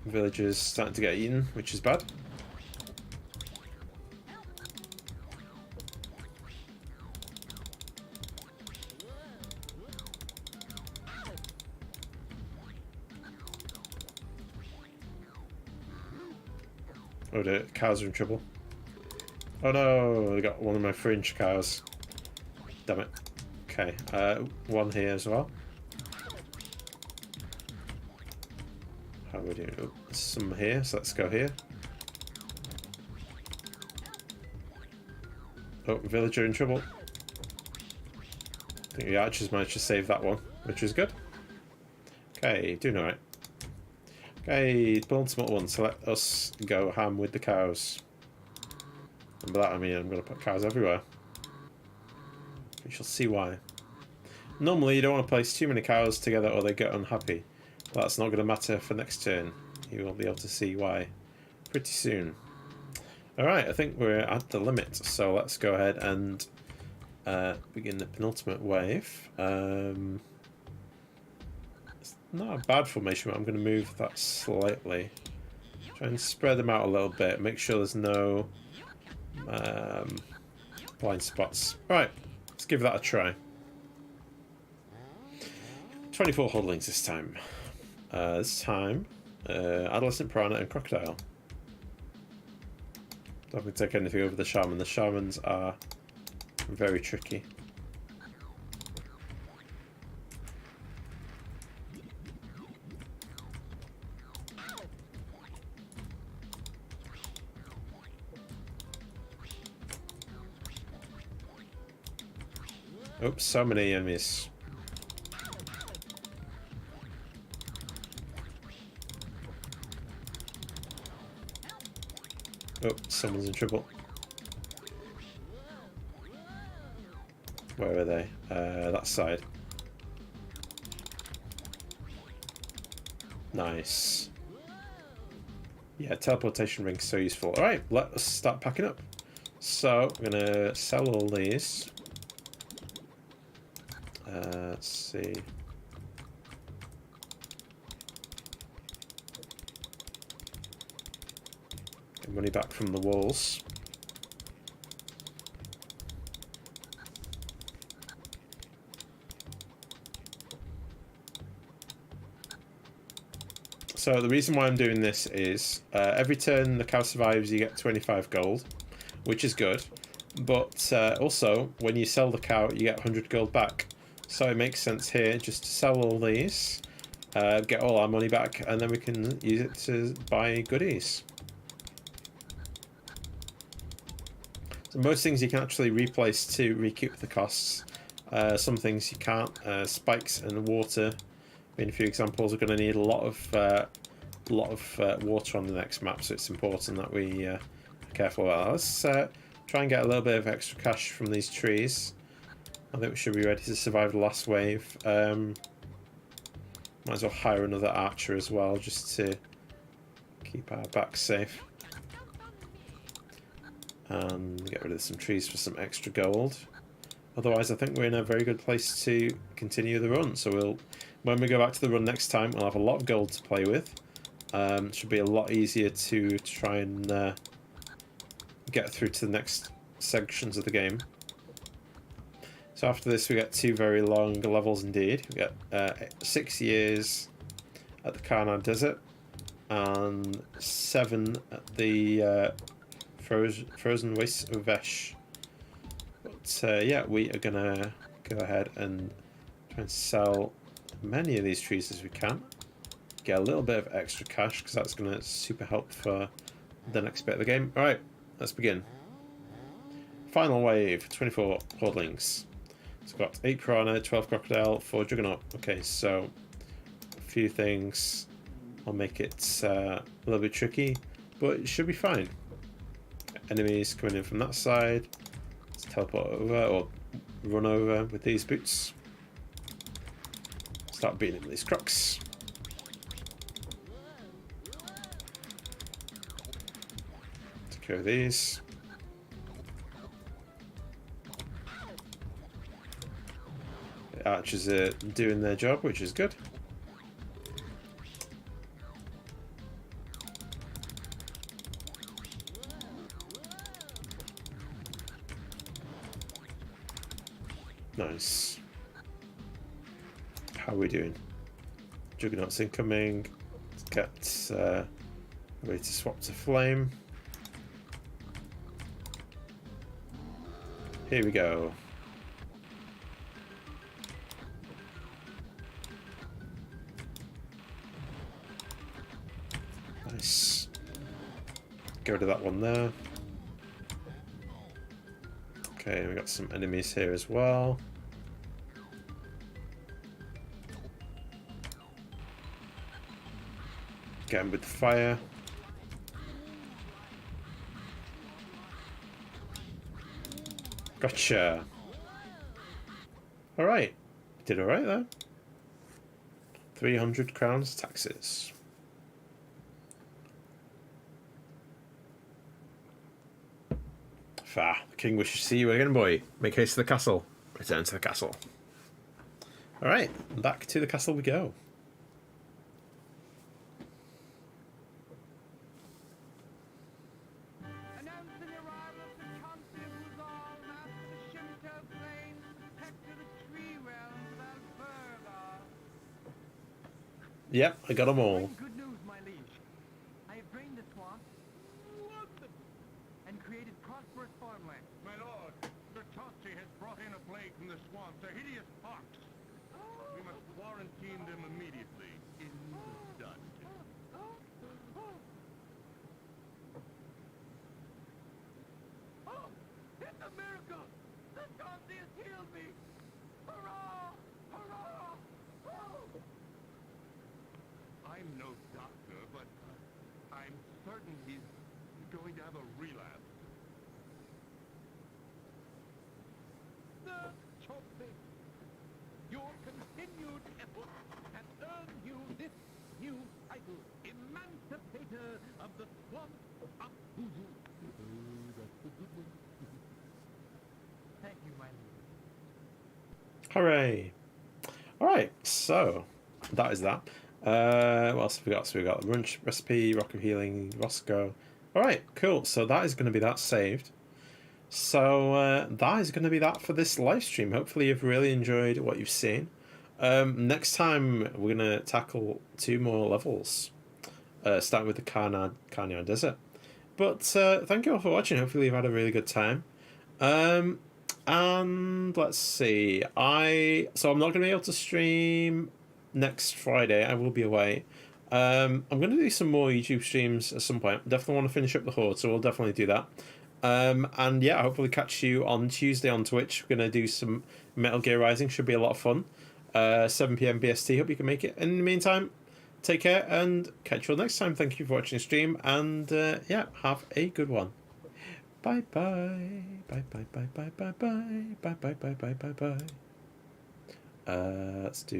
Villagers starting to get eaten, which is bad. Oh dear, cows are in trouble. Oh no, I got one of my fringe cows. Damn it. Okay, one here as well. How are we doing? Oh, some here, so let's go here. Oh, villager in trouble. I think the archers managed to save that one, which is good. Okay, doing alright. Okay, penultimate one, so let us go ham with the cows. And by that I mean I'm going to put cows everywhere. We shall see why. Normally you don't want to place too many cows together or they get unhappy. But that's not going to matter for next turn. You will be able to see why pretty soon. Alright, I think we're at the limit, so let's go ahead and begin the penultimate wave. Not a bad formation, but I'm going to move that slightly. Try and spread them out a little bit. Make sure there's no blind spots. Right, let's give that a try. 24 Hordlings this time. Adolescent Piranha and Crocodile. Don't have to take anything over the Shaman. The Shamans are very tricky. Oops, so many enemies. Oh, someone's in trouble. Where are they? That side. Nice. Yeah, teleportation ring's so useful. Alright, let's start packing up. So, I'm going to sell all these. Let's see. Get money back from the walls. So the reason why I'm doing this is every turn the cow survives you get 25 gold, which is good, but also when you sell the cow you get 100 gold back. So it makes sense here just to sell all these, get all our money back, and then we can use it to buy goodies. So most things you can actually replace to recoup the costs. Some things you can't. Spikes and water being a few examples. We're going to need a lot of water on the next map, so it's important that we are careful about that. Let's try and get a little bit of extra cash from these trees. I think we should be ready to survive the last wave. Might as well hire another archer as well, just to keep our back safe. And get rid of some trees for some extra gold. Otherwise, I think we're in a very good place to continue the run. So when we go back to the run next time, we'll have a lot of gold to play with. Should be a lot easier to try and get through to the next sections of the game. So after this, we get 2 very long levels indeed. We get 6 years at the Kar-Nyar Desert and 7 at the frozen wastes of Vesh. But yeah, we are gonna go ahead and try and sell as many of these trees as we can. Get a little bit of extra cash because that's gonna super help for the next bit of the game. Alright, let's begin. Final wave, 24 hordlings. So we've got 8 piranha, 12 crocodile, 4 juggernaut. Okay, so a few things will make it a little bit tricky, but it should be fine. Enemies coming in from that side. Let's teleport over or run over with these boots. Start beating up these crocs. Take care of these. The archers are doing their job, which is good. Nice. How are we doing? Juggernaut's incoming. Let's get ready to swap to flame. Here we go. Nice. Go to that one there. Okay, we got some enemies here as well. Get him with the fire. Gotcha. Alright. Did alright there. 300 crowns taxes. Far. The king wishes to see you again, boy. Make haste to the castle. Return to the castle. Alright, back to the castle we go. Announcing arrival of the champion who's all master the Shinto Plains, protector of the tree realms of Alberga. Yep, I got them all. Bring good news, my liege. I have drained the swamp and created prosperous farmland. My lord, Sir Tosti has brought in a plague from the swamps, a hideous pox. We must quarantine them immediately. In done. Oh, it's a miracle! The Tosti has healed me! Hurrah! Hurrah! Oh! I'm no doctor, but I'm certain he's going to have a relapse. The Tosti! Your continued effort has earned you this new title, Emancipator. extirpator of the swamp of Voodoo. That's a good one. Thank you, my lord. Hooray! Alright, so that is that. What else have we got? So we got the lunch recipe, Rock of Healing, Roscoe. Alright, cool. So that is going to be that saved. So that is going to be that for this live stream. Hopefully you've really enjoyed what you've seen. Next time we're going to tackle 2 more levels. Starting with the Kar-Nyar Desert. But thank you all for watching. Hopefully you've had a really good time. And let's see. So I'm not going to be able to stream next Friday. I will be away. I'm going to do some more YouTube streams at some point. Definitely want to finish up the Horde, so we'll definitely do that. And yeah, hopefully catch you on Tuesday on Twitch. We're going to do some Metal Gear Rising. Should be a lot of fun. 7 PM BST. Hope you can make it. In the meantime, take care and catch you all next time. Thank you for watching the stream. And yeah, have a good one. Bye bye. Bye bye bye bye bye bye. Bye bye bye bye bye bye. Let's do